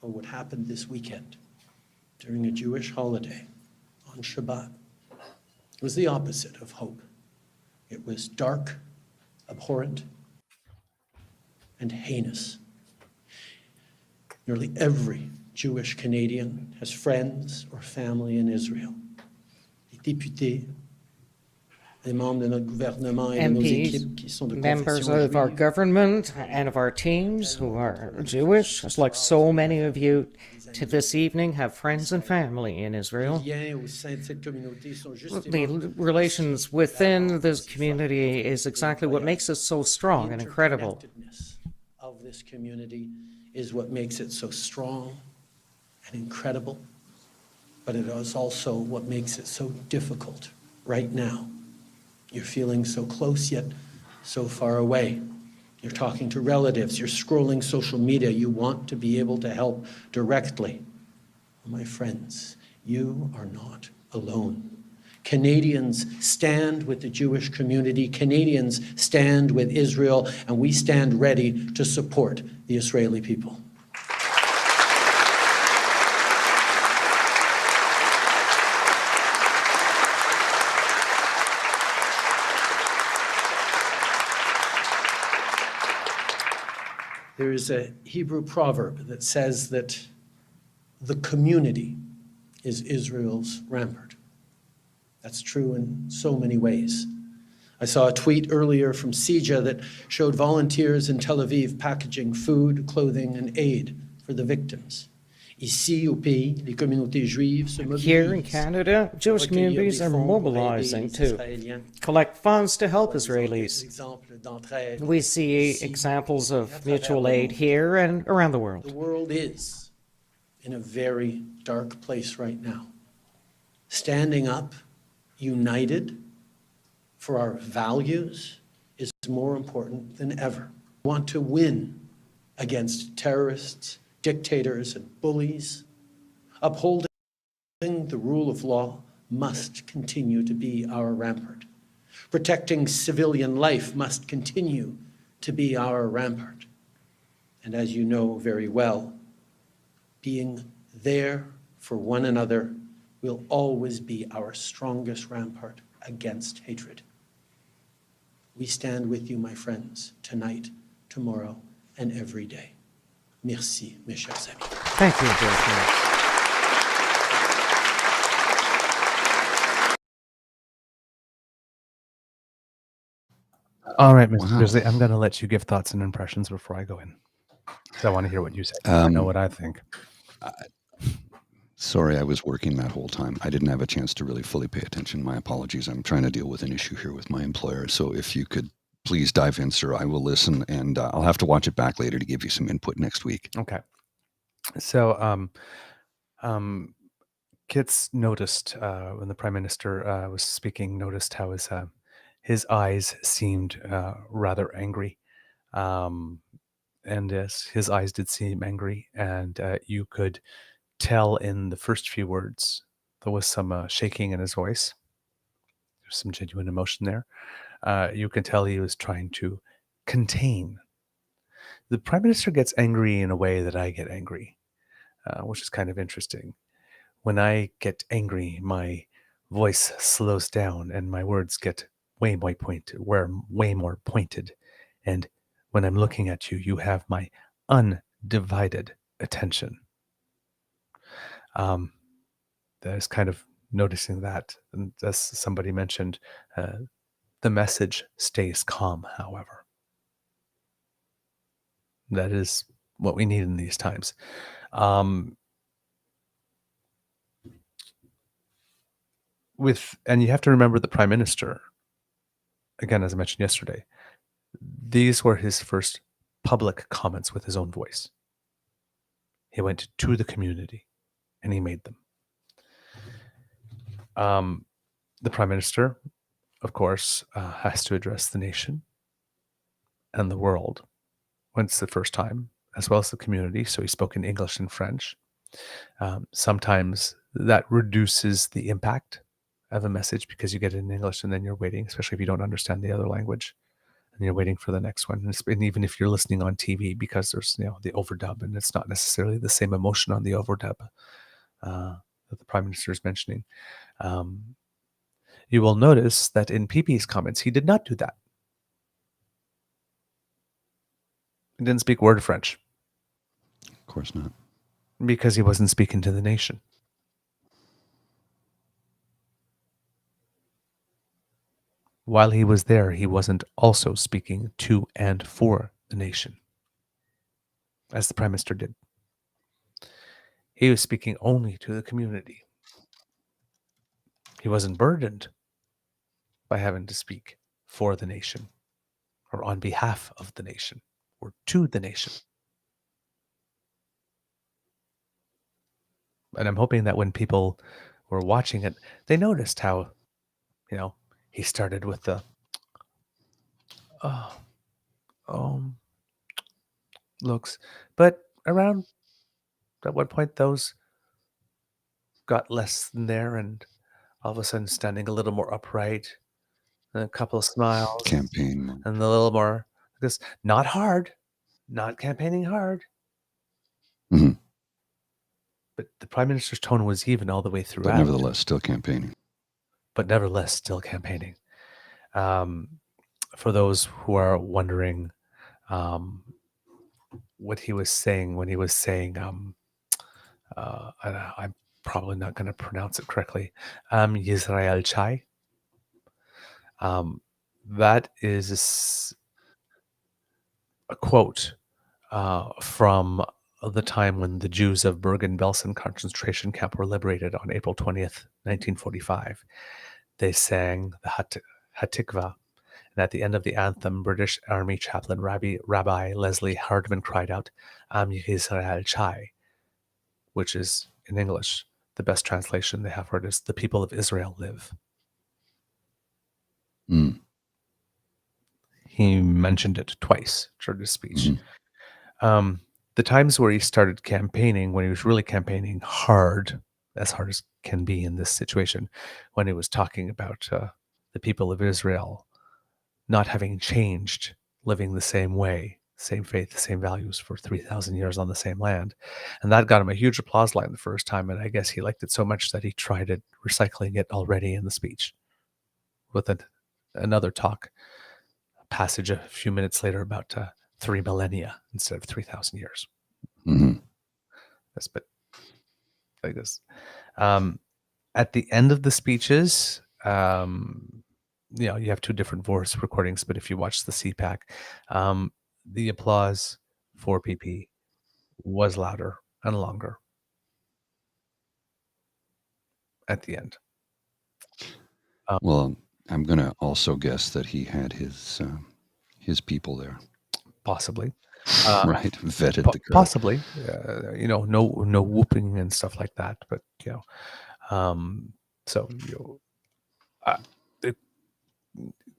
Or what happened this weekend during a Jewish holiday on Shabbat. It was the opposite of hope. It was dark, abhorrent, and heinous. Nearly every Jewish Canadian has friends or family in Israel. Les députés, les membres de notre gouvernement et de nos équipes qui sont de members confession of our juive. government and of our teams who are Jewish, just like so many of you to this evening, have friends and family in Israel. Les liens au sein de cette communauté sont justement The relations within this community is exactly what makes it so strong and incredible. interconnectedness of this community is what makes it so strong and incredible, but it is also what makes it so difficult right now. You're feeling so close yet so far away. You're talking to relatives, you're scrolling social media, you want to be able to help directly. My friends, you are not alone. Canadians stand with the Jewish community, Canadians stand with Israel, and we stand ready to support the Israeli people. There is a Hebrew proverb that says that the community is Israel's rampart. That's true in so many ways. I saw a tweet earlier from CIJA that showed volunteers in Tel Aviv packaging food, clothing, and aid for the victims. Ici, au pays, les communautés juives se mobilisent. Here in Canada, Jewish communities are mobilizing to collect funds to help Israelis. We see examples of mutual aid here and around the world. The world is in a very dark place right now. Standing up, united for our values is more important than ever. We want to win against terrorists, dictators, and bullies. Upholding the rule of law must continue to be our rampart. Protecting civilian life must continue to be our rampart. And as you know very well, being there for one another will always be our strongest rampart against hatred. We stand with you, my friends, tonight, tomorrow, and every day. Merci, mes chers amis. Thank you, George. All right, Mr. Wow. Grizzly, I'm going to let you give thoughts and impressions before I go in. So I want to hear what you say. I know what I think. Sorry, I was working that whole time. I didn't have a chance to really fully pay attention. My apologies. I'm trying to deal with an issue here with my employer. So if you could please dive in, sir, I will listen, and I'll have to watch it back later to give you some input next week. Okay. So, Kits noticed when the Prime Minister was speaking, noticed how his eyes seemed rather angry. And yes, his eyes did seem angry, and you could tell in the first few words there was some shaking in his voice. There's some genuine emotion there. You can tell he was trying to contain. The Prime Minister gets angry in a way that I get angry, which is kind of interesting. When I get angry, my voice slows down and my words get way more pointed. And when I'm looking at you, you have my undivided attention. I was kind of noticing that, and as somebody mentioned, the message stays calm, however. That is what we need in these times. And you have to remember the Prime Minister, again, as I mentioned yesterday, these were his first public comments with his own voice. He went to the community and he made them. The Prime Minister, of course, has to address the nation and the world when it's the first time, as well as the community. So he spoke in English and French. Sometimes that reduces the impact of a message because you get it in English and then you're waiting, especially if you don't understand the other language, and you're waiting for the next one. And even if you're listening on TV, because there's the overdub, and it's not necessarily the same emotion on the overdub that the Prime Minister is mentioning. You will notice that in PP's comments, he did not do that. He didn't speak a word of French. Of course not. Because he wasn't speaking to the nation. While he was there, he wasn't also speaking to and for the nation, as the Prime Minister did. He was speaking only to the community. He wasn't burdened by having to speak for the nation, or on behalf of the nation, or to the nation. And I'm hoping that when people were watching it, they noticed how, he started with the, looks. But around, at one point, those got less than there, and all of a sudden standing a little more upright, and a couple of smiles. Campaign. And a little more, just not hard, not campaigning hard. Mm-hmm. But the Prime Minister's tone was even all the way throughout. But nevertheless, still campaigning. For those who are wondering what he was saying when he was saying, I'm probably not going to pronounce it correctly, Yisrael Chai. That is a quote from the time when the Jews of Bergen-Belsen concentration camp were liberated on April 20th, 1945. They sang the Hatikva, and at the end of the anthem, British Army chaplain Rabbi Leslie Hardman cried out, Am Yisrael Chai, which is, in English, the best translation they have for it is, the people of Israel live. Mm. He mentioned it twice during his speech. Mm-hmm. The times where he started campaigning, when he was really campaigning hard as can be in this situation, when he was talking about the people of Israel not having changed, living the same way, same faith, same values for 3,000 years on the same land. And that got him a huge applause line the first time, and I guess he liked it so much that he tried it, recycling it already in the speech with another talk, a passage a few minutes later about 3 millennia instead of 3,000 years. Mm-hmm. Yes, but like this. At the end of the speeches, you have two different voice recordings, but if you watch the CPAC, the applause for PP was louder and longer at the end. Well, I'm going to also guess that he had his people there. Possibly. Right, vetted the crowd. Possibly. No whooping and stuff like that, but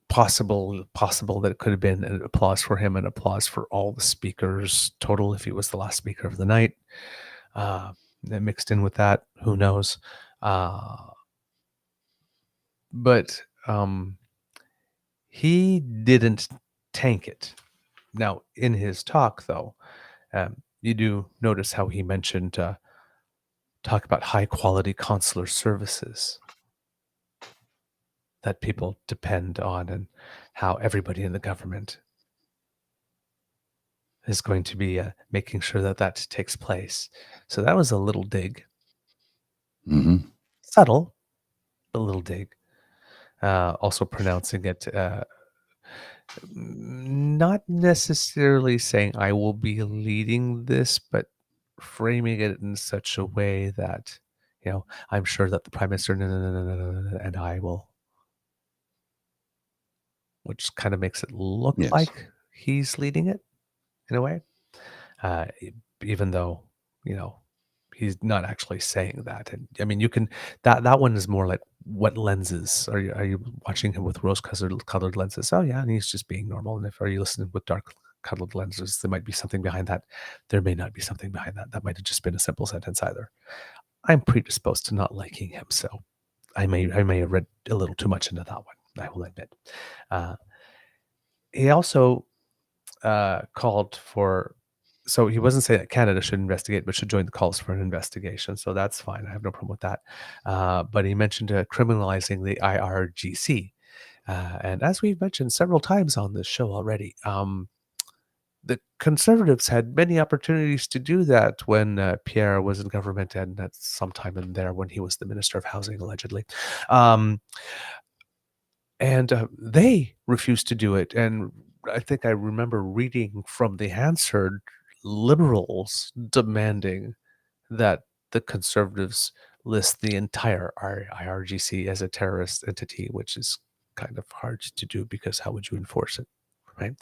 possible that it could have been an applause for him and applause for all the speakers total if he was the last speaker of the night. Mixed in with that, who knows? But he didn't tank it. Now, in his talk, though, you do notice how he mentioned talk about high-quality consular services. that people depend on, and how everybody in the government is going to be making sure that that takes place. So that was a little dig. Mm-hmm. Subtle, a little dig. Also pronouncing it, not necessarily saying I will be leading this, but framing it in such a way that, I'm sure that the Prime Minister and I will, which kind of makes it look Yes. like he's leading it in a way, even though, he's not actually saying that. And I mean, you can, that one is more like, what lenses are you watching him with rose-colored lenses? Oh yeah, and he's just being normal. And are you listening with dark-colored lenses? There might be something behind that. There may not be something behind that. That might have just been a simple sentence either. I'm predisposed to not liking him, so I may have read a little too much into that one, I will admit. He also called for, so he wasn't saying that Canada should investigate, but should join the calls for an investigation. So that's fine. I have no problem with that. But he mentioned criminalizing the IRGC. And as we've mentioned several times on this show already, the Conservatives had many opportunities to do that when Pierre was in government, and that's sometime in there when he was the Minister of Housing, allegedly. And they refused to do it. And I think I remember reading from the Hansard Liberals demanding that the Conservatives list the entire IRGC as a terrorist entity, which is kind of hard to do because how would you enforce it, right?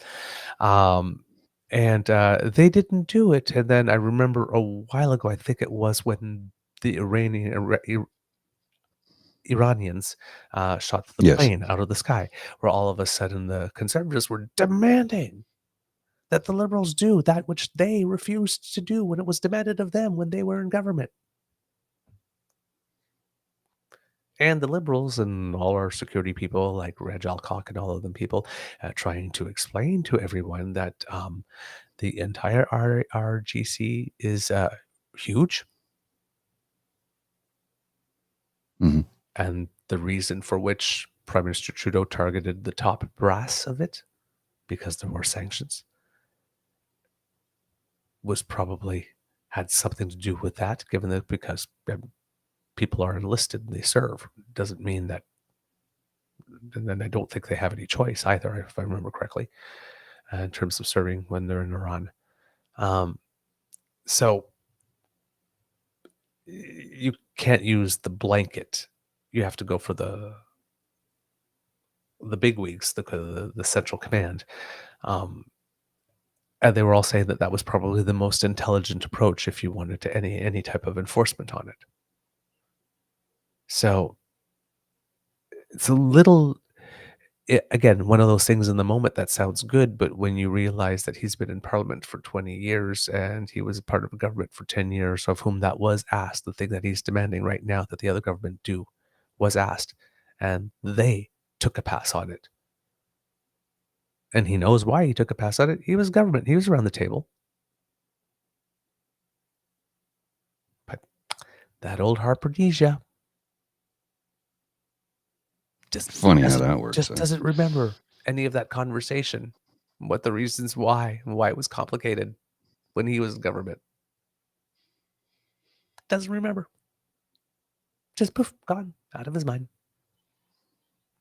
And they didn't do it. And then I remember a while ago, I think it was when the Iranians shot the Yes. plane out of the sky, where all of a sudden the Conservatives were demanding that the Liberals do that which they refused to do when it was demanded of them when they were in government. And the Liberals and all our security people like Reg Alcock and all of them people trying to explain to everyone that the entire RGC is huge. Mm-hmm. And the reason for which Prime Minister Trudeau targeted the top brass of it, because there were sanctions, was probably had something to do with that, given that because people are enlisted and they serve. Doesn't mean that, and then I don't think they have any choice either, if I remember correctly, in terms of serving when they're in Iran. So you can't use the blanket. You have to go for the bigwigs, the central command. And they were all saying that that was probably the most intelligent approach if you wanted to any type of enforcement on it. So it's a little, again, one of those things in the moment that sounds good, but when you realize that he's been in Parliament for 20 years and he was a part of a government for 10 years, of whom that was asked, the thing that he's demanding right now that the other government do was asked, and they took a pass on it. And he knows why he took a pass on it. He was government. He was around the table. But that old Harpernesia just Funny how that works. Just doesn't remember any of that conversation, what the reasons why, and why it was complicated when he was in government. Doesn't remember. Just poof, gone, out of his mind.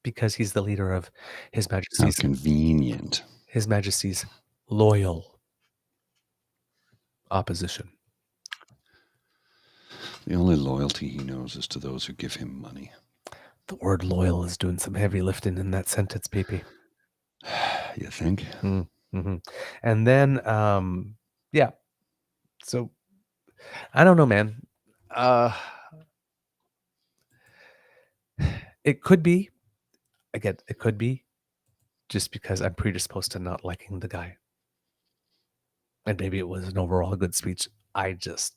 Because he's the leader of His Majesty's... How convenient. His Majesty's loyal opposition. The only loyalty he knows is to those who give him money. The word loyal is doing some heavy lifting in that sentence, PP. You think? Mm-hmm. And then, yeah. So, I don't know, man. It could be, again, it could be just because I'm predisposed to not liking the guy. And maybe it was an overall good speech. I just...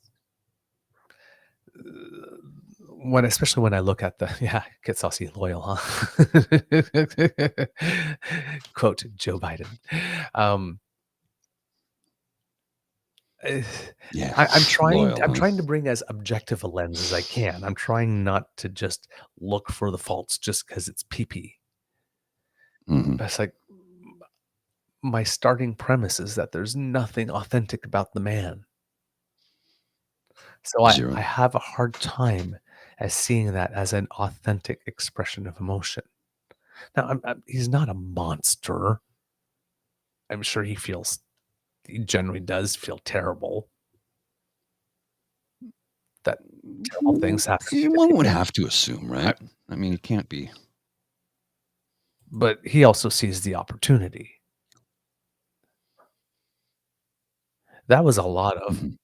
especially when I look at the, get saucy loyal, huh? Quote Joe Biden. Yeah, I'm trying. loyal, I'm huh? trying to bring as objective a lens as I can. I'm trying not to just look for the faults just because it's pee-pee. Mhm. It's like my starting premise is that there's nothing authentic about the man. So I 0. have a hard time as seeing that as an authentic expression of emotion. Now, he's not a monster. I'm sure he generally does feel terrible. That terrible things happen to One would people. have to assume, right? I mean, it can't be. But he also sees the opportunity. That was a lot of Mhm.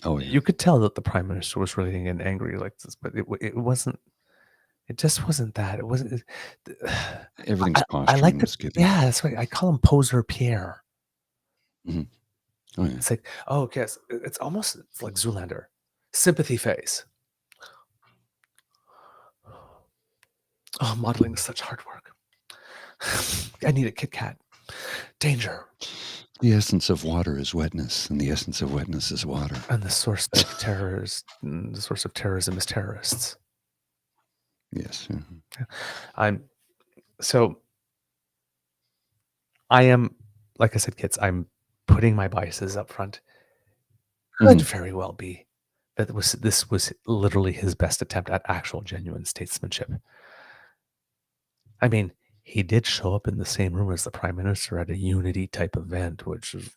Oh, yeah. you could tell that the prime minister was really getting angry like this, but it wasn't. It just wasn't that. It wasn't. Everything's I like posturing the with Skippy. yeah. That's why I call him Poser Pierre. Mhm. Oh, yeah. It's like okay, it's almost like Zoolander, sympathy face. Oh, modeling is such hard work. I need a Kit Kat. Danger. The essence of water is wetness, and the essence of wetness is water. And the source of terrorism is terrorists. Yes. Mhm. I am, like I said, kids, I'm putting my biases up front. Could very well be that this was literally his best attempt at actual genuine statesmanship. I mean, he did show up in the same room as the prime minister at a unity type event, which is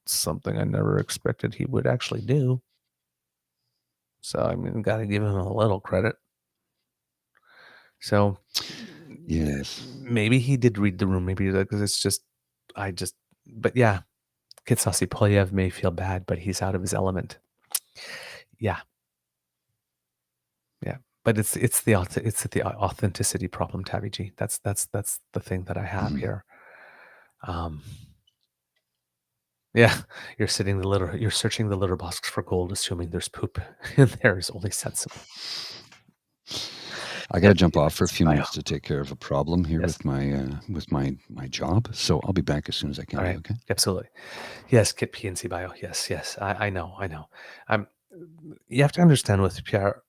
something I never expected he would actually do. So, I mean, got to give him a little credit. So, Yes. maybe he did read the room. Maybe because it's just, but yeah, Kitsasi Polyev may feel bad, but he's out of his element. Yeah. Yeah. But it's the authenticity problem, Tabby G. That's the thing that I have here. Yeah, you're searching the litter box for gold, assuming there's poop in there is only sensible. I got to jump off for a few minutes to take care of a problem here with my job. So I'll be back as soon as I can. All right. Okay. Absolutely. Yes, Kit PNC bio. Yes. I know. You have to understand with Pierre,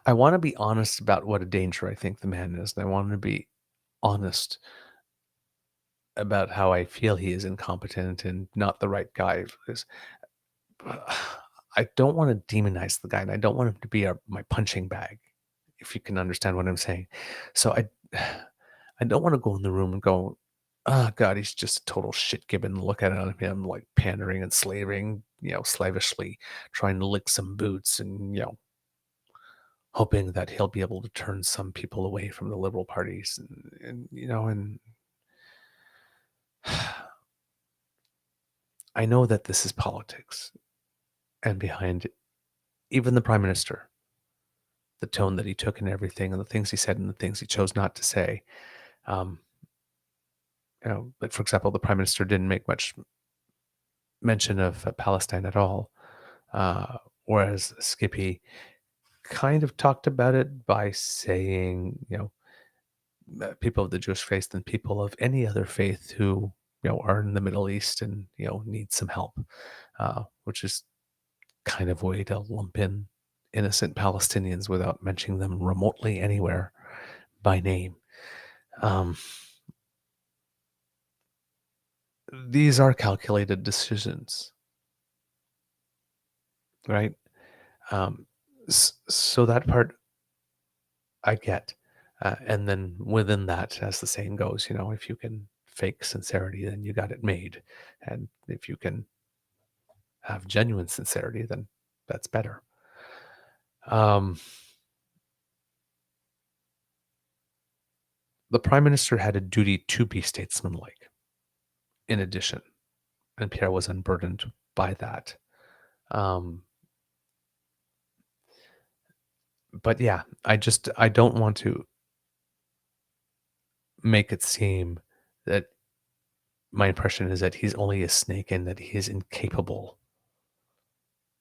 I want to be honest about what a danger I think the man is. And I want to be honest about how I feel he is incompetent and not the right guy for this. I don't want to demonize the guy, and I don't want him to be my punching bag, if you can understand what I'm saying. So I don't want to go in the room and go, oh God, he's just a total shit gibbon. Look at him like pandering and slaving, slavishly trying to lick some boots and, hoping that he'll be able to turn some people away from the liberal parties and I know that this is politics, and behind even the prime minister, the tone that he took and everything, and the things he said and the things he chose not to say. Like for example, the prime minister didn't make much mention of Palestine at all, whereas Skippy kind of talked about it by saying, people of the Jewish faith and people of any other faith who are in the Middle East and need some help, which is kind of a way to lump in innocent Palestinians without mentioning them remotely anywhere by name. These are calculated decisions, right? So that part I get. And then within that, as the saying goes, if you can fake sincerity, then you got it made. And if you can have genuine sincerity, then that's better. The prime minister had a duty to be statesmanlike, in addition, and Pierre was unburdened by that. But yeah, I don't want to make it seem that my impression is that he's only a snake and that he is incapable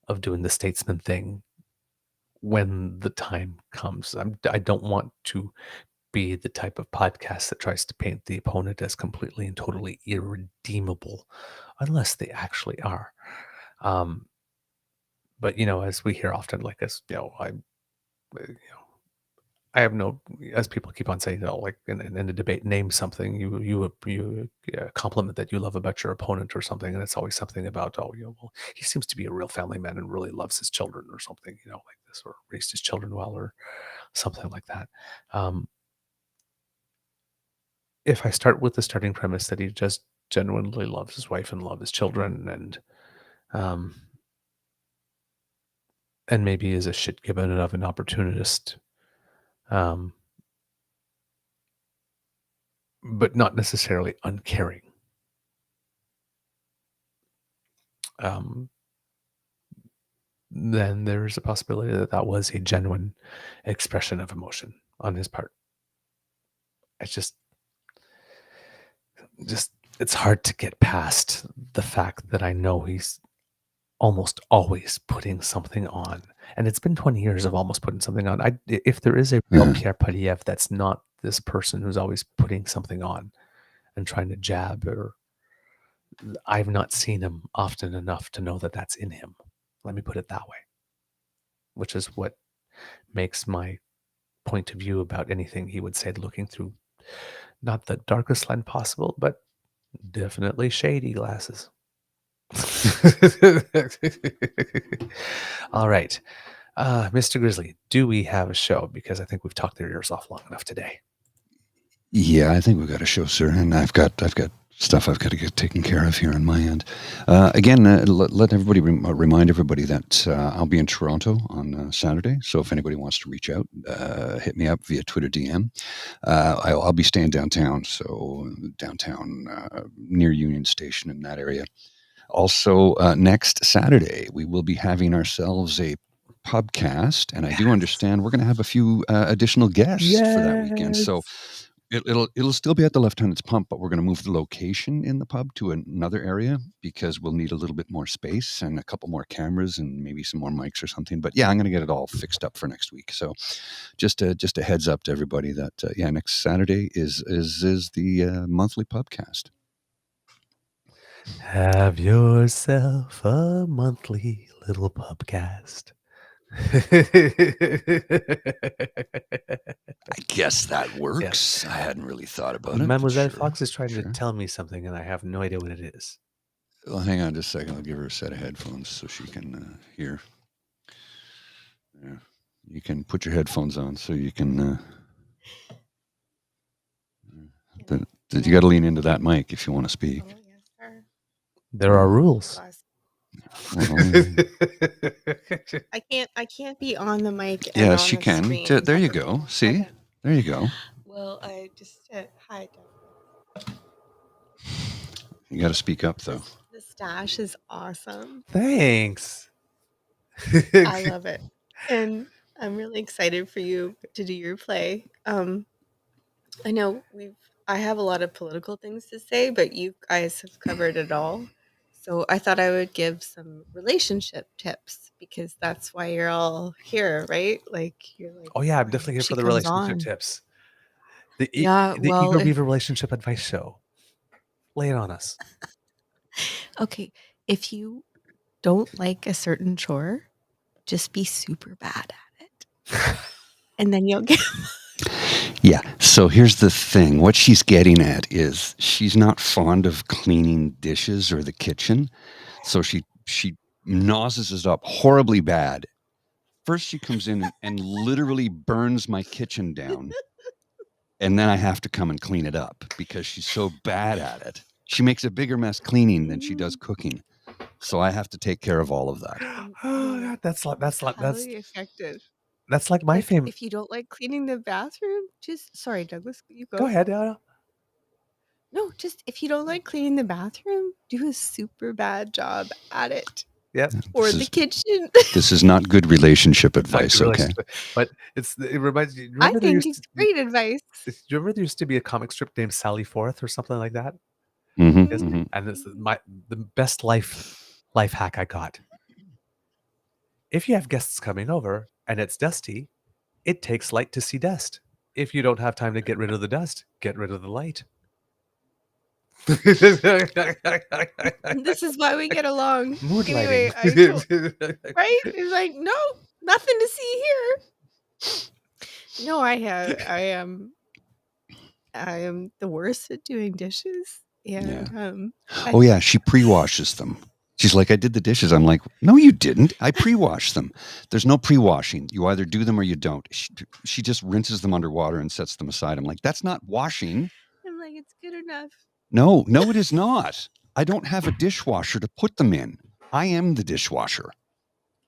of doing the statesman thing when the time comes. I don't want to be the type of podcast that tries to paint the opponent as completely and totally irredeemable, unless they actually are. But as we hear often, like as I have no, as people keep on saying, like in a debate, name something you compliment that you love about your opponent or something, and it's always something about, well, he seems to be a real family man and really loves his children or something, like this, or raised his children well or something like that. If I start with the starting premise that he just genuinely loves his wife and loves his children, and maybe is a shit given of an opportunist, but not necessarily uncaring. Then there's a possibility that was a genuine expression of emotion on his part. It's just it's hard to get past the fact that I know he's almost always putting something on. And it's been 20 years of almost putting something on. If there is a real Pierre Poilievre, that's not this person who's always putting something on and trying to jab, or I've not seen him often enough to know that that's in him. Let me put it that way, which is what makes my point of view about anything he would say looking through not the darkest lens possible, but definitely shady glasses. All right. Mr. Grizzly, do we have a show? Because I think we've talked their ears off long enough today. Yeah, I think we've got a show, sir, and I've got stuff I've got to get taken care of here on my end. Again, let everybody remind everybody that I'll be in Toronto on Saturday. So if anybody wants to reach out, hit me up via Twitter DM. I'll be staying downtown, so downtown near Union Station in that area. Also, next Saturday, we will be having ourselves a pubcast, and I do understand we're going to have a few additional guests for that weekend. So it'll still be at the Lieutenant's Pump, but we're going to move the location in the pub to another area because we'll need a little bit more space and a couple more cameras and maybe some more mics or something. But yeah, I'm going to get it all fixed up for next week. So just a heads up to everybody that next Saturday is the monthly pubcast. Have yourself a monthly little pubcast. I guess that works. Yeah. I hadn't really thought about it. Mademoiselle Fox is trying to tell me something, and I have no idea what it is. Well, hang on just a second. I'll give her a set of headphones so she can hear. Yeah. You can put your headphones on so you can... you got to lean into that mic if you want to speak. Oh, yes, sir. There are rules. I can't be on the mic. Yes, you can. There you go. See? Okay. There you go. Well, I just hi. You got to speak up though. The stash is awesome. Thanks. I love it, and I'm really excited for you to do your play. I know I have a lot of political things to say, but you guys have covered it all. So I thought I would give some relationship tips because that's why you're all here, right? Like you're like, oh yeah, I'm definitely here for the relationship tips. The Eager Beaver relationship advice show. Lay it on us. Okay, if you don't like a certain chore, just be super bad at it, and then you'll get. Yeah. So here's the thing. What she's getting at is she's not fond of cleaning dishes or the kitchen. So she nauseous it up horribly bad. First she comes in and literally burns my kitchen down. And then I have to come and clean it up because she's so bad at it. She makes a bigger mess cleaning than she does cooking. So I have to take care of all of that. Oh, that's highly effective. That's like my favorite. If you don't like cleaning the bathroom, sorry, Douglas, you go. Go ahead. No, just if you don't like cleaning the bathroom, do a super bad job at it. Yep. Or the kitchen. This is not good relationship advice, okay? But it reminds you. I think it's great advice. Do you remember there used to be a comic strip named Sally Forth or something like that? Mm-hmm. And it's the best life hack I got. If you have guests coming over and it's dusty, it takes light to see dust. if you don't have time to get rid of the dust, get rid of the light. This is why we get along. Mood Anyway, lighting. right? It's like, no, nothing to see here. No, I am the worst at doing dishes. And Oh yeah, she pre-washes them. She's like, I did the dishes. I'm like, no, you didn't. I pre-washed them. There's no pre-washing. You either do them or you don't. She just rinses them underwater and sets them aside. I'm like, that's not washing. I'm like, it's good enough. No, it is not. I don't have a dishwasher to put them in. I am the dishwasher.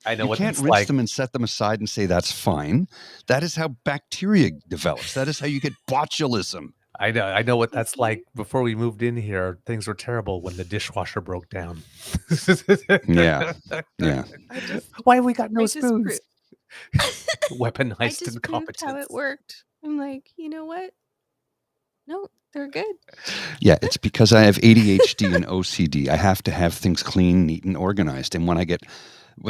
I know you what can't it's rinse like. them and set them aside and say that's fine. That is how bacteria develops. That is how you get botulism. I know what that's like. Before we moved in here, things were terrible when the dishwasher broke down. Yeah. Why have we got no I just Oh, spoons? I Weaponized just proved incompetence. how it worked. I'm like, you know what? No, they're good. Yeah, it's because I have ADHD and OCD. I have to have things clean, neat, and organized. And when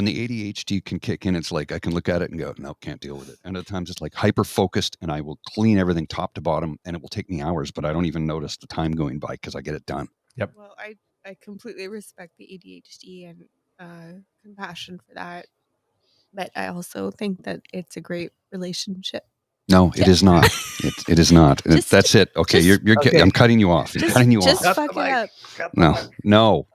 the ADHD can kick in, it's like I can look at it and go, no, can't deal with it. And other times it's like hyper focused, and I will clean everything top to bottom, and it will take me hours, but I don't even notice the time going by because I get it done. Yep. Well, I completely respect the ADHD and compassion for that. But I also think that it's a great relationship. No, it is not. It is not. That's it. Okay, you're okay. I'm cutting you off. I'm cutting you Just off. fuck it up. No.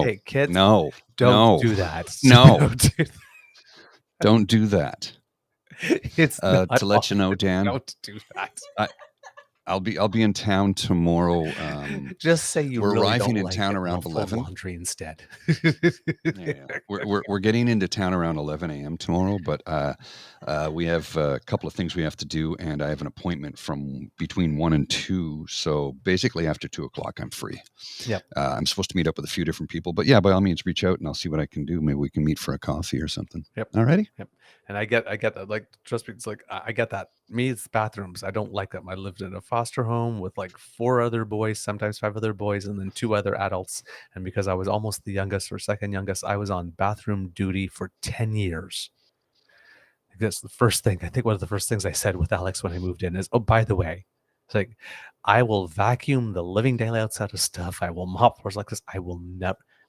Hey, kids, No. don't do that. No. Don't do that. Don't do that. It's not to let you know, Dan. Don't do that. I'll be in town tomorrow. Just say you. We're really arriving don't in like town it, around we'll 11. fold laundry instead. Yeah. We're getting into town around 11 a.m. tomorrow, but we have a couple of things we have to do, and I have an appointment from between 1 and 2. So basically, after 2 o'clock, I'm free. Yep. I'm supposed to meet up with a few different people, but yeah, by all means, reach out and I'll see what I can do. Maybe we can meet for a coffee or something. Yep. Alrighty. Yep. And I get that. Like, trust me, it's like I get that. Me, it's bathrooms. I don't like them. I lived in a foster home with like 4 other boys, sometimes 5 other boys, and then 2 other adults. And because I was almost the youngest or second youngest, I was on bathroom duty for 10 years. That's the first thing. I think one of the first things I said with Alex when I moved in is, oh, by the way, it's like, I will vacuum the living daylights out of stuff. I will mop floors like this. I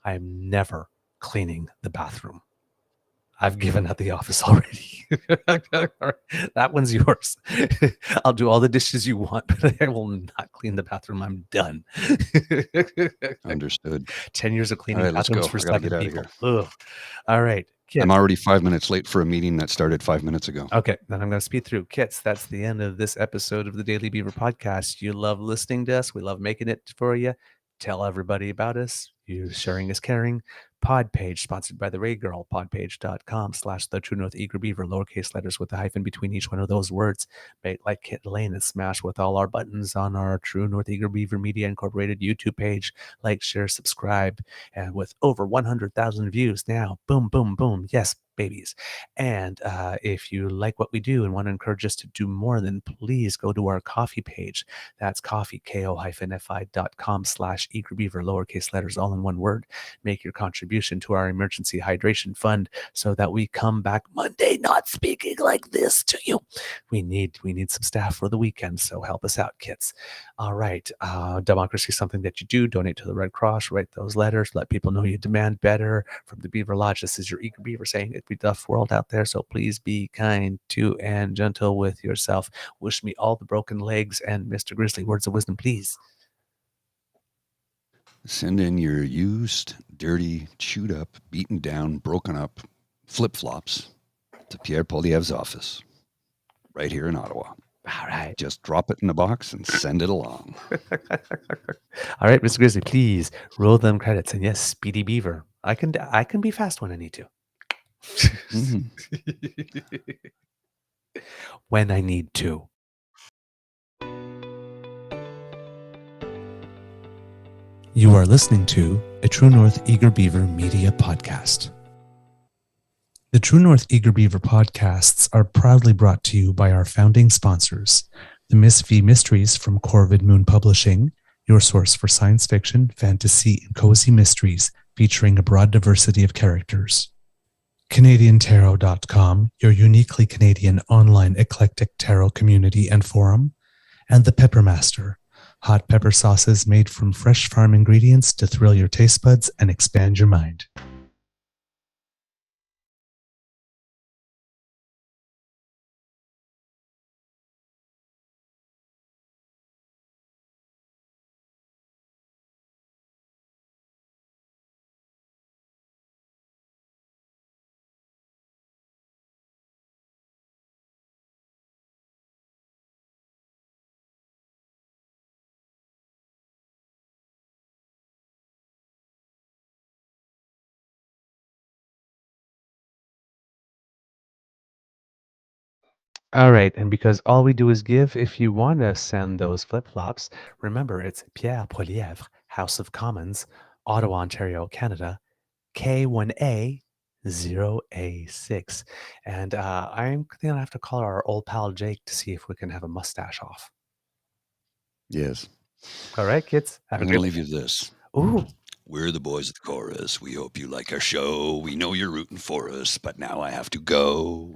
am never cleaning the bathroom. I've given at the office already. That one's yours. I'll do all the dishes you want, but I will not clean the bathroom. I'm done. Understood. 10 years of cleaning All right, let's bathrooms go. for I gotta 7 get out of people. here. Ugh. All right. Kids. I'm already 5 minutes late for a meeting that started 5 minutes ago. Okay, then I'm going to speed through. Kits, that's the end of this episode of the Daily Beaver podcast. You love listening to us. We love making it for you. Tell everybody about us. You sharing is caring. Pod page sponsored by the Ray Girl. Podpage.com/The True North Eager Beaver. Lowercase letters with a hyphen between each one of those words. Make like Kit Lane and smash with all our buttons on our True North Eager Beaver Media Incorporated YouTube page. Like, share, subscribe. And with over 100,000 views now. Boom, boom, boom. Yes, babies. And if you like what we do and want to encourage us to do more, then please go to our coffee page. That's coffee, ko-fi.com/eagerbeaver, lowercase letters, all in one word. Make your contribution to our emergency hydration fund so that we come back Monday not speaking like this to you. We need some staff for the weekend, so help us out, kids. All right. Democracy is something that you do. Donate to the Red Cross. Write those letters. Let people know you demand better. From the Beaver Lodge, this is your Eager Beaver saying it'd be a tough world out there, so please be kind to and gentle with yourself. Wish me all the broken legs and Mr. Grizzly words of wisdom, please. Send in your used, dirty, chewed up, beaten down, broken up flip-flops to Pierre Poliev's office right here in Ottawa. All right. Just drop it in a box and send it along. All right, Mr. Grizzly, please roll them credits. And yes, Speedy Beaver. I can be fast when I need to. When I need to. You are listening to a True North Eager Beaver Media Podcast. The True North Eager Beaver podcasts are proudly brought to you by our founding sponsors, the Miss V Mysteries from Corvid Moon Publishing, your source for science fiction, fantasy, and cozy mysteries featuring a broad diversity of characters. CanadianTarot.com, your uniquely Canadian online eclectic tarot community and forum, and The Pepper Master, hot pepper sauces made from fresh farm ingredients to thrill your taste buds and expand your mind. All right, and because all we do is give, if you want to send those flip-flops, remember it's Pierre Poilievre, House of Commons, Ottawa, Ontario, Canada, K1A 0A6. And I'm going to have to call our old pal Jake to see if we can have a mustache off. Yes. All right, kids. I'm going to leave you this. Ooh. We're the boys of the chorus. We hope you like our show. We know you're rooting for us, but now I have to go.